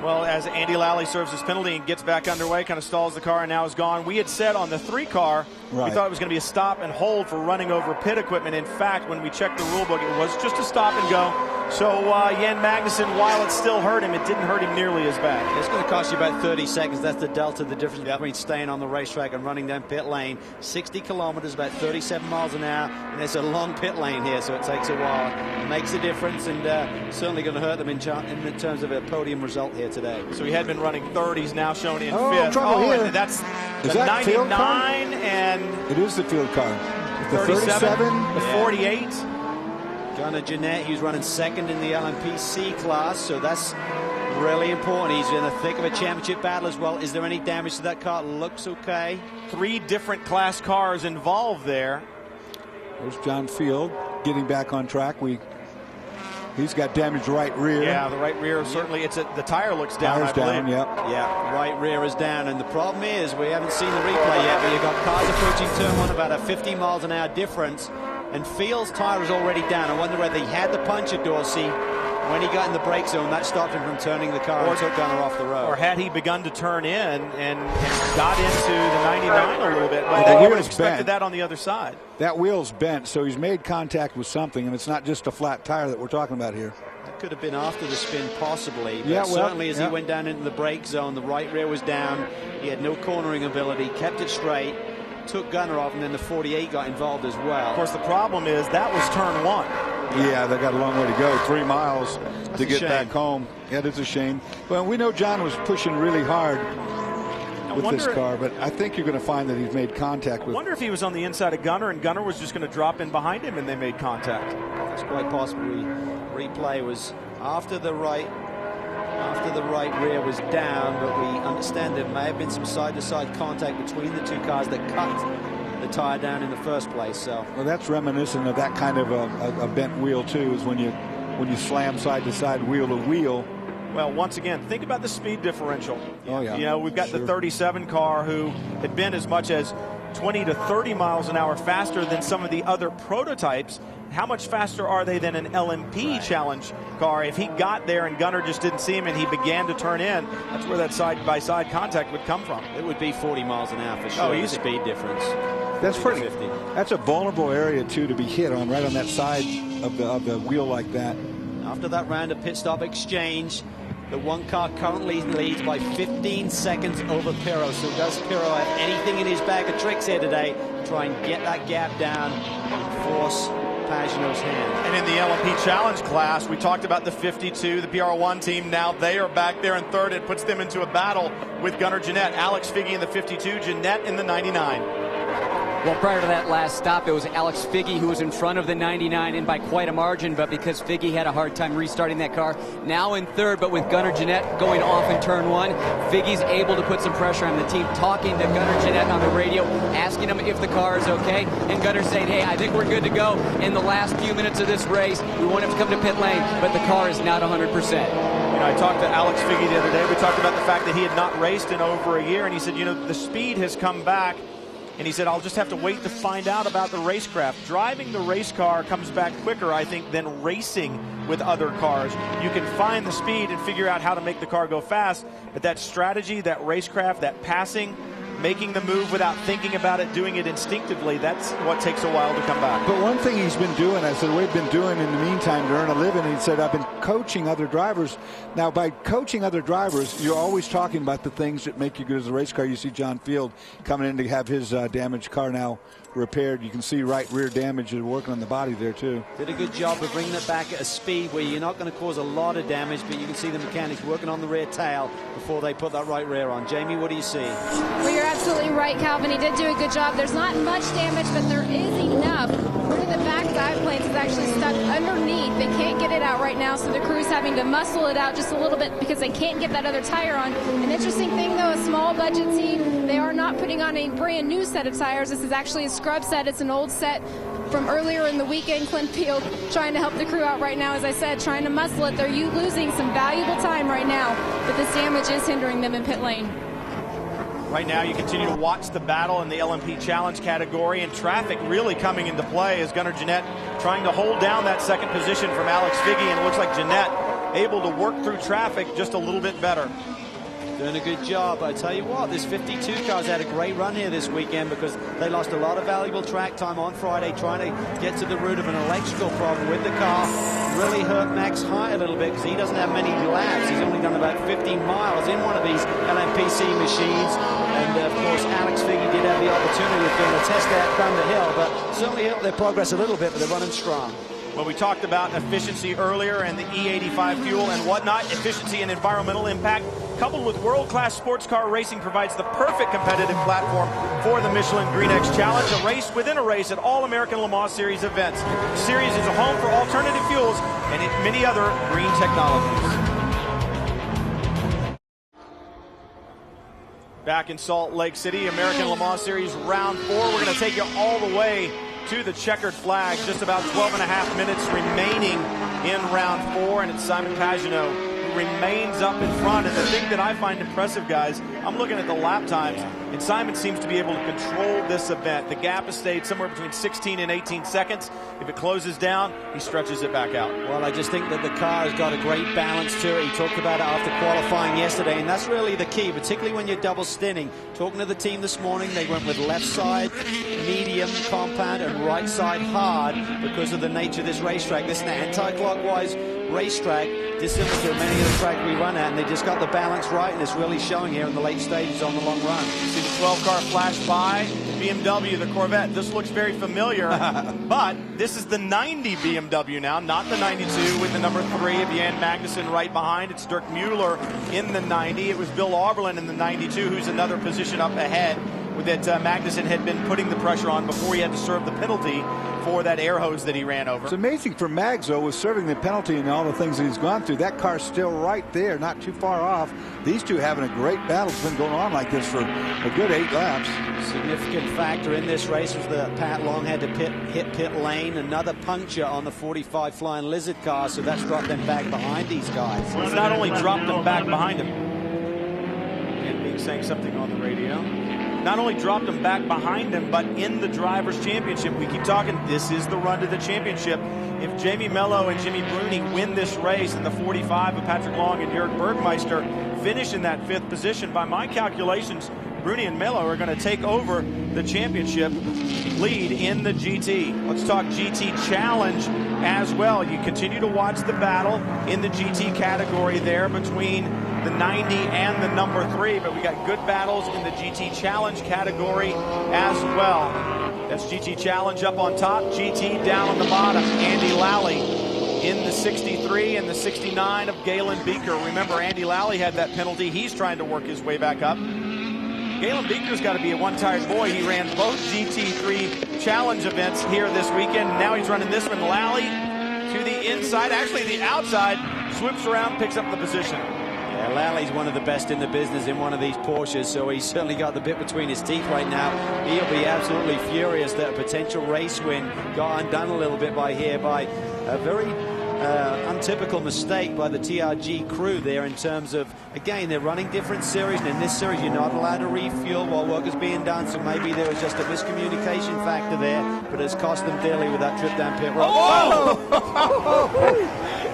Well, as Andy Lally serves his penalty and gets back underway, kind of stalls the car and now is gone. We had said on the 3 car, we thought it was going to be a stop and hold for running over pit equipment. In fact, when we checked the rule book, it was just a stop and go. So Jan Magnussen, while it still hurt him, it didn't hurt him nearly as bad. It's going to cost you about 30 seconds. That's the delta, the difference between staying on the racetrack and running down pit lane. 60 kilometers, about 37 miles an hour, and there's a long pit lane here, so it takes a while. It makes a difference, and certainly going to hurt them in terms of a podium result here today. So he had been running 30s, now shown in 5th. Trouble here. And that's is the that 99 and it is the field car. The 37, the 48. Gunnar Jeanette, he's running 2nd in the LMPC class, so that's really important. He's in the thick of a championship battle as well. Is there any damage to that car? Looks okay. 3 different class cars involved there. There's John Field getting back on track. He's got damaged right rear. Yeah, the right rear certainly. The tire looks down. Tire's down. Yep. Yeah, right rear is down, and the problem is we haven't seen the replay yet. But you've got cars approaching turn 1 about a 50 miles an hour difference, and Field's tire is already down. I wonder whether he had the puncher, Dorsey, when he got in the brake zone. That stopped him from turning the car and took Gunnar off the road. Or had he begun to turn in and got into the 99 a little bit, but he would have expected that on the other side. That wheel's bent, so he's made contact with something, and it's not just a flat tire that we're talking about here. That could have been after the spin, possibly. But certainly as he went down into the brake zone, the right rear was down. He had no cornering ability, kept it straight, took Gunnar off, and then the 48 got involved as well. Of course, the problem is that was turn 1. Yeah, they got a long way to go, 3 miles to get back home. Yeah, it's a shame. Well, we know John was pushing really hard with this car, but I think you're going to find that he's made contact with. I wonder if he was on the inside of Gunnar and Gunnar was just going to drop in behind him and they made contact. That's quite possible. Replay was after the right rear was down, but we understand there may have been some side-to-side contact between the 2 cars that cut the tire down in the first place. So, well, that's reminiscent of that kind of a bent wheel too. Is when you slam side to side, wheel to wheel. Well, once again, think about the speed differential. Oh yeah. You know, we've got the 37 car who had been as much as 20 to 30 miles an hour faster than some of the other prototypes. How much faster are they than an LMP challenge car? If he got there and Gunnar just didn't see him and he began to turn in, that's where that side-by-side contact would come from. It would be 40 miles an hour for sure. Oh, easy speed difference. That's pretty. 50. That's a vulnerable area too to be hit on, right on that side of the wheel like that. After that round of pit stop exchange, The one car currently leads by 15 seconds over Pirro. So does Pirro have anything in his bag of tricks here today to try and get that gap down and force Pagenaud's hand? And in the LMP Challenge class, we talked about the 52, the PR1 team. Now they are back there in third. It puts them into a battle with Gunnar Jeanette. Alex Figge in the 52, Jeanette in the 99. Well, prior to that last stop, it was Alex Figge who was in front of the 99 and by quite a margin, but because Figge had a hard time restarting that car, now in third, but with Gunnar Jeanette going off in turn one, Figge's able to put some pressure on the team, talking to Gunnar Jeanette on the radio, asking him if the car is okay, and Gunnar saying, hey, I think we're good to go in the last few minutes of this race. We want him to come to pit lane, but the car is not 100%. You know, I talked to Alex Figge the other day. We talked about the fact that he had not raced in over a year, and he said, you know, the speed has come back. And he said, I'll just have to wait to find out about the racecraft. Driving the race car comes back quicker, I think, than racing with other cars. You can find the speed and figure out how to make the car go fast, but that strategy, that racecraft, that passing, making the move without thinking about it, doing it instinctively, that's what takes a while to come back. But one thing he's been doing, I said, we've been doing in the meantime to earn a living, he said, I've been coaching other drivers. Now, by coaching other drivers, you're always talking about the things that make you good as a race car. You see John Field coming in to have his damaged car now repaired. You can see right rear damage is working on the body there too. Did a good job of bringing it back at a speed where you're not going to cause a lot of damage, but you can see the mechanics working on the rear tail before they put that right rear on. Jamie, what do you see? Well, you're absolutely right, Calvin. He did do a good job. There's not much damage, but there is enough. One of the back dive plates is actually stuck underneath. They can't get it out right now, so the crew's having to muscle it out just a little bit because they can't get that other tire on. An interesting thing, though, a small budget team, they are not putting on a brand new set of tires. This is actually a scrub set. It's an old set from earlier in the weekend. Clint Field trying to help the crew out right now, as I said, trying to muscle it. They're losing some valuable time right now, but this damage is hindering them in pit lane. Right now, you continue to watch the battle in the LMP Challenge category, and traffic really coming into play as Gunnar Jeanette trying to hold down that second position from Alex Figge, and it looks like Jeanette able to work through traffic just a little bit better. Doing a good job. I tell you what, this 52 car's had a great run here this weekend because they lost a lot of valuable track time on Friday trying to get to the root of an electrical problem with the car. Really hurt Max High a little bit because he doesn't have many laps. He's only done about 15 miles in one of these LMPC machines. And of course, Alex Figge did have the opportunity of doing a test out down the hill, but certainly helped their progress a little bit, but they're running strong. Well, we talked about efficiency earlier and the E85 fuel and whatnot. Efficiency and environmental impact, coupled with world-class sports car racing, provides the perfect competitive platform for the Michelin Green X Challenge, a race within a race at all American Le Mans Series events. The series is a home for alternative fuels and many other green technologies. Back in Salt Lake City, American Le Mans Series Round 4. We're going to take you all the way to the checkered flag. Just about 12.5 minutes remaining in Round 4, and it's Simon Pagenaud who remains up in front. And the thing that I find impressive, guys, I'm looking at the lap times, and Simon seems to be able to control this event. The gap has stayed somewhere between 16 and 18 seconds. If it closes down, he stretches it back out. Well, I just think that the car has got a great balance to it. He talked about it after qualifying yesterday, and that's really the key, particularly when you're double stinting. Talking to the team this morning, they went with left side medium, compound, and right side hard because of the nature of this racetrack. This is an anti-clockwise racetrack, dissimilar to many of the track we run at, and they just got the balance right, and it's really showing here in the late stages on the long run. See the 12 car flash by, BMW, the Corvette. This looks very familiar, but this is the 90 BMW now, not the 92 with the number 3 of Jan Magnussen right behind. It's Dirk Mueller in the 90. It was Bill Auberlen in the 92, who's another position up ahead, that Magnussen had been putting the pressure on before he had to serve the penalty for that air hose that he ran over. It's amazing for Mags, though, with serving the penalty and all the things that he's gone through. That car's still right there, not too far off. These two having a great battle. It's been going on like this for a good 8 laps. Significant factor in this race was that Pat Long had to hit pit lane. Another puncture on the 45 Flying Lizard car, so that's dropped them back behind these guys. Well, it's not only dropped them back behind him, and being saying something on the radio. Not only dropped him back behind him, but in the Drivers' Championship. We keep talking, this is the run to the championship. If Jamie Mello and Jimmy Bruni win this race and the 45 of Patrick Long and Jörg Bergmeister finish in that 5th position, by my calculations, Bruni and Mello are going to take over the championship lead in the GT. Let's talk GT Challenge as well. You continue to watch the battle in the GT category there between the 90 and the number 3, but we got good battles in the GT Challenge category as well. That's GT Challenge up on top, GT down on the bottom. Andy Lally in the 63 and the 69 of Galen Beeker. Remember, Andy Lally had that penalty. He's trying to work his way back up. Galen Beeker's got to be a one-tired boy. He ran both GT3 Challenge events here this weekend. Now he's running this one. Lally to the inside, actually the outside, swoops around, picks up the position. Yeah, Lally's one of the best in the business in one of these Porsches, so he's certainly got the bit between his teeth right now. He'll be absolutely furious that a potential race win got undone a little bit by a very untypical mistake by the TRG crew there in terms of, again, they're running different series, and in this series you're not allowed to refuel while work is being done, so maybe there was just a miscommunication factor there, but it's cost them dearly with that trip down pit road.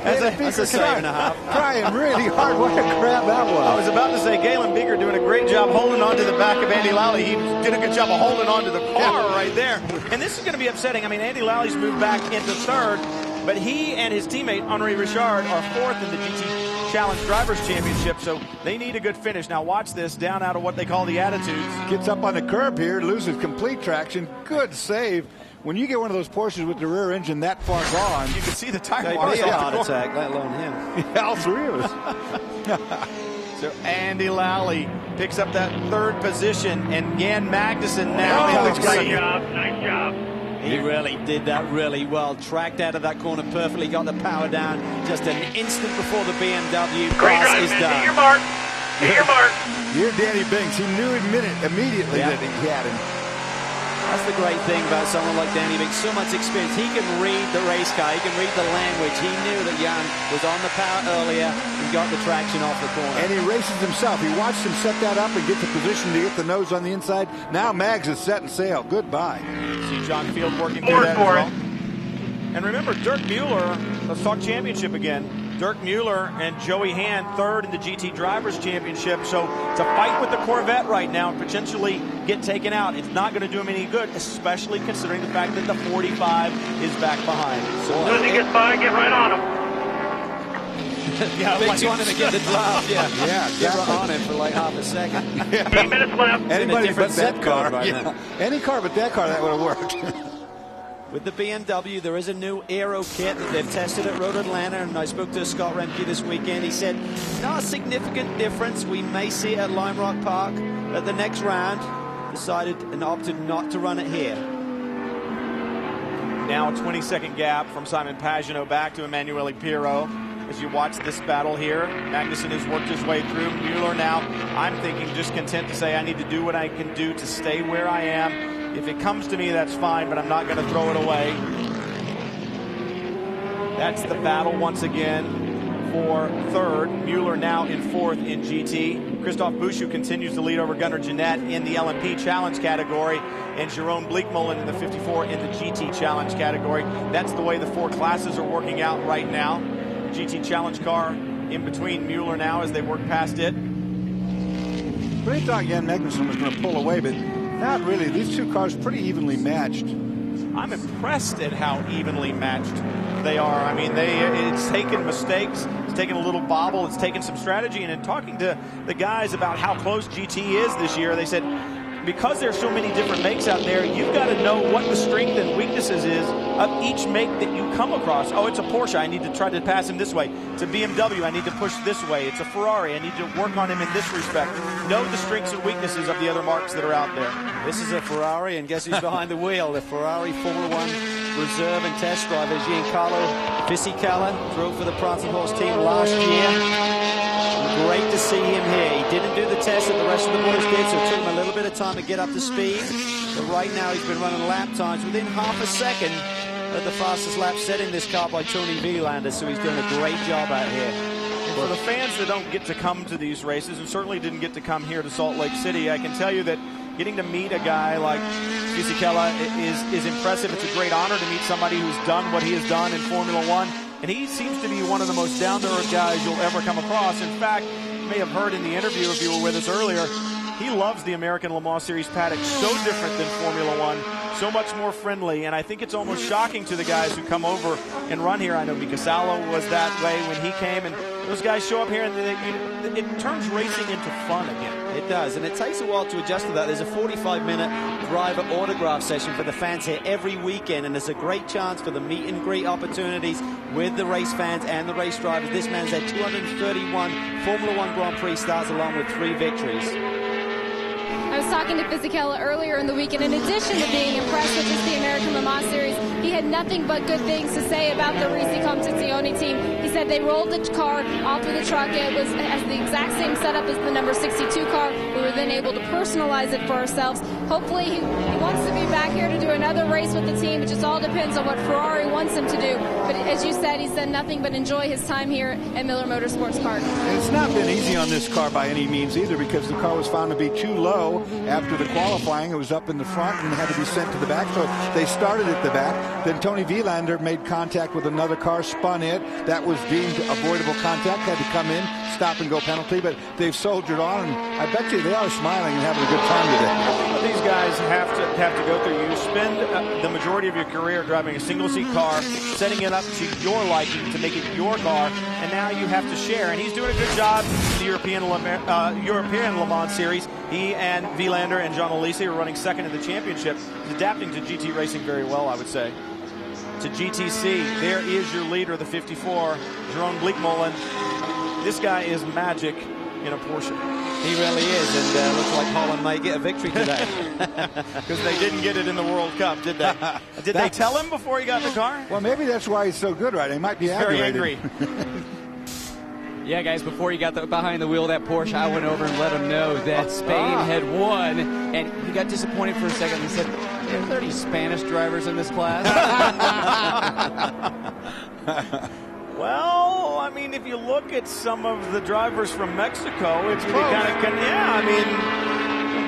That's a save and a half. Trying really hard. What a crap that was. I was about to say, Galen Beeker doing a great job holding on to the back of Andy Lally. He did a good job of holding on to the car right there. And this is going to be upsetting. I mean, Andy Lally's moved back into third, but he and his teammate, Henri Richard, are fourth in the GT Challenge Drivers' Championship, so they need a good finish. Now watch this, down out of what they call the attitudes. Gets up on the curb here, loses complete traction. Good save. When you get one of those Porsches with the rear engine that far gone, you can see the tire marks. A heart attack, let alone him. Yeah, all three of us. So Andy Lally picks up that third position, and Jan Magnussen now. Nice job, nice job. He really did that really well. Tracked out of that corner perfectly, got the power down just an instant before the BMW pass is done. Hit your mark. Hit your mark. You're Danny Binks. He knew immediately that he had him. That's the great thing about someone like Danny Binks. So much experience. He can read the race car. He can read the language. He knew that Jan was on the power earlier and got the traction off the corner. And he races himself. He watched him set that up and get the position to get the nose on the inside. Now Mags is setting sail. Goodbye. See John Field working through that as well. And remember, Dirk Mueller, let's talk championship again. Dirk Mueller and Joey Hand third in the GT Drivers' Championship. So to fight with the Corvette right now and potentially get taken out, it's not going to do him any good, especially considering the fact that the 45 is back behind. So as soon as he gets by, get right on him. Yeah, Binks wanted to get the draft. Yeah, get right on him for like half a second. 8 minutes left. Anybody but that car. Right now. Any car but that car, that would have worked. With the BMW, there is a new aero kit that they've tested at Road Atlanta, and I spoke to Scott Remke this weekend. He said, not a significant difference. We may see it at Lime Rock Park at the next round. Decided and opted not to run it here. Now a 20-second gap from Simon Pagenaud back to Emanuele Pirro. As you watch this battle here, Magnussen has worked his way through. Mueller now, I'm thinking, just content to say I need to do what I can do to stay where I am. If it comes to me, that's fine, but I'm not going to throw it away. That's the battle once again for third. Mueller now in fourth in GT. Christophe Bouchou continues to lead over Gunnar Jeanette in the LMP Challenge category, and Jerome Bleekmolen in the 54 in the GT Challenge category. That's the way the four classes are working out right now. GT Challenge car in between Mueller now as they work past it. Really thought Jan Magnussen was going to pull away, but not really. These two cars pretty evenly matched. I'm impressed at how evenly matched they are. I mean, it's taken mistakes, it's taken a little bobble, it's taken some strategy, and in talking to the guys about how close GT is this year, they said, because there's so many different makes out there, you've got to know what the strength and weaknesses is of each make that you come across. Oh, it's a Porsche, I need to try to pass him this way. It's a BMW, I need to push this way. It's a Ferrari, I need to work on him in this respect. Know the strengths and weaknesses of the other marques that are out there. This is a Ferrari, and guess who's behind the wheel? The Ferrari Formula One reserve and test driver, Giancarlo Fisichella, drove for the Prancing Horse team last year. Great to see him here. He didn't do the test that the rest of the boys did, so it took him a little bit of time to get up to speed. But right now he's been running lap times within half a second at the fastest lap set in this car by Tony Vilander, so he's doing a great job out here. And for the fans that don't get to come to these races, and certainly didn't get to come here to Salt Lake City, I can tell you that getting to meet a guy like Fisichella is impressive. It's a great honor to meet somebody who's done what he has done in Formula One. And he seems to be one of the most down-to-earth guys you'll ever come across. In fact, you may have heard in the interview, if you were with us earlier, he loves the American Le Mans Series paddock. So different than Formula One, so much more friendly, and I think it's almost shocking to the guys who come over and run here. I know Mika Salo was that way when he came, and those guys show up here, and it turns racing into fun again. It does, and it takes a while to adjust to that. There's a 45-minute driver autograph session for the fans here every weekend, and there's a great chance for the meet and greet opportunities with the race fans and the race drivers. This man's had 231 Formula One Grand Prix starts along with 3 victories. I was talking to Fisichella earlier in the week, and in addition to being impressed with just the American Le Mans Series, he had nothing but good things to say about the Risi Competizione team. He said they rolled the car off of the truck. It was as the exact same setup as the number 62 car. We were then able to personalize it for ourselves. Hopefully he wants to be back here to do another race with the team. It just all depends on what Ferrari wants him to do. But as you said, he said nothing but enjoy his time here at Miller Motorsports Park. And it's not been easy on this car by any means either, because the car was found to be too low after the qualifying. It was up in the front and had to be sent to the back, so they started at the back. Then Tony Vilander made contact with another car, spun it. That was deemed avoidable contact, had to come in, stop and go penalty, but they've soldiered on, and I bet you they are smiling and having a good time today. What these guys have to go through, you spend the majority of your career driving a single-seat car, setting it up to your liking to make it your car, and now you have to share, and he's doing a good job in the European Le Mans Series. He and Vilander and John Alesi are running second in the championship. He's adapting to GT racing very well, I would say. To GTC, there is your leader, the 54, Jeroen Bleekmolen. This guy is magic in a Porsche. He really is, and looks like Holland may get a victory today. Because they didn't get it in the World Cup, did they? Did they tell him before he got in the car? Well, maybe that's why he's so good, right? He might be very angry. Yeah, guys, before he got behind the wheel of that Porsche, I went over and let him know that Spain had won, and he got disappointed for a second. He said, "There are 30 Spanish drivers in this class." Well, I mean, if you look at some of the drivers from Mexico, it's kind of, yeah, I mean,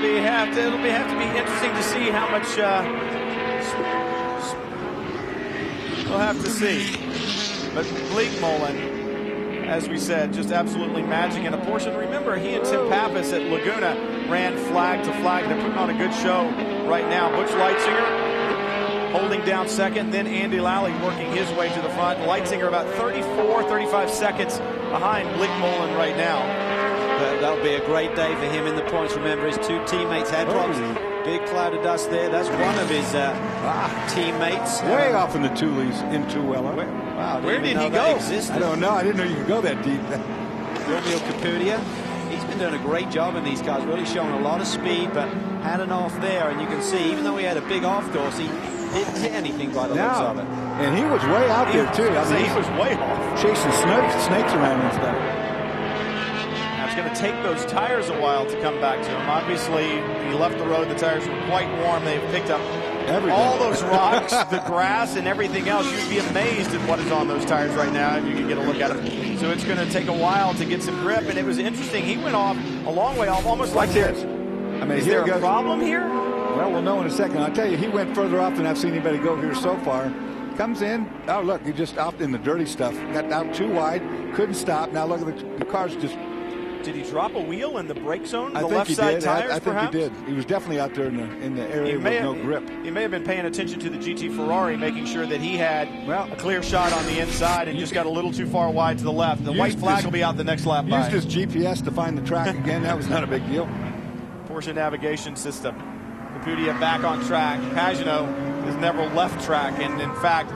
it'll have to be interesting to see how much, we'll have to see. But Bleekmolen, as we said, just absolutely magic in a Porsche. And remember, he and Tim Pappas at Laguna ran flag to flag. They're putting on a good show right now. Butch Leitzinger holding down second, then Andy Lally working his way to the front. Leitzinger about 35 seconds behind Bleekmolen right now. That'll be a great day for him in the points. Remember, his 2 teammates had drops. Big cloud of dust there. That's one of his teammates. Way off in the Tuoles in Tooele. Wow, where did he go? I don't know. I didn't know you could go that deep. Romeo Capudia, he's been doing a great job in these cars, really showing a lot of speed, but had an off there, and you can see, even though he had a big off, Dorsey, didn't hit anything by the looks of it. And he was way out there, too. I mean, he was way off. Chasing snakes around and stuff. It's going to take those tires a while to come back to him. Obviously, he left the road. The tires were quite warm. They've picked up all those rocks, the grass, and everything else. You'd be amazed at what is on those tires right now if you can get a look at them. So it's going to take a while to get some grip. And it was interesting. He went off a long way off, almost like this. I mean, is there a problem here? Well, we'll know in a second. I'll tell you, he went further off than I've seen anybody go here so far. Comes in. Oh, look, he just out in the dirty stuff. Got out too wide. Couldn't stop. Now look at the car's just... Did he drop a wheel in the brake zone? I the think left he side did. tires, I think perhaps? he did. He was definitely out there in the area with no grip. He may have been paying attention to the GT Ferrari, making sure that he had a clear shot on the inside and just got a little too far wide to the left. The white flag will be out the next lap by. Used his GPS to find the track again. That was not a big deal. Porsche navigation system. Capudia back on track. Pagano has never left track, and in fact,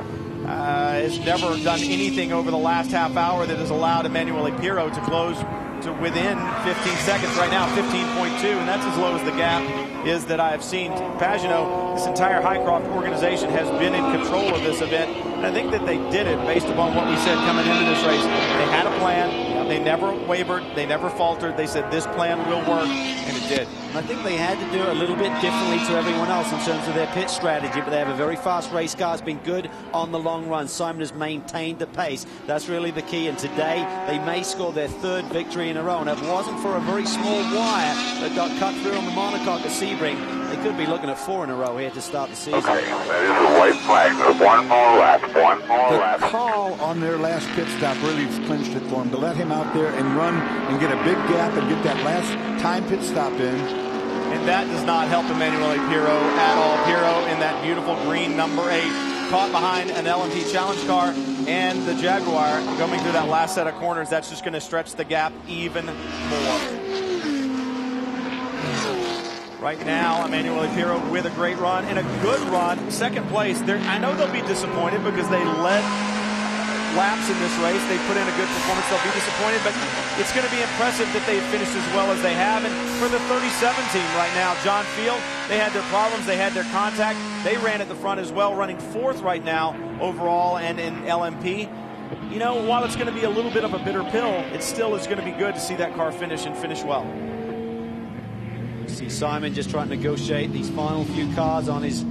has never done anything over the last half hour that has allowed Emanuele Pirro to close to within 15 seconds right now, 15.2, and that's as low as the gap is that I have seen. Pagano, this entire Highcroft organization has been in control of this event, and I think that they did it based upon what we said coming into this race. They had a plan, they never wavered, they never faltered, they said this plan will work, and it did. I think they had to do it a little bit differently to everyone else in terms of their pit strategy, but they have a very fast race car. It's been good on the long run. Simon has maintained the pace. That's really the key, and today they may score their 3rd victory in a row, and if it wasn't for a very small wire that got cut through on the monocoque at Sebring, they could be looking at 4 in a row here to start the season. Okay, that is a white flag. There's one more lap. The call on their last pit stop really clinched it for him, to let him out there and run and get a big gap and get that last time pit stop in. and that does not help Emanuele Pirro at all. Pirro in that beautiful green number 8, caught behind an LMP challenge car and the Jaguar coming through that last set of corners. That's just going to stretch the gap even more. Right now, Emanuele Pirro with a great run and a good run. Second place. I know they'll be disappointed because they led laps in this race. They put in a good performance. They'll be disappointed, but it's going to be impressive that they've finished as well as they have. And for the 37 team right now, John Field, they had their problems. They had their contact. They ran at the front as well, running 4th right now overall and in LMP. You know, while it's going to be a little bit of a bitter pill, it still is going to be good to see that car finish and finish well. See Simon just trying to negotiate these final few cars on his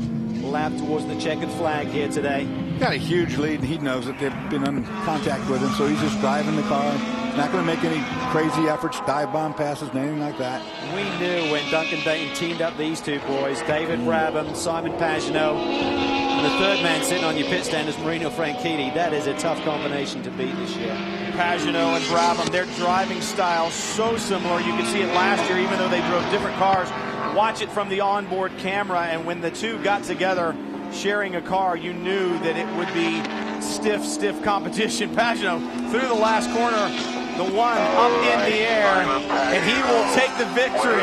lap towards the checkered flag here today. Got a huge lead, and he knows that they've been in contact with him, so he's just driving the car. He's not going to make any crazy efforts, dive bomb passes, anything like that. We knew when Duncan Dayton teamed up these two boys, David Brabham, Simon Pagenaud, and the third man sitting on your pit stand is Marino Franchitti. That is a tough combination to beat this year. Pagenaud and Brabham, their driving style so similar. You could see it last year, even though they drove different cars. Watch it from the onboard camera, and when the two got together sharing a car, you knew that it would be stiff competition. Pagenaud through the last corner, the one up in the air, and he will take the victory.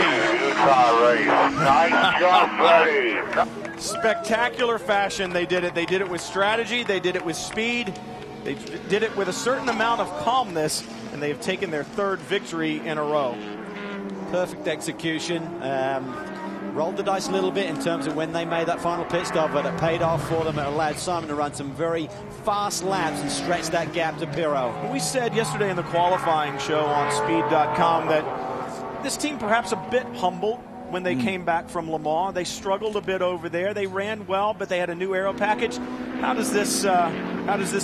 Spectacular fashion they did it. They did it with strategy. They did it with speed. They did it with a certain amount of calmness, and they have taken their 3rd victory in a row. Perfect execution. Rolled the dice a little bit in terms of when they made that final pit stop, but it paid off for them. It allowed Simon to run some very fast laps and stretch that gap to Pirro. We said yesterday in the qualifying show on Speed.com that this team perhaps a bit humbled when they came back from Le Mans. They struggled a bit over there. They ran well, but they had a new aero package. How does this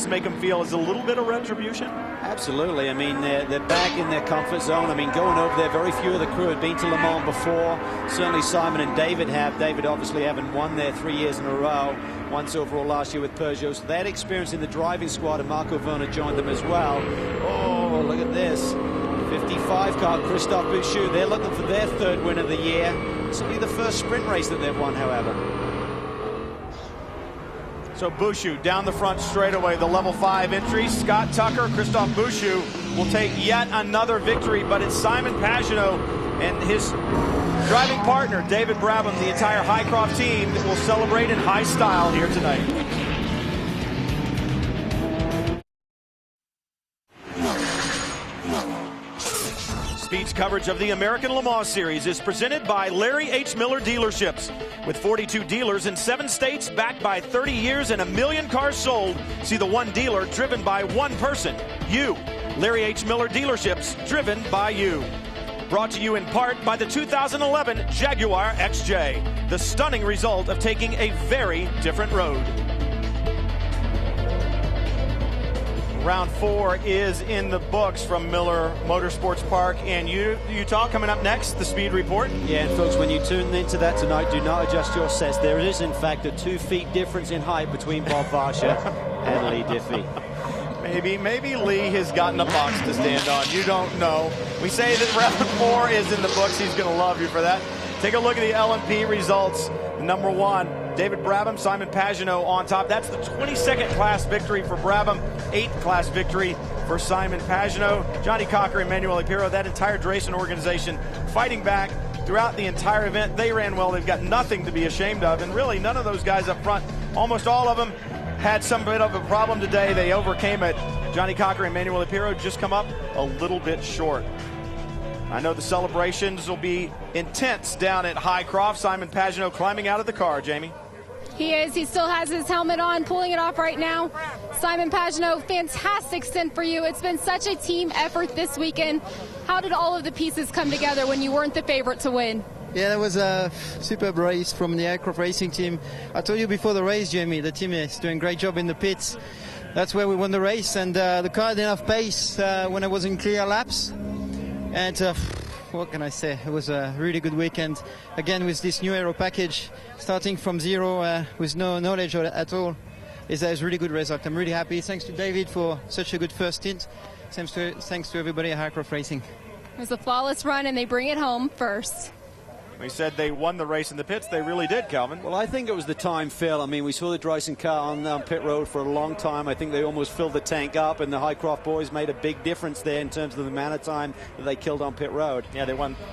make them feel? Is it a little bit of retribution? Absolutely. I mean, they're back in their comfort zone. I mean, going over there, very few of the crew had been to Le Mans before. Certainly Simon and David have. David obviously having won there 3 years in a row. Once overall last year with Peugeot. So they had experience in the driving squad, and Marco Werner joined them as well. Oh, look at this. 55 car, Christophe Bouchou. They're looking for their 3rd win of the year. It's only the first sprint race that they've won, however. So Bouchou down the front straightaway, the level 5 entry. Scott Tucker, Christophe Bouchou will take yet another victory, but it's Simon Pagenaud and his driving partner, David Brabham, the entire Highcroft team that will celebrate in high style here tonight. Speed's coverage of the American Le Mans Series is presented by Larry H. Miller Dealerships. With 42 dealers in 7 states, backed by 30 years and 1 million cars sold, see the one dealer driven by one person, you. Larry H. Miller Dealerships, driven by you. Brought to you in part by the 2011 Jaguar XJ, the stunning result of taking a very different road. Round 4 is in the books from Miller Motorsports Park in Utah. Coming up next, the Speed Report. Yeah, and folks, when you tune into that tonight, do not adjust your sets. There is, in fact, a 2 feet difference in height between Bob Varsha and Lee Diffie. Maybe Lee has gotten a box to stand on. You don't know. We say that round 4 is in the books. He's going to love you for that. Take a look at the LMP results. Number 1, David Brabham, Simon Pagenaud on top. That's the 22nd class victory for Brabham, 8th class victory for Simon Pagenaud. Johnny Cocker, Emanuele Pirro, that entire Drayson organization fighting back throughout the entire event. They ran well. They've got nothing to be ashamed of. And really, none of those guys up front, almost all of them, had some bit of a problem today. They overcame it. Johnny Cocker and Emanuele Pirro just come up a little bit short. I know the celebrations will be intense down at Highcroft. Simon Pagenaud climbing out of the car, Jamie. He is. He still has his helmet on, pulling it off right now. Simon Pagenaud, fantastic stint for you. It's been such a team effort this weekend. How did all of the pieces come together when you weren't the favorite to win? Yeah, that was a superb race from the Highcroft Racing team. I told you before the race, Jamie, the team is doing a great job in the pits. That's where we won the race, and the car had enough pace when I was in clear laps. And what can I say? It was a really good weekend. Again, with this new aero package, starting from zero with no knowledge at all, is a really good result. I'm really happy. Thanks to David for such a good first stint. Thanks to everybody at Highcroft Racing. It was a flawless run, and they bring it home first. We said they won the race in the pits. They really did, Calvin. Well, I think it was the time fill. I mean, we saw the Dreisen car on pit road for a long time. I think they almost filled the tank up, and the Highcroft boys made a big difference there in terms of the amount of time that they killed on pit road. Yeah,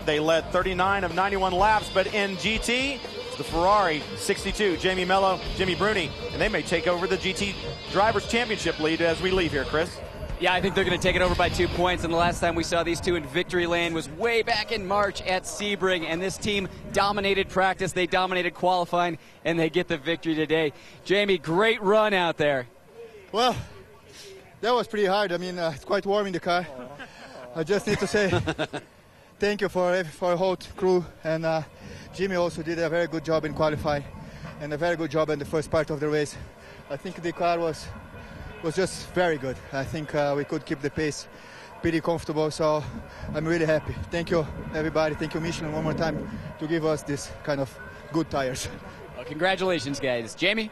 they led 39 of 91 laps, but in GT, the Ferrari 62, Jamie Mello, Jimmy Bruni, and they may take over the GT Drivers' Championship lead as we leave here, Chris. Yeah, I think they're going to take it over by 2 points. And the last time we saw these two in victory lane was way back in March at Sebring. And this team dominated practice, they dominated qualifying, and they get the victory today. Jamie, great run out there. Well, that was pretty hard. I mean, it's quite warm in the car. I just need to say thank you for our whole crew. And Jimmy also did a very good job in qualifying and a very good job in the first part of the race. I think the car was just very good. I think we could keep the pace pretty comfortable, so I'm really happy. Thank you, everybody. Thank you, Michelin, one more time to give us this kind of good tires. Well, congratulations, guys. Jamie?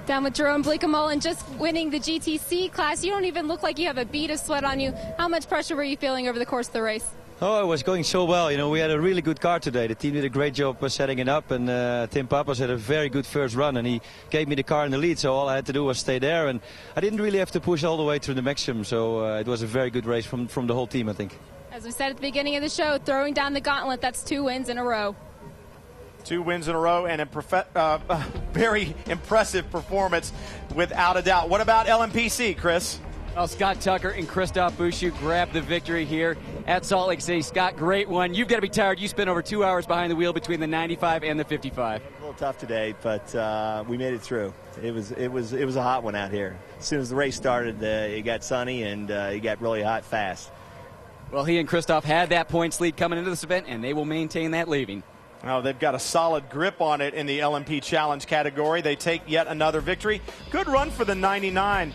Down with Jerome Bleekemolen, just winning the GTC class. You don't even look like you have a bead of sweat on you. How much pressure were you feeling over the course of the race? Oh, it was going so well. You know, we had a really good car today. The team did a great job setting it up, and Tim Pappas had a very good first run, and he gave me the car in the lead, so all I had to do was stay there, and I didn't really have to push all the way through the maximum, so it was a very good race from the whole team, I think. As we said at the beginning of the show, throwing down the gauntlet, that's 2 wins in a row. 2 wins in a row and a very impressive performance, without a doubt. What about LMPC, Chris? Well, Scott Tucker and Christoph Bouchou grabbed the victory here at Salt Lake City. Scott, great one. You've got to be tired. You spent over 2 hours behind the wheel between the 95 and the 55. A little tough today, but we made it through. It was a hot one out here. As soon as the race started, it got sunny and it got really hot fast. Well, he and Christoph had that points lead coming into this event, and they will maintain that leaving. Oh, they've got a solid grip on it in the LMP Challenge category. They take yet another victory. Good run for the 99.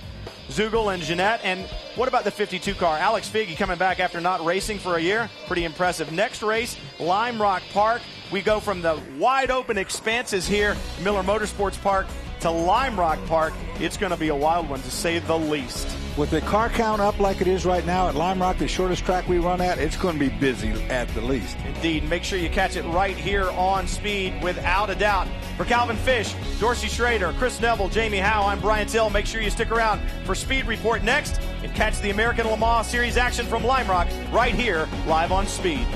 Zugel and Jeanette. And what about the 52 car? Alex Figge coming back after not racing for a year. Pretty impressive. Next race, Lime Rock Park. We go from the wide open expanses here, Miller Motorsports Park, to Lime Rock Park. It's going to be a wild one, to say the least. With the car count up like it is right now at Lime Rock, the shortest track we run at, it's going to be busy at the least. Indeed. Make sure you catch it right here on Speed, without a doubt. For Calvin Fish, Dorsey Schrader, Chris Neville, Jamie Howe, I'm Brian Till. Make sure you stick around for Speed Report next and catch the American Le Mans Series action from Lime Rock right here live on Speed.